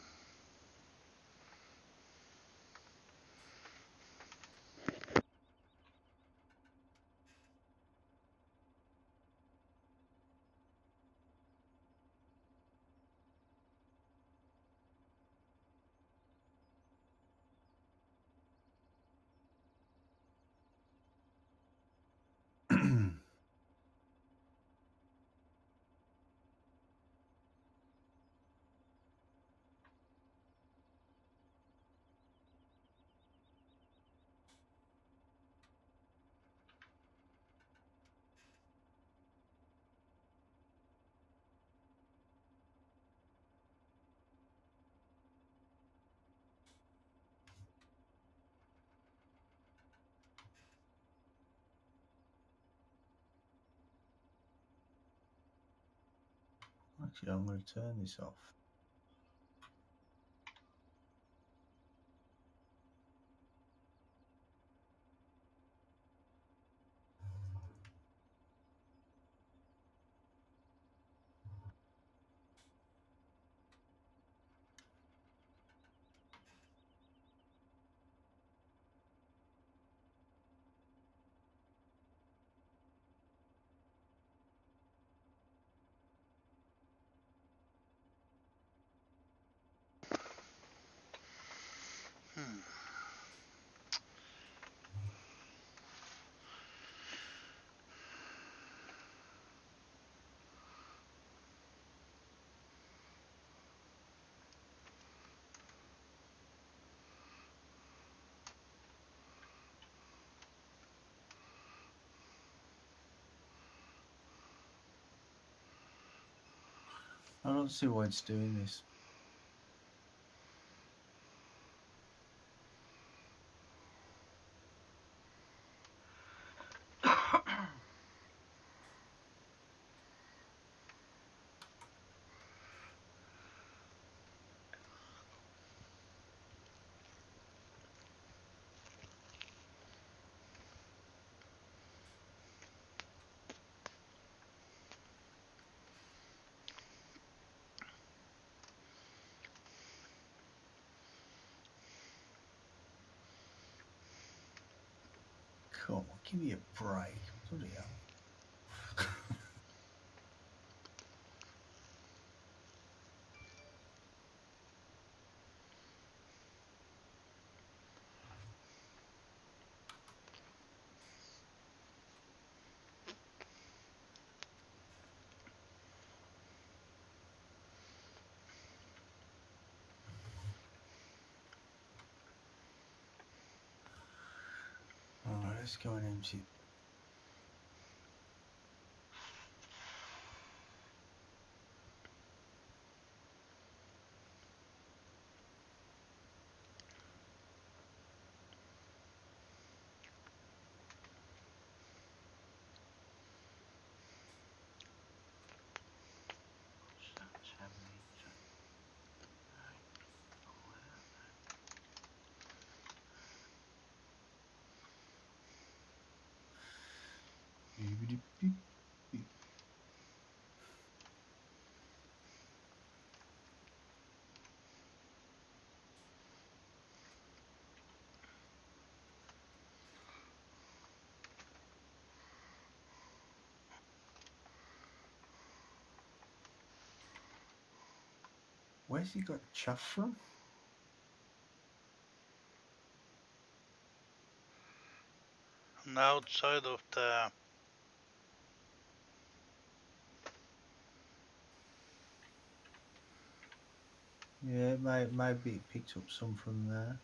Actually, I'm going to turn this off. Hmm. I don't see why it's doing this. Come on, give me a break. Bloody hell. Alright, let's go and empty. What's that? 10 metre. Right. Pull that. Beep, beep, beep. Where's he got chaff from? On the outside of the... Yeah, maybe it picked up some from there.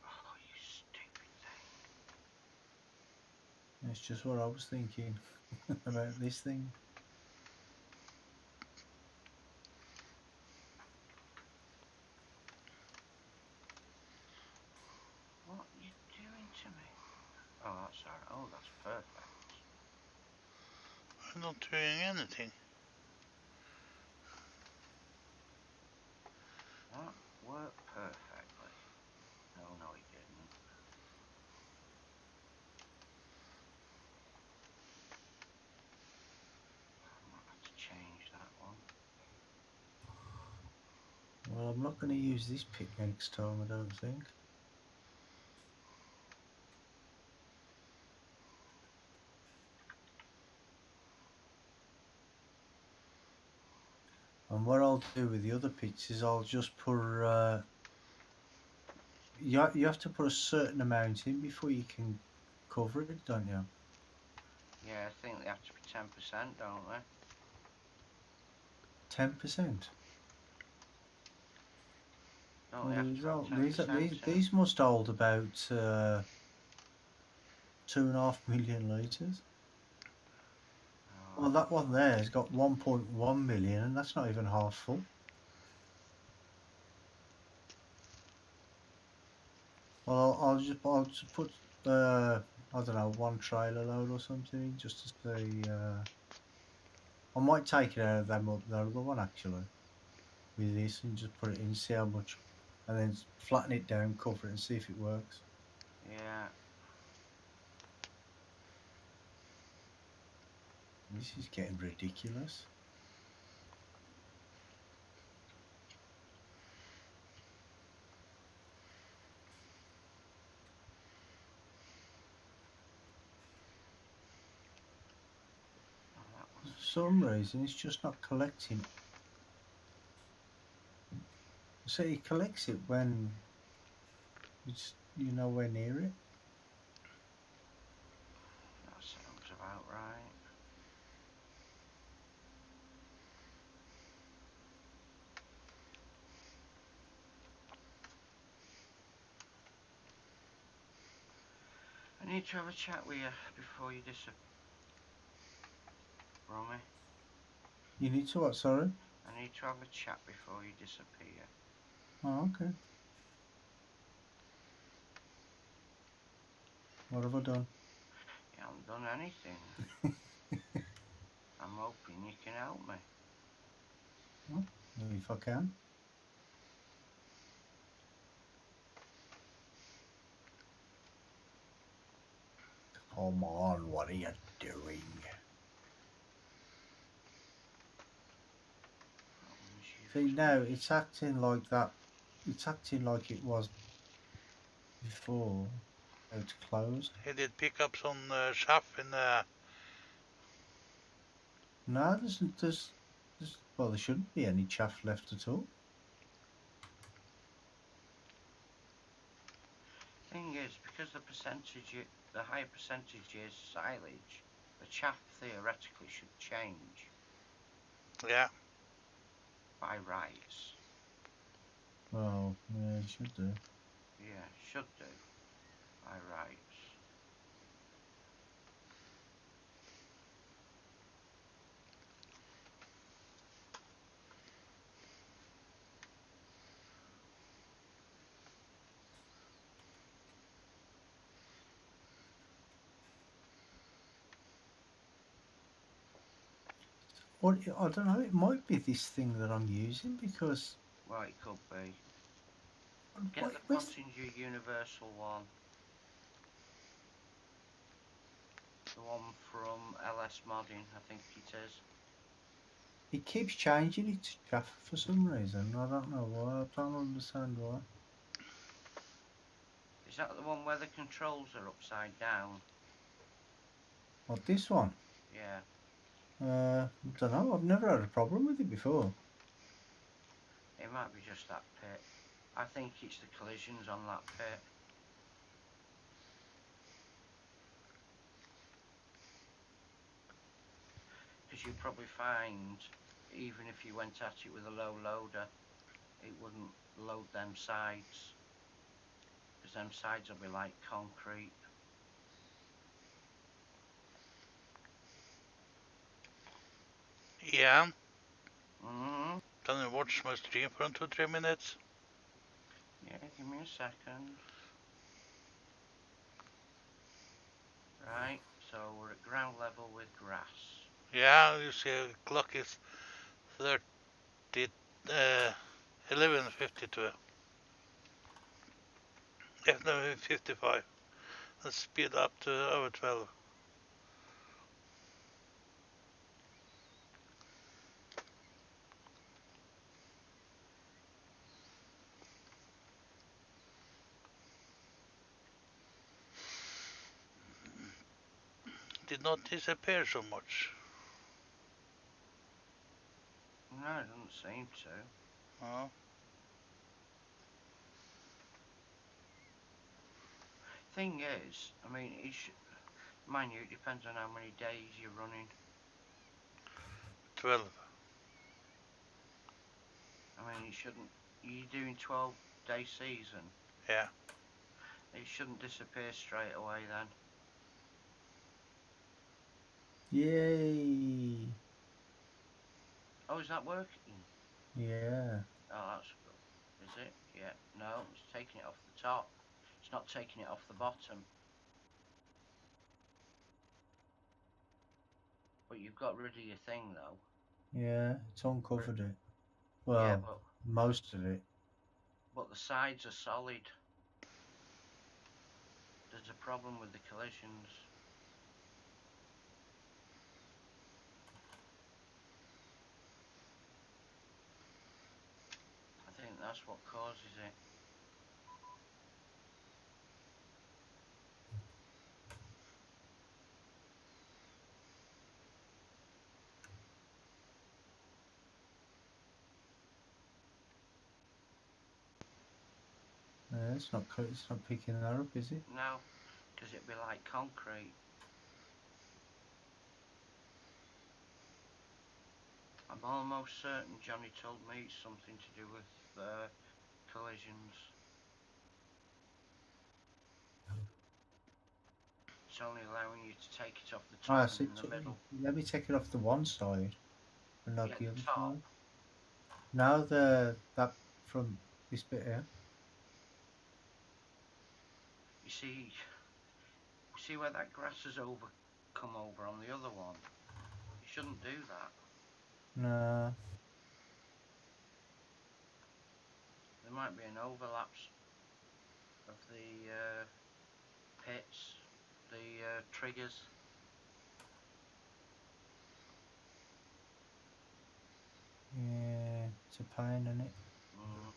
Oh, you stupid thing. That's just what I was thinking about this thing. What are you doing to me? Oh, that's alright. Oh, that's perfect. I'm not doing anything. That worked perfectly. Oh, no, it didn't. I might have to change that one. Well, I'm not going to use this pick next time, I don't think. And what I'll do with the other pits is I'll just put... you have to put a certain amount in before you can cover it, don't you? Yeah, I think they have to be 10%, don't they? 10%. Don't Well, they have to have 10% in? these must hold about 2.5 million litres. Well, that one there has got 1.1 million, and that's not even half full. Well, I'll just put I don't know, one trailer load or something just to see. I might take it out of that other one actually with this and just put it in, see how much, and then flatten it down, cover it, and see if it works. Yeah. This is getting ridiculous. Oh, that For one's some reason, it's just not collecting. So it collects it when you're nowhere near it. that sounds about right. I need to have a chat with you before you disappear, Romy. You need to what, sorry? I need to have a chat before you disappear. Oh, okay. What have I done? You haven't done anything. I'm hoping you can help me. Well, if I can. Come on, what are you doing? See, now it's acting like that. It's acting like it was before. Now it's closed. He did pick up some chaff in the... No, well, there shouldn't be any chaff left at all. Thing is, because the higher percentage is silage, the chaff theoretically should change Yeah. by rights. Well, yeah, it should do. Yeah, should do by rights. Or I don't know. It might be this thing that I'm using because Well, it could be. Get what, the where's, Pottinger Universal one. The one from LS Modding, I think it is. it keeps changing it to chaff for some reason. I don't know why. I don't understand why. Is that the one where the controls are upside down? What, this one? Yeah. Don't know. I've never had a problem with it before. It might be just that pit. I think it's the collisions on that pit. Because you'll probably find, even if you went at it with a low loader, it wouldn't load them sides. Because them sides will be like concrete. Yeah. Mm-hmm. Can you watch my stream for 2-3 minutes? Yeah, give me a second. Right, so we're at ground level with grass. Yeah, you see the clock is 11:52. No, 55. Let's speed up to over 12. Did not disappear so much. No, it doesn't seem to. Oh. Thing is, I mean, mind you, it depends on how many days you're running. 12. I mean, you shouldn't. You're doing 12-day season. Yeah. It shouldn't disappear straight away then. Yay! Oh, is that working? Yeah. Oh, that's good. Is it? Yeah. No, it's taking it off the top. It's not taking it off the bottom. But you've got rid of your thing though. Yeah, it's uncovered it. Well, Yeah, but most of it. the sides are solid. There's a problem with the collisions. I think that's what causes it. It's not picking that up, is it? No, because it'd be like concrete. I'm almost certain Johnny told me it's something to do with collisions. It's only allowing you to take it off the top and in the middle. Let me take it off the one side, and not Yeah, the the other top. side. Now that from this bit here. You see where that grass has come over on the other one? You shouldn't do that. No. There might be an overlap of the pits, the triggers. Yeah, it's a pain, isn't it? Mm.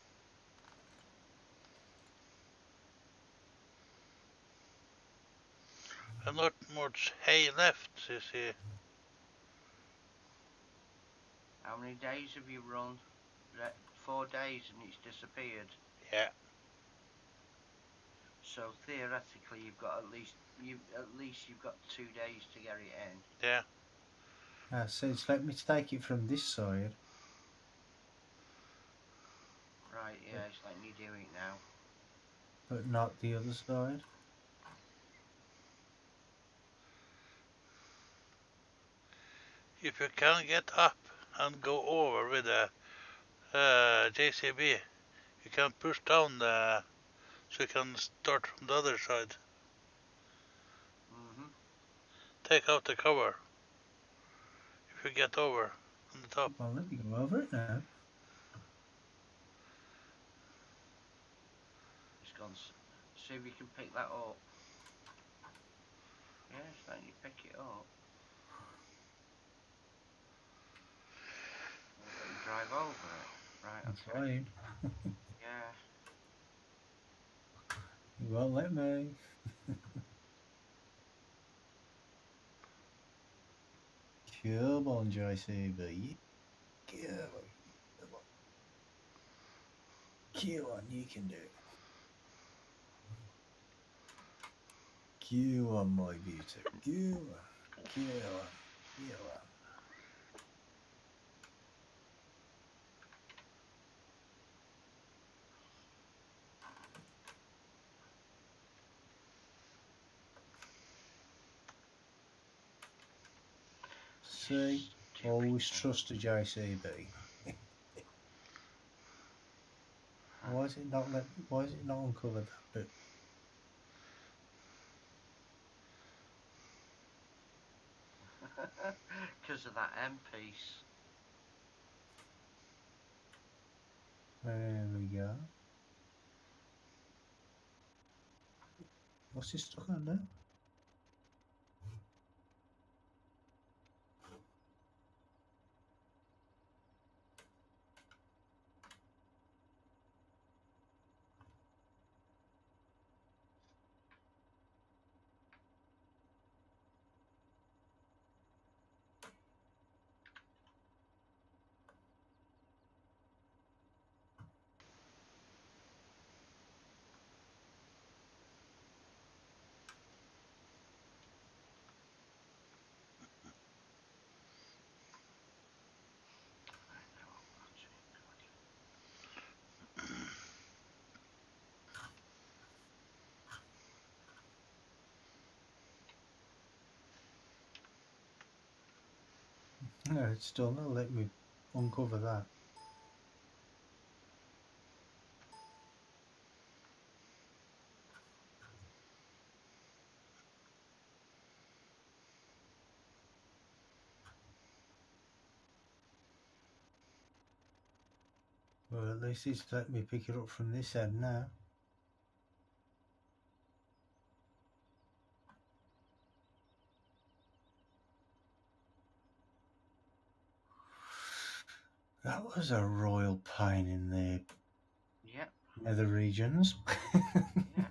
And not much hay left, you see. How many days have you run? 4 days and it's disappeared. Yeah. So theoretically, you've got 2 days to get it in. Yeah. So it's let me take it from this side. Right, yeah, it's letting you do it now. But not the other side. If you can get up and go over with a JCB, you can push down so you can start from the other side. Mm-hmm. Take out the cover. If you get over on the top. Well, let me go over it now. It's gone. See if you can pick that up. Yeah, it's letting you pick it up. Will it let you drive over it? Right, I'm okay. trying. Yeah. You won't let me. Come on, JCB. Come on. Come on, you can do it. Come on, my beauty. Come on. Come on. Come on. See? Always trust a JCB. Why is it not uncovered that bit? Because of that M piece. There we go. What's this stuck on now? No, it's still not let me uncover that. Well, at least it's let me pick it up from this end now. That was a royal pain in the Yep. nether regions. Yeah.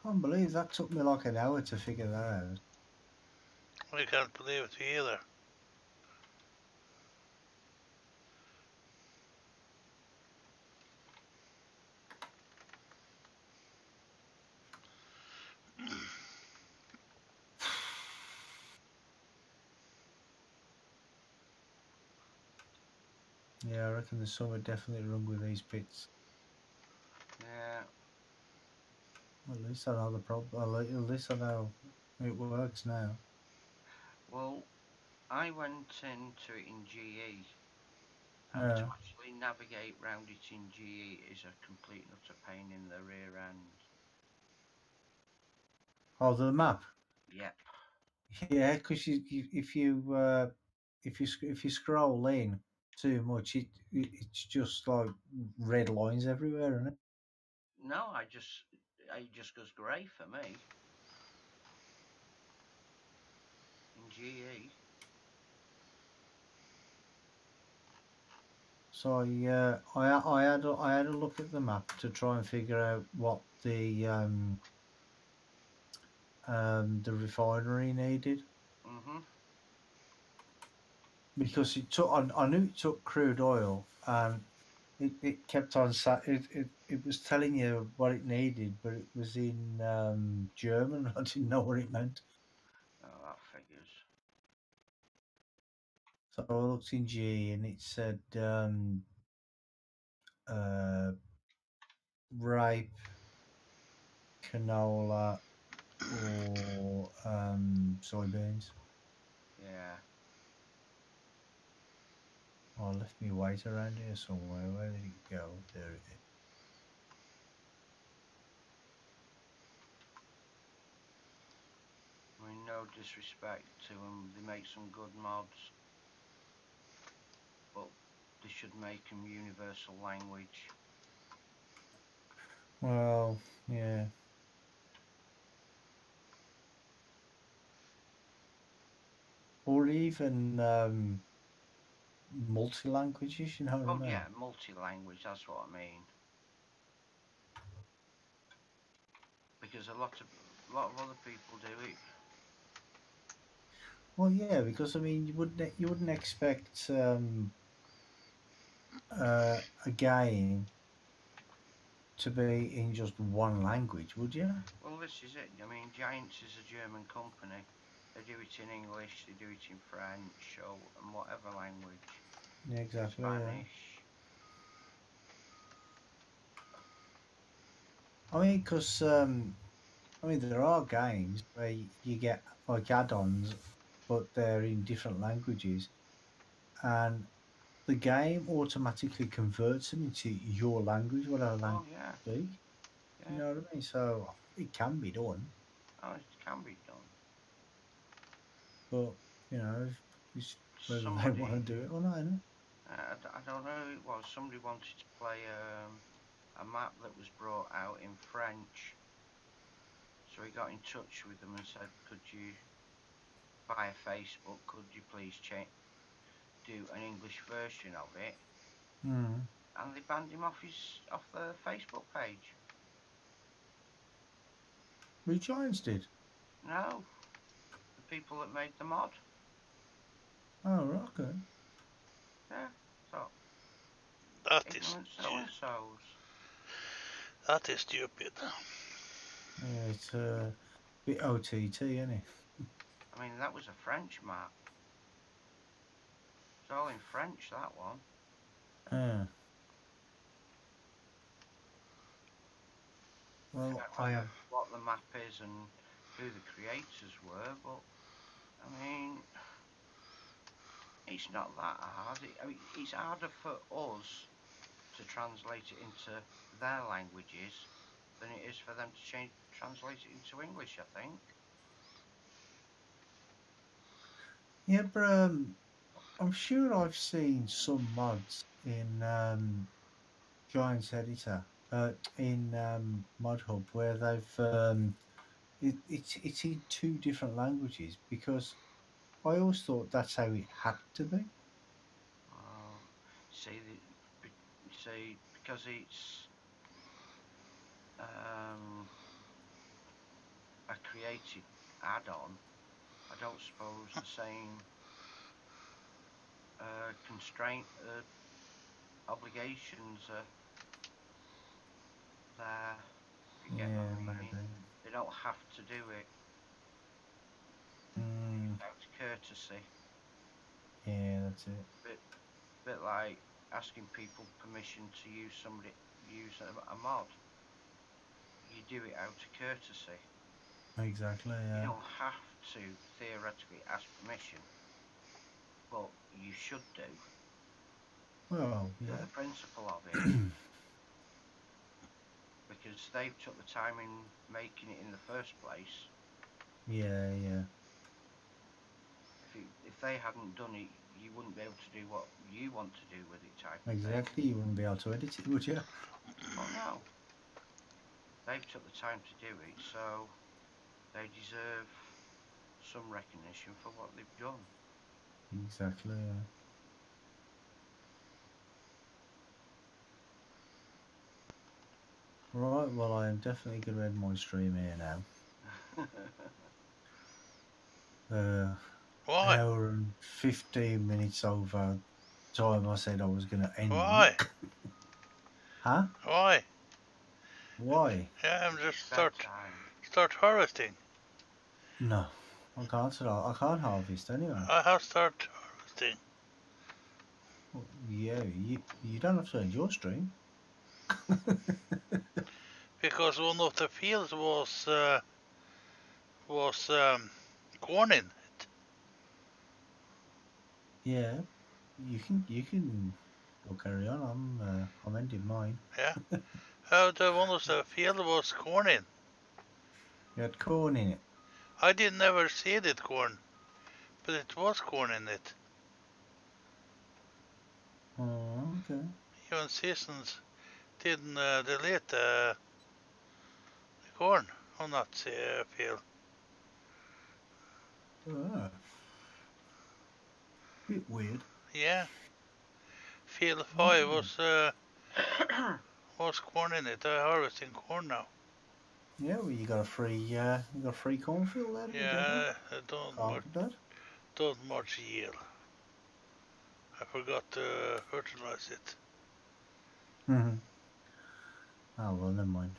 Can't believe that took me like an hour to figure that out. I can't believe it either. Yeah, I reckon there's something definitely wrong with these bits. Yeah. Well, at least I know the problem. At least I know it works now. Well, I went into it in GE, and to Yeah. actually navigate round it in GE is a complete and utter pain in the rear end. Oh, the map. Yep. Yeah, because if you scroll in too much, it's just like red lines everywhere, isn't it? No, it just goes grey for me. In GE. So yeah, I had a look at the map to try and figure out what the refinery needed, Mhm. because I knew it took crude oil, and it kept on it was telling you what it needed, but it was in German. I didn't know what it meant. Oh, that figures. So I looked in G, and it said rape, canola, or soybeans. Yeah. Oh, I left me weight around here somewhere. Where did it go? There it is. I mean, no disrespect to them, they make some good mods, but they should make them universal language. Well, yeah. Or even multi-languages, you know what I Oh mean? yeah, multi-language. That's what I mean. Because a lot of other people do it. Well, yeah, because I mean, you wouldn't expect a game to be in just one language, would you? Well, this is it. I mean, Giants is a German company. They do it in English, they do it in French, or and whatever language. Yeah, exactly. Yeah. Spanish. I mean, because I mean, there are games where you get like add-ons, but they're in different languages, and the game automatically converts them into your language, whatever Oh language yeah, you speak. You yeah. know what I mean? So it can be done, Oh, it can be done. but you know, it's whether they want to Somebody, do it or not, innit? I don't know who it was. Somebody wanted to play a map that was brought out in French. So he got in touch with them and said, "Could you, via Facebook, could you please do an English version of it?" Mm. And they banned him off the Facebook page. The Giants did. No, the people that made the mod. Oh, right, okay. Yeah, so That is ignorant so and so's. that is stupid. Yeah, it's a bit OTT, isn't it? I mean, that was a French map. It's all in French, that one. Yeah. I Well, can't tell you what the map is and who the creators were, but I mean, it's not that hard. I mean, it's harder for us to translate it into their languages than it is for them to translate it into English, I think. yeah, but I'm sure I've seen some mods in Giants Editor, in Mod Hub, where they've it's in two different languages because I always thought that's how it had to be. Uh, see, see, because it's a created add-on, I don't suppose the same constraint obligations are there. If you get my Yeah, meaning, maybe. they don't have to do it. They do Mm, it out of courtesy. yeah, that's it. Bit like asking people permission to use a mod. You do it out of courtesy. Exactly. You Yeah. don't have to theoretically ask permission, but you should do Well, for yeah. the principle of it, because they've took the time in making it in the first place. Yeah, yeah. If they hadn't done it, you wouldn't be able to do what you want to do with it, type of thing. Exactly. You wouldn't be able to edit it, would you? Well, no, they've took the time to do it, so they deserve some recognition for what they've done. Exactly. Yeah. Right. Well, I am definitely going to end my stream here now. Why? Hour and 15 minutes over time I said I was going to end Why? it. Huh? Why? Why? Yeah, I'm just Bedtime. start harvesting. No, I can't. I can't harvest anyway. I have start harvesting. Well, yeah, you don't have to end your stream. Because one of the fields was corn in it. Yeah, you can go carry on. I'm ending mine. Yeah. How the one of the field was corn in. You had corn in it. I did never see it corn, but it was corn in it. Oh, okay. Even seasons didn't delete the corn on that field. Ah, bit weird. Yeah. field 5 was corn in it. I'm harvesting corn now. Yeah, well, you got a free cornfield there. Yeah, don't much yield. I forgot to fertilize it. Oh well, never mind.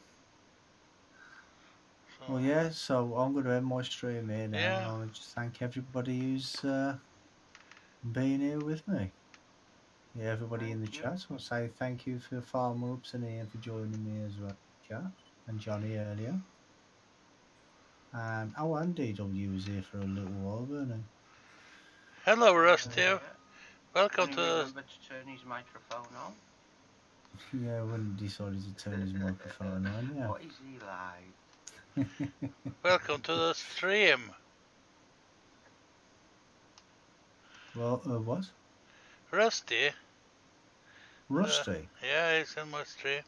So, Well, yeah. So I'm going to end my stream here now, Yeah. and I want to just thank everybody who's being here with me. Yeah, everybody in the Thank you. chat. I'll say thank you for Farmer Ups and Ian for joining me as well, chat, and Johnny earlier. And DW was here for a little while, weren't he? Hello, Rusty. Yeah. Welcome Can to he the... remember to turn his microphone on? Yeah, when he decided to turn his microphone on, yeah. What is he like? Welcome to the stream. Well, what? Rusty? Rusty? Yeah, he's in my stream.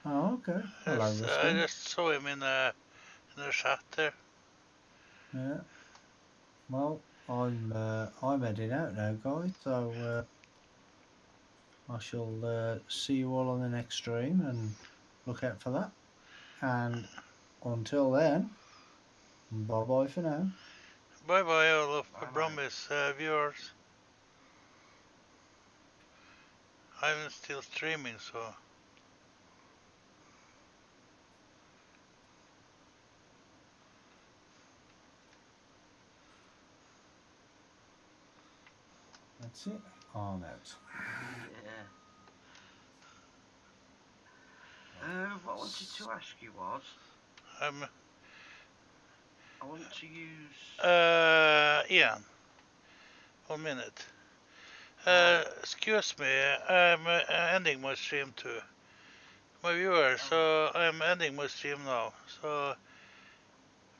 Oh, okay. Hello, I Rusty. just saw him in the chat there. Yeah. Well, I'm heading out now, guys. So I shall see you all on the next stream, and look out for that. And until then, bye bye for now. Bye bye, all of Bye-bye. Brummies viewers. I'm still streaming, so. That's it. I'm out. Yeah. What I wanted to ask you was, I want to use... Ian. 1 minute. Right. Excuse me, I'm ending my stream too. My viewers, so I'm ending my stream now. So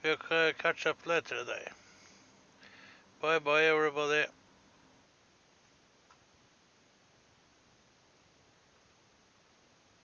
we'll catch up later today. Bye bye, everybody.